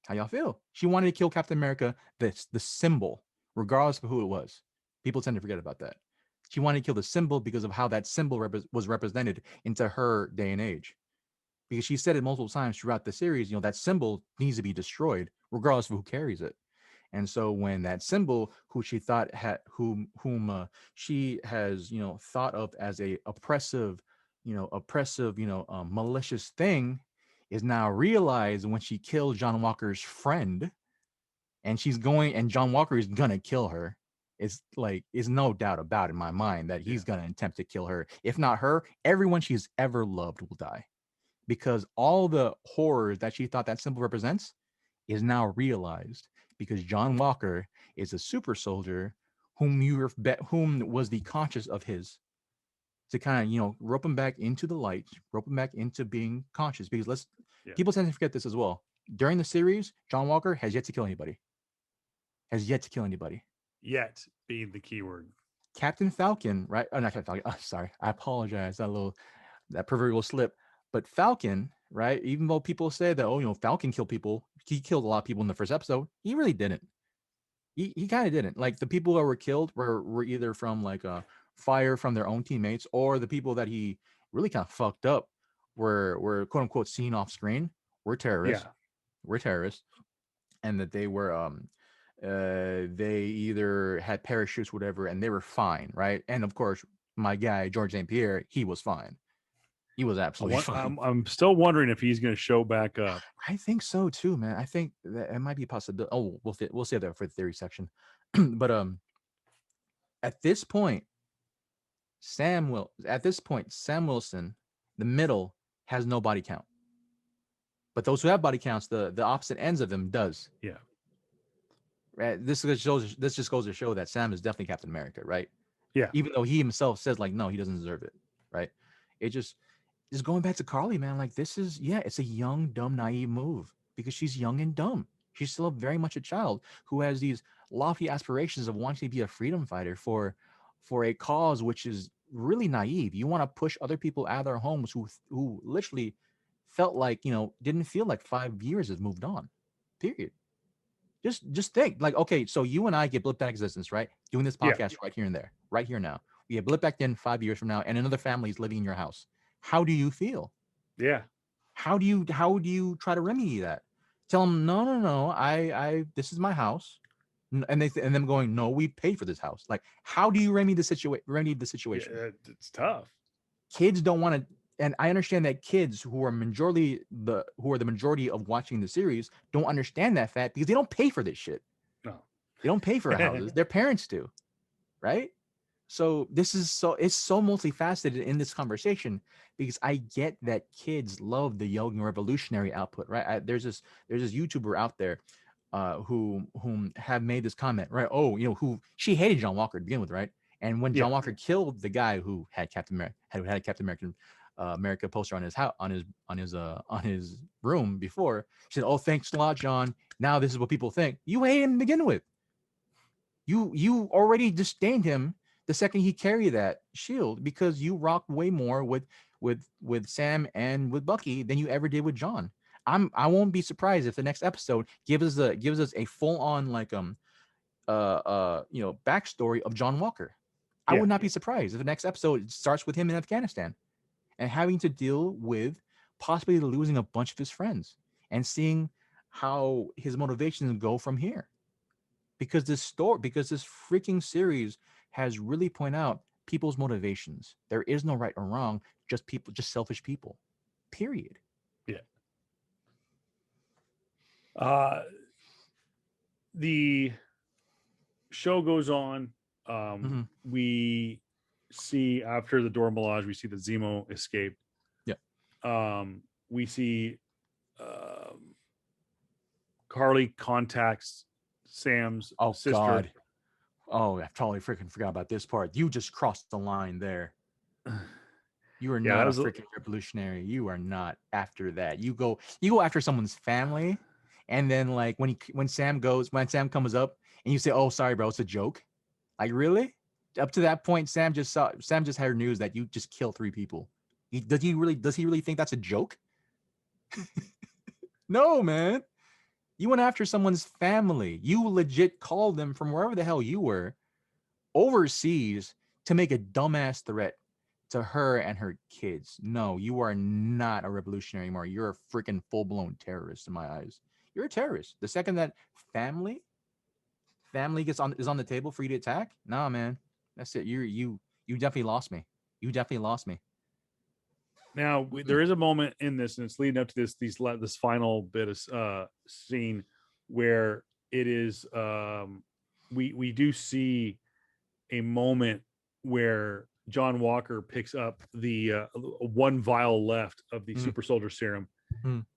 How y'all feel? She wanted to kill Captain America, the symbol, regardless of who it was. People tend to forget about that. She wanted to kill the symbol because of how that symbol was represented into her day and age. Because she said it multiple times throughout the series, that symbol needs to be destroyed, regardless of who carries it. And so when that symbol, who she thought had, whom she has, thought of as a oppressive, malicious thing, is now realized when she killed John Walker's friend, and John Walker is gonna kill her. It's like, is no doubt about in my mind that yeah, he's gonna attempt to kill her. If not her, everyone she's ever loved will die, because all the horrors that she thought that symbol represents is now realized, because John Walker is a super soldier whom was the conscious of his, to kind of rope him back into the light, rope him back into being conscious. Because yeah, people tend to forget this as well. during the series, John Walker has yet to kill anybody. Has yet to kill anybody. Yet being the key word. Captain Falcon, right? Oh, not Captain Falcon. Oh, sorry, I apologize. That proverbial slip. But Falcon, right? Even though people say that, oh, Falcon killed people, he killed a lot of people in the first episode. He really didn't. He kind of didn't. Like the people that were killed were either from like a fire from their own teammates, or the people that he really kind of fucked up were quote unquote seen off screen were terrorists. Yeah. Were terrorists, and that they were they either had parachutes, whatever, and they were fine, right? And of course, my guy George St. Pierre, he was fine. He was absolutely fine. I'm still wondering if he's going to show back up. I think so too, man. I think that it might be a possibility. Oh, we'll save that for the theory section. But at this point, Sam Wilson, the middle, has no body count. But those who have body counts, the opposite ends of them does. Yeah. Right. This just goes to show that Sam is definitely Captain America, right? Yeah. Even though he himself says like, no, he doesn't deserve it, right? It just going back to Carly, man. Like this is, it's a young, dumb, naive move because she's young and dumb. She's still very much a child who has these lofty aspirations of wanting to be a freedom fighter for a cause which is really naive. You want to push other people out of their homes who literally felt like, didn't feel like 5 years has moved on. Period. Just think, like, okay, so you and I get blipped out of existence, right? Doing this podcast right here and there, right here now. We get blipped back in 5 years from now, and another family is living in your house. How do you feel? Yeah. How do you try to remedy that? Tell them, no, I this is my house, and them going, no, we paid for this house. Like, how do you remedy the situation? Yeah, it's tough. Kids don't want to. And I understand that kids who are the majority of watching the series don't understand that fact because they don't pay for this shit. No, they don't pay for houses. Their parents do, right? So it's so multifaceted in this conversation because I get that kids love the young revolutionary output, right? There's this YouTuber out there whom have made this comment, right? Oh, who she hated John Walker to begin with, right? And when John Walker killed the guy who had Captain America, had a Captain America poster on his house, on his room before, she said, "Oh, thanks a lot, John. Now this is what people think. You hate him to begin with. You already disdained him the second he carried that shield because you rocked way more with Sam and with Bucky than you ever did with John. I won't be surprised if the next episode gives us a full on like backstory of John Walker. I would not be surprised if the next episode starts with him in Afghanistan and having to deal with possibly losing a bunch of his friends and seeing how his motivations go from here. Because this freaking series has really pointed out people's motivations. There is no right or wrong, just selfish people. Period. Yeah. The show goes on. We see after the Dora Milaje, we see that Zemo escaped. Yeah. We see Carly contacts Sam's sister. God. Oh, I totally freaking forgot about this part. You just crossed the line there. You are not a freaking revolutionary. You are not after that. You go after someone's family, and then like when Sam comes up and you say, "Oh, sorry, bro, it's a joke." Like, really? Up to that point, Sam just heard news that you just killed 3 people. Does he really think that's a joke? No, man. You went after someone's family. You legit called them from wherever the hell you were overseas to make a dumbass threat to her and her kids. No, you are not a revolutionary anymore. You're a freaking full-blown terrorist in my eyes. You're a terrorist. The second that family is on the table for you to attack, nah, man. That's it. You definitely lost me. You definitely lost me. Now there is a moment in this, and it's leading up to this final bit of scene where it is we do see a moment where John Walker picks up the one vial left of the super soldier serum,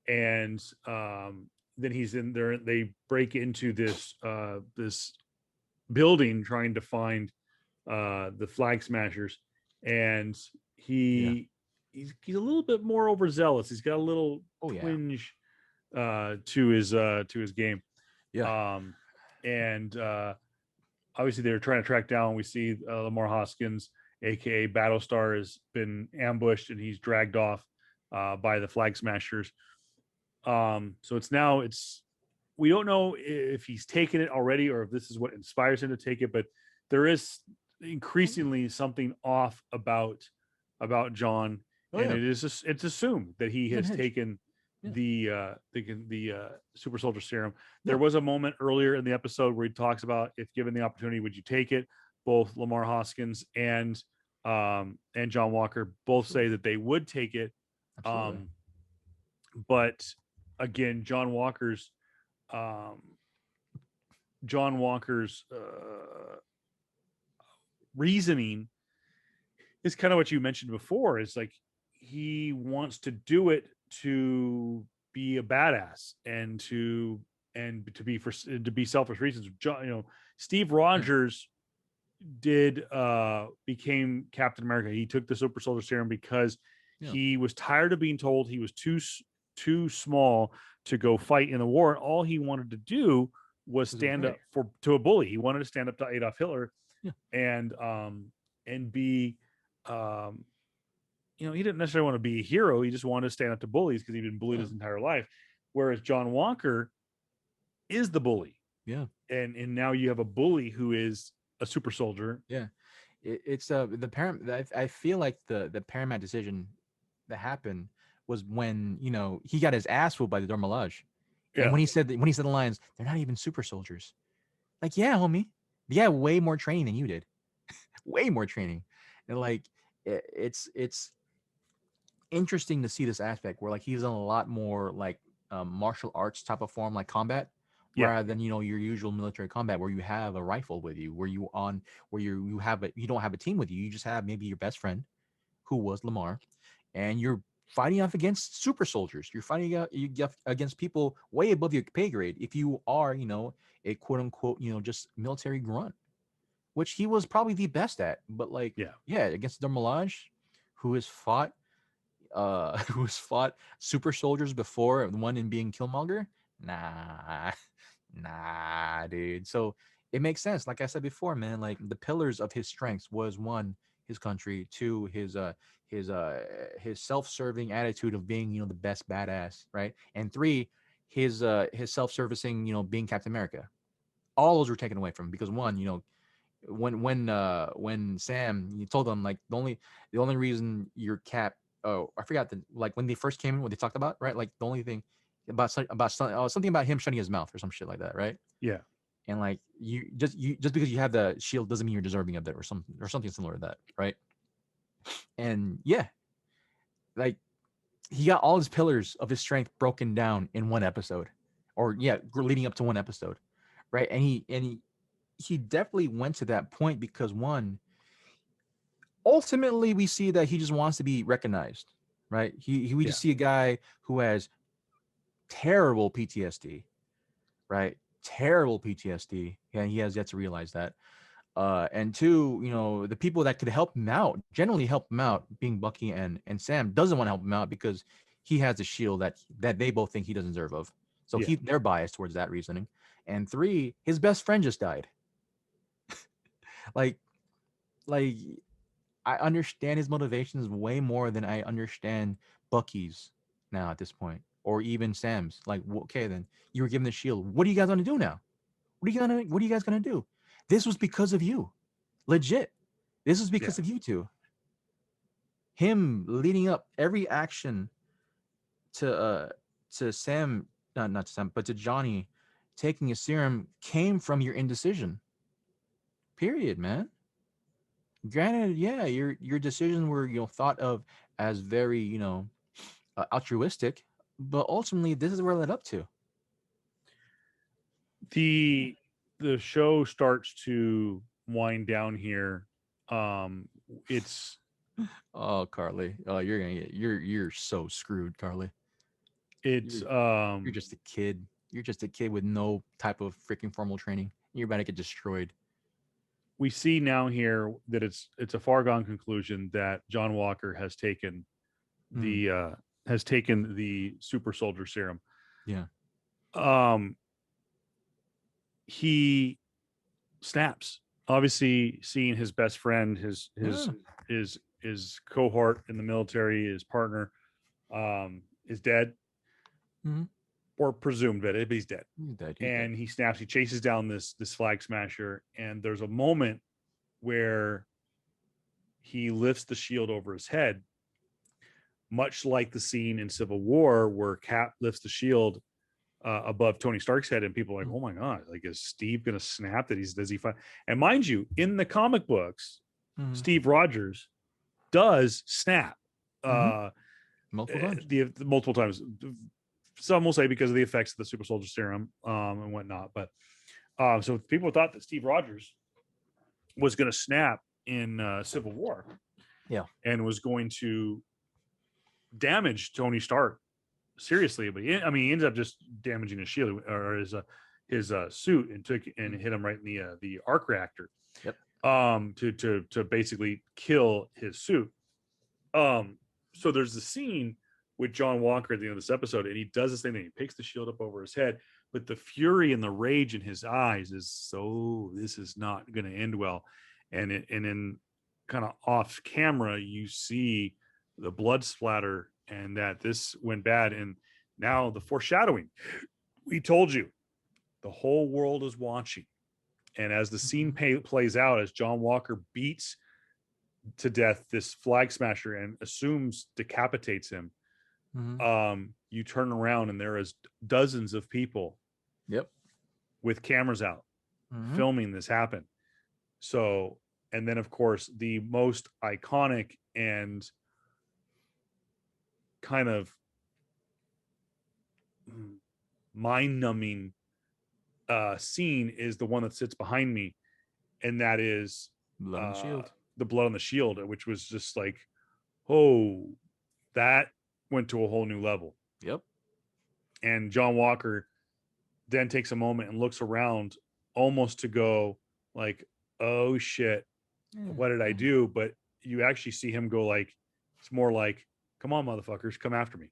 and then he's in there. They break into this building trying to find the flag smashers, and he's a little bit more overzealous. He's got a little twinge to his game. Yeah. And obviously they're trying to track down. We see Lamar Hoskins, aka Battlestar, has been ambushed and he's dragged off by the Flag Smashers. So it's we don't know if he's taken it already or if this is what inspires him to take it, but there is increasingly something off about John, Oh and yeah. it's assumed that he has Unhinged. taken Yeah. the super soldier serum. Yeah. There was a moment earlier in the episode where he talks about, if given the opportunity, would you take it? Both Lamar Hoskins and John Walker both say that they would take it. Absolutely. But again, John Walker's reasoning is kind of what you mentioned before. Is like he wants to do it to be a badass and to be selfish reasons. John, Steve Rogers became Captain America. He took the super soldier serum because he was tired of being told he was too small to go fight in the war. And all he wanted to do was stand up to a bully. He wanted to stand up to Adolf Hitler, and be he didn't necessarily want to be a hero. He just wanted to stand up to bullies because he'd been bullied his entire life. Whereas John Walker is the bully. Yeah. And now you have a bully who is a super soldier. Yeah. It's the paramount. I feel like the paramount decision that happened was when he got his ass whooped by the Dormelage. And when he said the lines, they're not even super soldiers. Like, yeah, homie, they got way more training than you did. Way more training. And like it's interesting to see this aspect where like he's in a lot more like martial arts type of form, like combat, rather than your usual military combat where you have a rifle with you, where you don't have a team with you. You just have maybe your best friend, who was Lamar, and you're fighting off against super soldiers. You're fighting against people way above your pay grade. If you are, a quote unquote, just military grunt, which he was probably the best at. But like, against the Dermalage, who has fought super soldiers before, the one in being Killmonger. Nah, dude. So it makes sense. Like I said before, man, like the pillars of his strengths was one, his country, two, his self-serving attitude of being, the best badass, right? And three, his self-servicing, being Captain America. All those were taken away from him because one, when Sam, you told them like the only reason your Cap, I forgot like when they first came in, what they talked about, right? Like the only thing something about him shutting his mouth or some shit like that, right? Yeah. And like you just because you have the shield doesn't mean you're deserving of it or something similar to that, right? And like he got all his pillars of his strength broken down in one episode, or leading up to one episode, right? And he definitely went to that point because one, ultimately we see that he just wants to be recognized, right? We just see a guy who has terrible PTSD, right? Terrible PTSD, and he has yet to realize that. And two, the people that could help him out, generally help him out, being Bucky and Sam, doesn't want to help him out because he has a shield that they both think he doesn't deserve of. So they're biased towards that reasoning. And three, his best friend just died. like I understand his motivations way more than I understand Bucky's now at this point, or even Sam's. Like, okay, then you were given the shield. What are you guys gonna do now? What are you guys gonna do? This was because of you, legit. This was because of you two. Him leading up every action to Sam, not to Sam, but to Johnny taking a serum came from your indecision. Period, man. Granted, your decisions were thought of as very altruistic, but ultimately this is where it led up to. The show starts to wind down here. It's Carly, you're so screwed, Carly. It's you're just a kid. You're just a kid with no type of freaking formal training. You're about to get destroyed. We see now here that it's a far gone conclusion that John Walker has taken the super soldier serum. Yeah. He snaps, obviously seeing his best friend, his cohort in the military, his partner, is dead, or presumed dead. He's dead. He's dead. And he snaps. He chases down this flag smasher, and there's a moment where he lifts the shield over his head, much like the scene in Civil War where Cap lifts the shield above Tony Stark's head, and people are like, "Oh my god! Like, is Steve gonna snap? Does he find?" And mind you, in the comic books, Steve Rogers does snap multiple times. Multiple times. Some will say because of the effects of the super soldier serum and whatnot. But so people thought that Steve Rogers was going to snap in Civil War, and was going to damage Tony Stark seriously. But he ended up just damaging his shield or his suit, and hit him right in the arc reactor. To basically kill his suit. So there's the scene with John Walker at the end of this episode, and he does this thing, and he picks the shield up over his head, but the fury and the rage in his eyes is this is not going to end well. And in kind of off camera, you see the blood splatter, and that this went bad. And now the foreshadowing, we told you, the whole world is watching. And as the scene plays out, as John Walker beats to death this flag smasher and decapitates him, you turn around and there is dozens of people with cameras out filming this happen. So, and then of course the most iconic and kind of mind-numbing scene is the one that sits behind me, and that is blood on the shield. The blood on the shield, which was just like, oh, that went to a whole new level. And John Walker then takes a moment and looks around, almost to go like, oh shit, what did I do? But you actually see him go like, it's more like, come on, motherfuckers, come after me.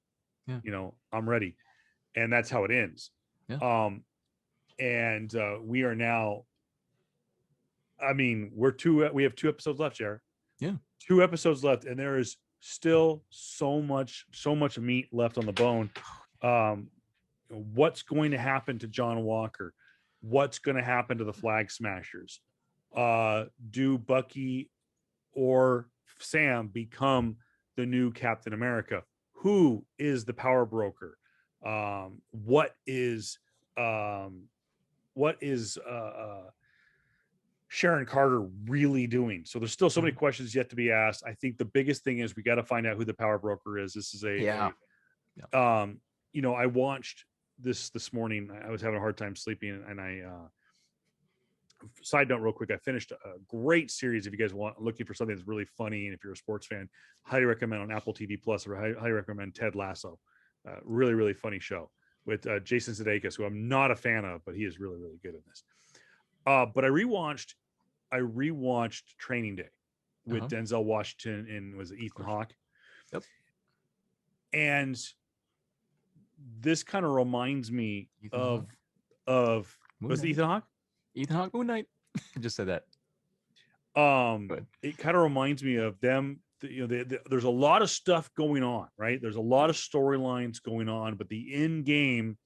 I'm ready. And that's how it ends. And we are now, we have 2 episodes left, Jared. 2 episodes left, and there is still so much meat left on the bone. What's going to happen to John Walker? What's going to happen to the Flag Smashers? Do Bucky or Sam become the new Captain America? Who is the power broker? What is Sharon Carter really doing? So there's still so many questions yet to be asked. I think the biggest thing is we got to find out who the power broker is. This is I watched this morning. I was having a hard time sleeping, and I side note real quick, I finished a great series. If you guys looking for something that's really funny, and if you're a sports fan, highly recommend on Apple TV Plus, or highly recommend Ted Lasso. Really, really funny show with Jason Sudeikis, who I'm not a fan of, but he is really, really good in this. But I rewatched Training Day with Denzel Washington and was it Ethan Hawke? And this kind of reminds me of was it Ethan Hawke? Ethan Hawke, Moon Knight. I just said that. It kind of reminds me of them. There's a lot of stuff going on, right? There's a lot of storylines going on, but the end game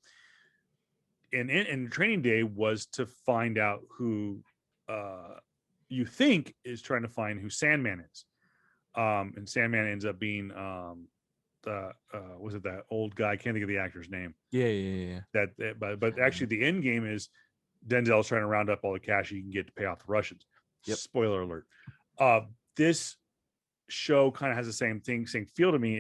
in Training Day was to find out who you think is trying to find who Sandman is. And Sandman ends up being was it that old guy? I can't think of the actor's name. Yeah. But actually the end game is Denzel's trying to round up all the cash he can get to pay off the Russians. Spoiler alert. This show kind of has the same feel to me,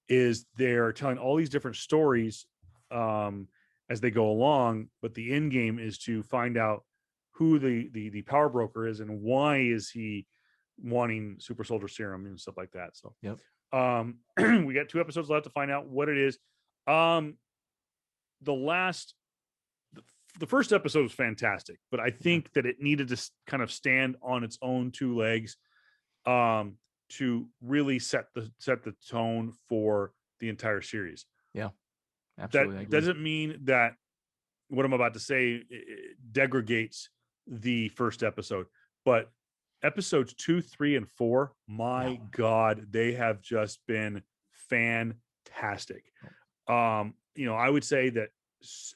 is they're telling all these different stories as they go along, but the end game is to find out who the power broker is and why is he wanting super soldier serum and stuff like that. So we got 2 episodes left to find out what it is. The first episode was fantastic, but I think that it needed to kind of stand on its own 2 legs to really set the tone for the entire series. Absolutely, I That agree. doesn't mean that what I'm about to say degrades the first episode, but episodes 2, 3, and 4, Yeah. my God, they have just been fantastic. I would say that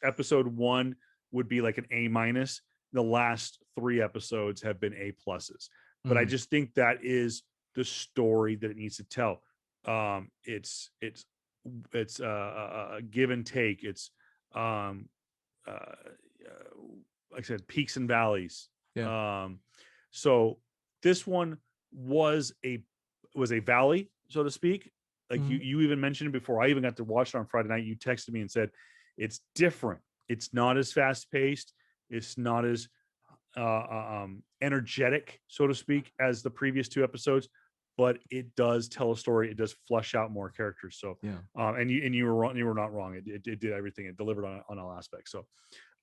episode 1 would be like an A minus. The last 3 episodes have been A pluses, but I Mm, just think that is the story that it needs to tell. It's give and take. It's um, like I said, peaks and valleys. yeah. Um, so this one was a valley, so to speak. Like you Mm, you even mentioned it before I even got to watch it on Friday night. You texted me and said it's different. It's not as fast paced. It's not as energetic, so to speak, as the previous 2 episodes, but it does tell a story. It does flush out more characters. So, yeah. and you were wrong. You were not wrong. It did everything. It delivered on all aspects. So,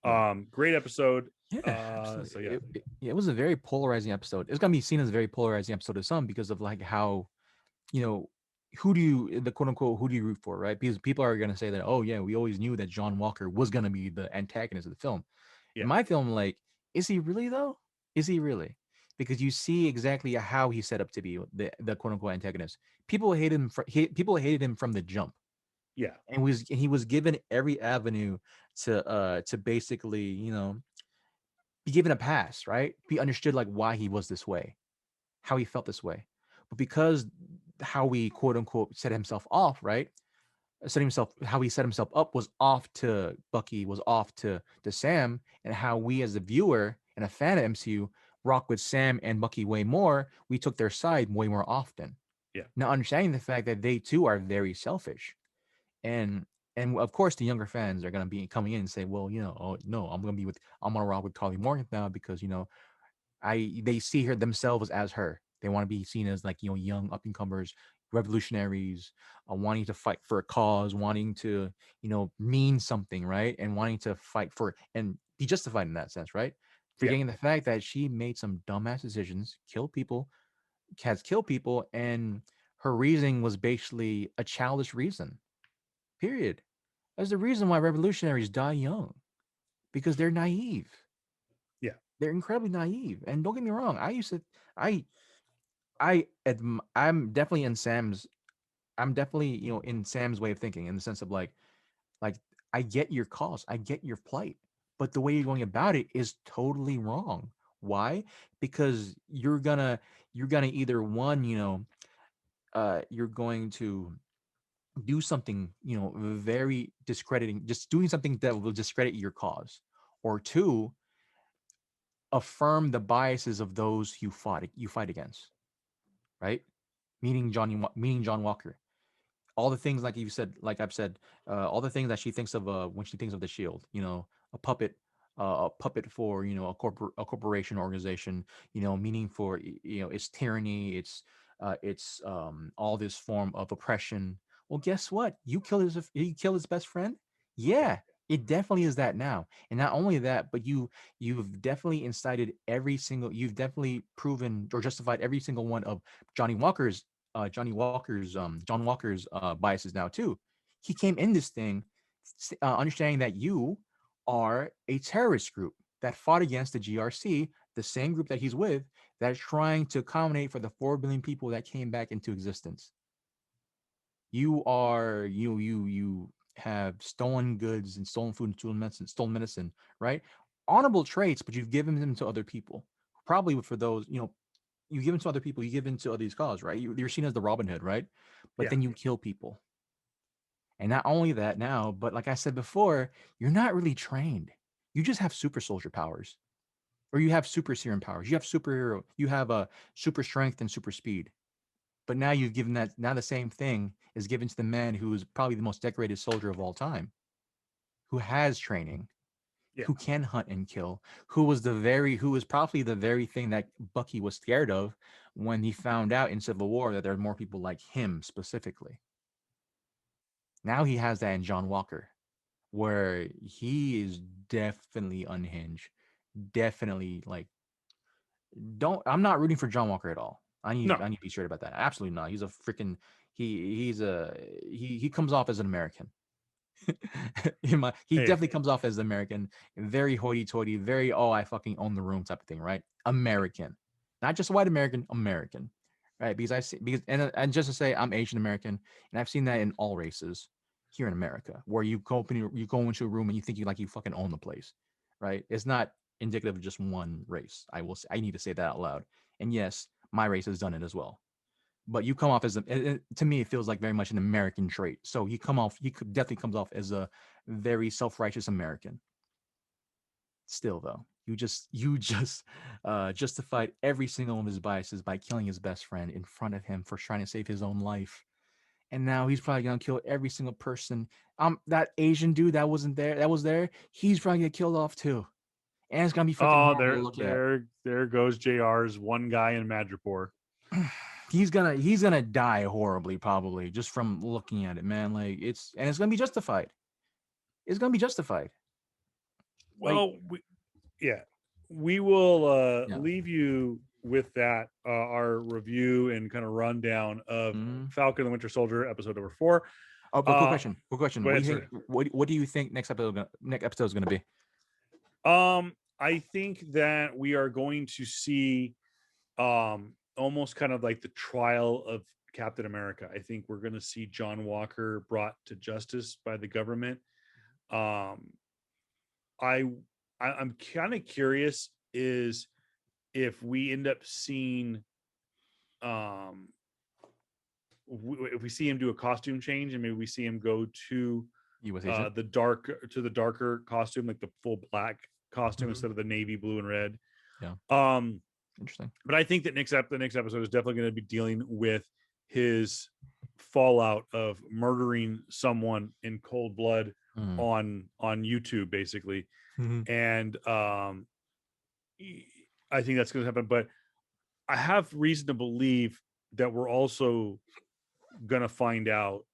Yeah. great episode. Yeah, absolutely. So yeah, It was a very polarizing episode. It's gonna be seen as a very polarizing episode to some because of like how, you know, who do you the quote unquote who do you root for, right? Because people are gonna say that, oh yeah, we always knew that John Walker was gonna be the antagonist of the film. In yeah, my film, like, is he really though? Is he really? Because you see exactly how he's set up to be the quote unquote antagonist. People hate him. People hated him from the jump, yeah, and he was given every avenue to basically be given a pass, right? Be understood like why he was this way, how he felt this way. But because how we quote unquote set himself off, right? Set himself how he set himself up was off to Bucky, was off to Sam, and how we as a viewer and a fan of MCU rock with Sam and Bucky way more, we took their side way more often. yeah, Now understanding the fact that they too are very selfish. And of course the younger fans are gonna be coming in and say, well, oh no, I'm gonna rock with Carly Morgan now because they see her themselves as her. They want to be seen as like young up and comers, revolutionaries, wanting to fight for a cause, wanting to mean something, right, and wanting to fight for and be justified in that sense, right? yeah, Forgetting the fact that she made some dumbass decisions, has killed people, and her reasoning was basically a childish reason. Period. That's the reason why revolutionaries die young because they're naive. yeah, They're incredibly naive. And don't get me wrong, I I'm definitely in Sam's I'm definitely, in Sam's way of thinking in the sense of like I get your cause, I get your plight, but the way you're going about it is totally wrong. Why? Because you're gonna either one, you're going to do something, very discrediting, just doing something that will discredit your cause, or two, affirm the biases of those you fight against, right? Meaning John Walker. All the things like you said, like I've said, all the things that she thinks of when she thinks of the Shield, a puppet, a puppet for a corporation organization, meaning for it's tyranny, it's all this form of oppression. Well, guess what? You kill his best friend. yeah, Yeah, it definitely is that now. And not only that, but you've definitely incited you've definitely proven or justified every single one of Johnny Walker's John Walker's biases now too. He came in this thing understanding that you are a terrorist group that fought against the GRC, the same group that he's with, that's trying to accommodate for the 4 billion people that came back into existence. You have stolen goods and stolen food and stolen medicine, right? Honorable traits, but you've given them to other people. Probably for those, you give them to other people, you give in to these causes, right? You're seen as the Robin Hood, right? But yeah, then you kill people. And not only that now, but like I said before, you're not really trained. You just have super soldier powers, or you have super serum powers. You have a super strength and super speed. But now you've given that, now the same thing is given to the man who is probably the most decorated soldier of all time, who has training, yeah, who can hunt and kill, who was probably the very thing that Bucky was scared of when he found out in Civil War that there are more people like him specifically. Now he has that in John Walker, where he is definitely unhinged. Definitely like don't I'm not rooting for John Walker at all. no, I need to be straight about that. Absolutely not. He's a freaking he comes off as an American. He Hey, definitely comes off as American, very hoity-toity, very I fucking own the room type of thing, right? American, not just white American, American, right? Because I see and just to say I'm Asian American, and I've seen that in all races here in America, where you go into a room and you think you fucking own the place, right? It's not indicative of just one race. I need to say that out loud. And yes, my race has done it as well. But you come off as to me, it feels like very much an American trait. So definitely comes off as a very self-righteous American. Still, though, you just justified every single one of his biases by killing his best friend in front of him for trying to save his own life. And now he's probably gonna kill every single person. That Asian dude that was there, he's probably gonna get killed off too. And it's gonna be freaking oh, horrible to look at. there goes JR's one guy in Madripoor. He's gonna die horribly, probably, just from looking at it, man. Like it's gonna be justified. It's gonna be justified. Like, Well, yeah, we will yeah. leave you with that our review and kind of rundown of Mm. Falcon the Winter Soldier episode number 4. Oh, but quick question. Quick question. Go What do ahead, you think? sir. What do you think next episode is gonna be? I think that we are going to see almost kind of like the trial of Captain America. I think we're going to see John Walker brought to justice by the government. Um, I, I'm kind of curious is if we end up seeing, um, if we see him do a costume change and maybe we see him go to U.S. agent. the darker costume, like the full black costume instead of the navy blue and red. Yeah. Um, Interesting. but I think that the next episode is definitely going to be dealing with his fallout of murdering someone in cold blood on YouTube, basically. And I think that's going to happen. But I have reason to believe that we're also going to find out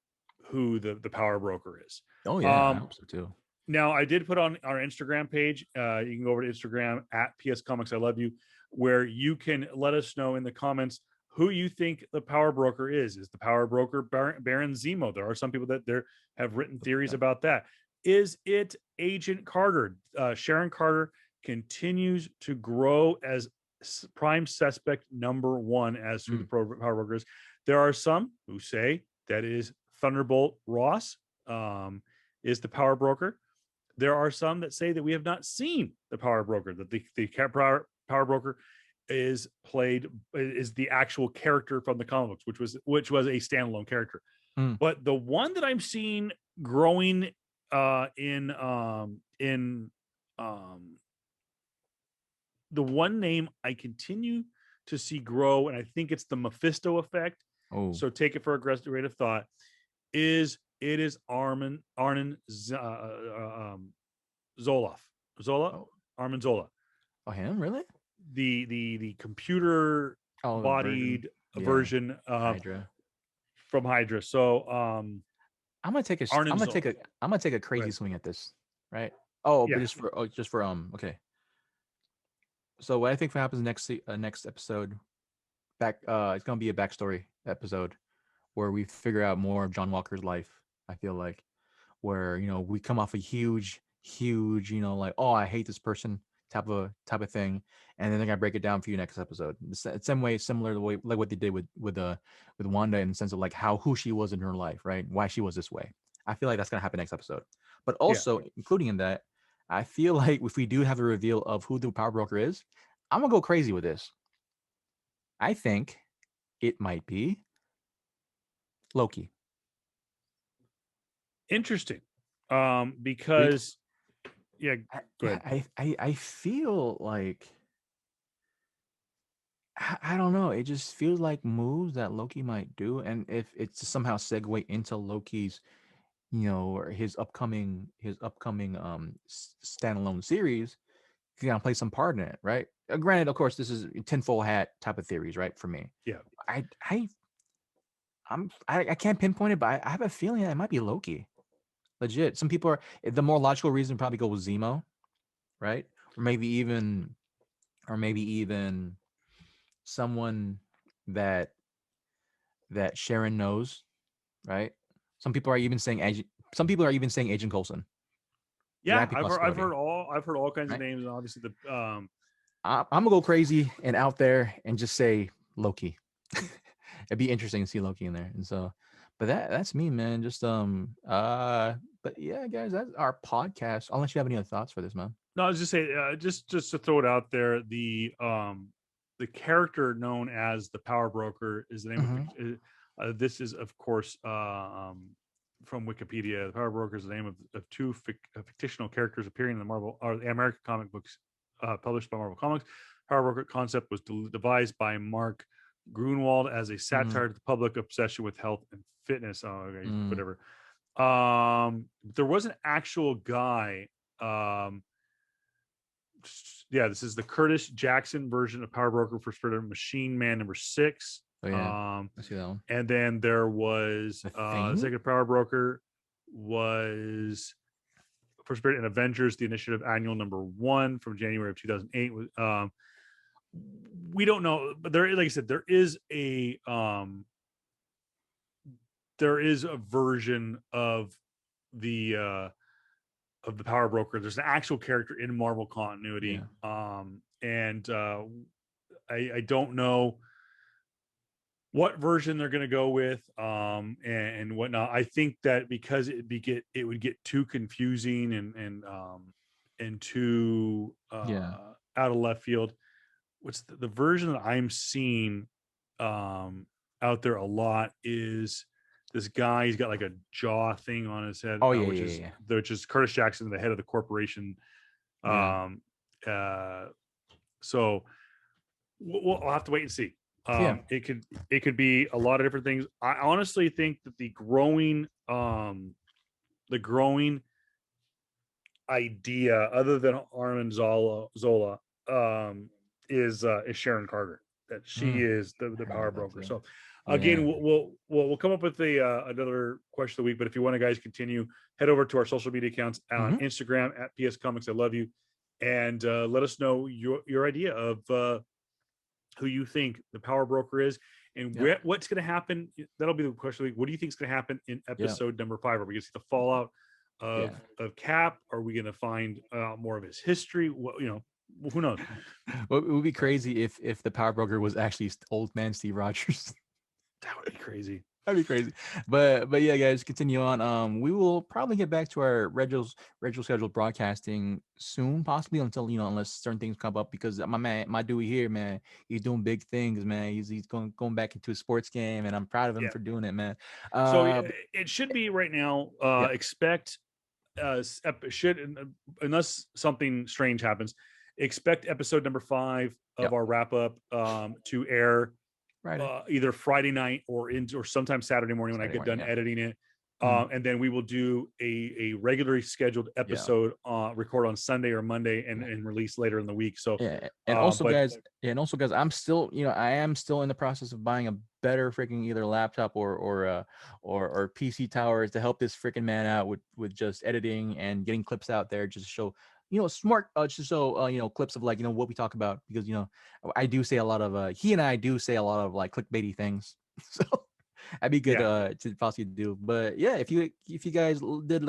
who the power broker is. Oh yeah, I hope so too. Now, I did put on our Instagram page. You can go over to Instagram at PS Comics I Love You, where you can let us know in the comments who you think the power broker is. Is the power broker Baron Zemo? There are some people that have written theories about that. Is it Agent Carter? Sharon Carter continues to grow as prime suspect number 1 as to the power brokers. There are some who say that is Thunderbolt Ross is the power broker. There are some that say that we have not seen the power broker, that the power broker is the actual character from the comic books, which was a standalone character. But the one that I'm seeing growing in the one name I continue to see grow, and I think it's the Mephisto effect. Oh. So take it for a aggressive rate of thought. Is Armin Zoloff. Armin Zola. Oh, him? Really? The computer bodied version Hydra. from Hydra. So I'm gonna take a crazy swing at this, right? Oh, yeah. But just for okay. So what I think happens next episode, it's gonna be a backstory episode where we figure out more of John Walker's life. I feel like where we come off a huge, like, oh, I hate this person type of thing, and then they're gonna break it down for you next episode. The same way, similar to the way like what they did with Wanda, in the sense of like who she was in her life, right? Why she was this way. I feel like that's gonna happen next episode. But also, including in that, I feel like if we do have a reveal of who the power broker is, I'm gonna go crazy with this. I think it might be Loki. Interesting. Because go ahead. I feel like I don't know. It just feels like moves that Loki might do, and if it's to somehow segue into Loki's, or his upcoming standalone series, he's gonna play some part in it, right? Granted, of course, this is tinfoil hat type of theories, right? For me, yeah. I can't pinpoint it, but I have a feeling that it might be Loki. Legit. Some people the more logical reason probably go with Zemo, right? Or maybe even someone that Sharon knows, right? Some people are even saying Some people are even saying Agent Coulson. Yeah, That could be a I've heard possibility, I've heard all kinds of right? names, and obviously the I'm gonna go crazy and out there and just say Loki. It'd be interesting to see Loki in there. And so, but that's me, man. Just but yeah, guys, that's our podcast. Unless you have any other thoughts for this, man. no, I was just saying, just to throw it out there, the character known as the Power Broker is the name Mhm. of this is of course from Wikipedia. The Power Broker is the name of two fictional characters appearing in the Marvel or the American comic books published by Marvel Comics. Power Broker concept was devised by Mark Grunwald as a Mhm. satire to the public obsession with health and fitness. Oh, okay, Mm. whatever. There was an actual guy. Yeah, this is the Curtis Jackson version of Power Broker for Spirit of Machine Man #6. Oh yeah, I see that one. And then there was The the Thing. second Power Broker was for Spirit and Avengers, the Initiative Annual #1 from January of 2008. We don't know, but there, like I said, there is a version of the Power Broker. There's an actual character in Marvel continuity. Yeah. And I don't know what version they're going to go with and whatnot. I think that because it would get too confusing and too Yeah. out of left field. What's the version that I'm seeing out there a lot is this guy. He's got like a jaw thing on his head, Oh yeah, which yeah, is yeah, Curtis Jackson, the head of the corporation. yeah. Um, so we'll have to wait and see. Yeah. It could be a lot of different things. I honestly think that the growing idea, other than Armin Zola, is Sharon Carter. That she is I the heard Power about that Broker. too. So Yeah. again, we'll come up with another question of the week. But if you want to guys continue, head over to our social media accounts on Mhm. Instagram at PS Comics I Love You, and let us know your idea of who you think the Power Broker is, and Yep. what's going to happen. That'll be the question of the week. What do you think is going to happen in Yeah. episode #5? Are we going to see the fallout Yeah. of Cap? Are we going to find more of his history? What, who knows? Well, it would be crazy if the Power Broker was actually old man Steve Rogers. That would be crazy. That'd be crazy. But yeah, guys, continue on. We will probably get back to our regular scheduled broadcasting soon, possibly until unless certain things come up, because my Dewey here, man, he's doing big things, man. He's going back into a sports game, and I'm proud of him Yeah. for doing it, man. So it should be right now. Yeah. Expect unless something strange happens, expect episode #5 of Yep. our wrap up to air Right. either Friday night or sometime Saturday morning when I Saturday get morning, done yeah. editing it. Mhm. And then we will do a regularly scheduled Yeah. episode, record on Sunday or Monday and, Yeah. and release later in the week. So, Yeah, and also, but guys, I'm still, I am still in the process of buying a better freaking either laptop or PC towers to help this freaking man out with just editing and getting clips out there, just to show, smart, just so clips of like what we talk about, because I do say a lot of he and I do say a lot of like clickbaity things, so that'd be good yeah, to possibly do. But yeah, if you guys did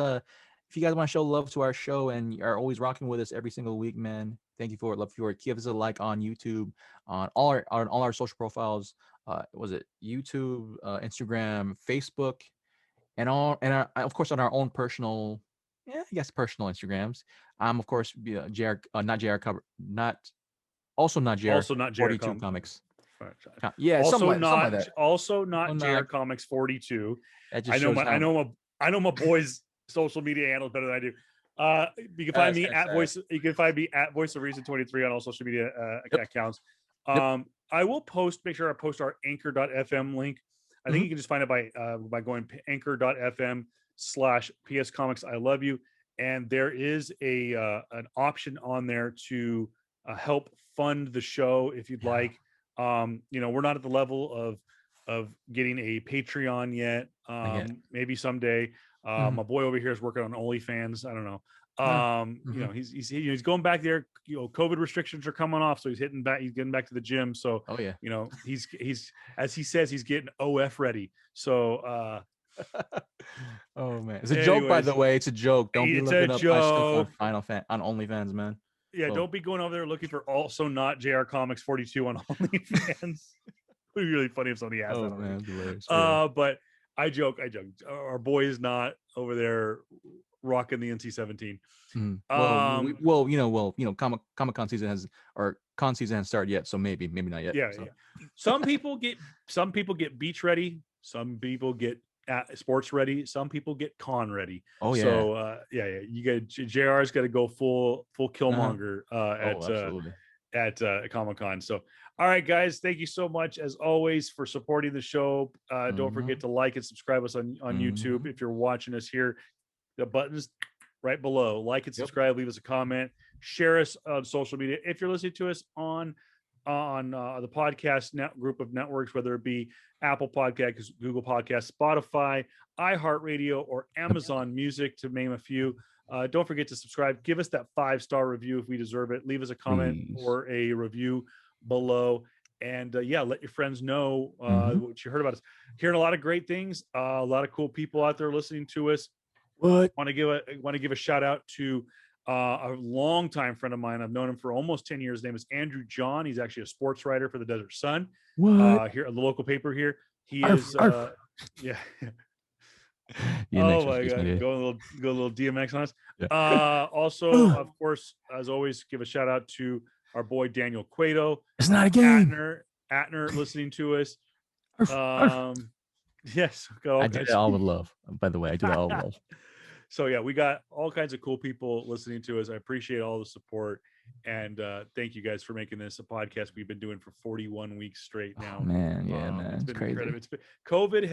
if you guys want to show love to our show and are always rocking with us every single week, man, thank you for it. Love you for it. Give us a like on YouTube, on all our social profiles. Was it YouTube, Instagram, Facebook, and of course on our own personal, I guess personal Instagrams. I'm of course JR, not JR cover, not JR also not JR 42 comics. Yeah, also something like that. not JR Not Comics 42. that just shows how. I know my boys' social media handles better than I do. You can find It's me kind of at sad. voice. You can find me at Voice of Reason 23 on all social media Yep. accounts. Yep. I will make sure I post our anchor.fm link. I think you can just find it by going anchor.fm/PS Comics I Love You, and there is an option on there to help fund the show if you'd like. We're not at the level of getting a Patreon yet. Maybe someday. My boy over here is working on OnlyFans. I don't know. He's going back there. COVID restrictions are coming off, so he's hitting back. He's getting back to the gym. So Oh yeah. he's as he says, he's getting OF ready. So Oh man, it's a joke, by the way. It's a joke. Don't be It's looking a up my stuff on joke. on OnlyFans, man. Yeah, Whoa. don't be going over there looking for also not JR Comics 42 on OnlyFans. It would be really funny if somebody asked that already. Man, hilarious. Yeah. But I joke. Our boy is not over there rocking the NC-17. Comic-Con season has con season hasn't started yet, so maybe not yet. Yeah, so. yeah. Some people get beach ready. Some people get sports ready. Some people get con ready. Oh yeah. So yeah. You get JR's got to go full Killmonger at Comic-Con. So all right, guys, thank you so much as always for supporting the show. Don't forget to like and subscribe us on YouTube. If you're watching us here, the buttons right below. Like and subscribe, leave us a comment, share us on social media. If you're listening to us on the podcast group of networks, whether it be Apple Podcasts, Google Podcasts, Spotify, iHeartRadio, or Amazon Music, to name a few. Don't forget to subscribe. Give us that 5-star review if we deserve it. Leave us a comment or a review below. And let your friends know what you heard about us. Hearing a lot of great things, a lot of cool people out there listening to us. Want to give a shout out to a longtime friend of mine. I've known him for almost 10 years. His name is Andrew John. He's actually a sports writer for the Desert Sun. Here at the local paper here. He is yeah. Oh my god, go a little DMX on us. Yeah. Also, of course, as always, give a shout out to our boy Daniel Cueto. It's not a game. Atner listening to us. Yes, I do that all with love. By the way, I do that all with love. So yeah, we got all kinds of cool people listening to us. I appreciate all the support, and thank you guys for making this a podcast we've been doing for 41 weeks straight now. Oh, man, yeah, man, it's been crazy. Incredible. COVID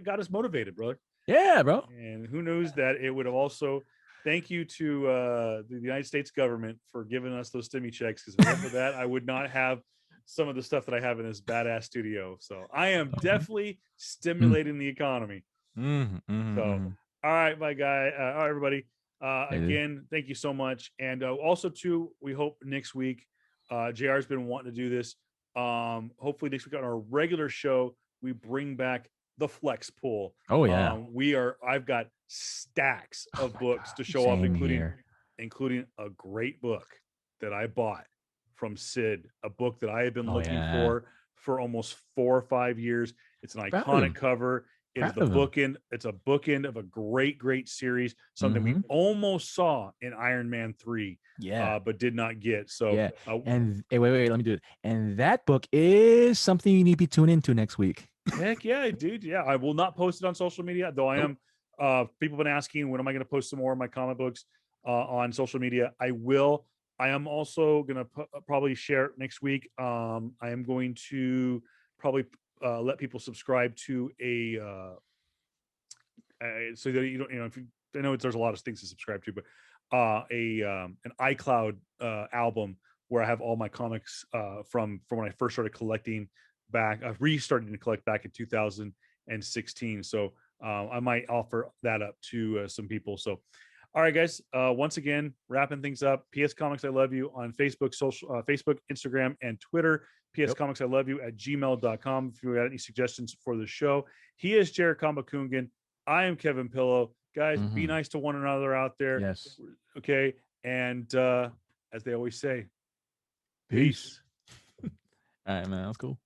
got us motivated, brother. Yeah, bro. And who knows that it would have also. Thank you to the United States government for giving us those stimmy checks, because without that, I would not have some of the stuff that I have in this badass studio. So I am definitely stimulating the economy. So, all right, my guy. All right, everybody. Again, thank you so much. And also, too, we hope next week, JR's been wanting to do this. Hopefully next week on our regular show, we bring back the Flex Pool. Oh, yeah. I've got stacks of books to show off, including a great book that I bought from Sid, a book that I have been looking for almost 4 or 5 years. It's an iconic cover. It's a bookend of a great series, something we almost saw in Iron Man 3, but did not get. So and hey, wait, let me do it. And that book is something you need to be tuned into next week. Heck yeah, dude. Yeah, I will not post it on social media, though I am. People have been asking, when am I going to post some more of my comic books on social media? I will. I am also going to probably share it next week. I am going to probably let people subscribe to a so that you don't, I know there's a lot of things to subscribe to, but an iCloud album where I have all my comics from when I first started collecting back. I've restarted to collect back in 2016. So I might offer that up to some people. So, all right, guys. Once again, wrapping things up. PS Comics I Love You on Facebook, Facebook, Instagram, and Twitter. PS Comics I Love You at gmail.com. If you got any suggestions for the show. He is Jared Cabacungan. I am Kevin Pillow. Guys, be nice to one another out there. Yes. Okay. And as they always say, peace. All right, man. That's cool.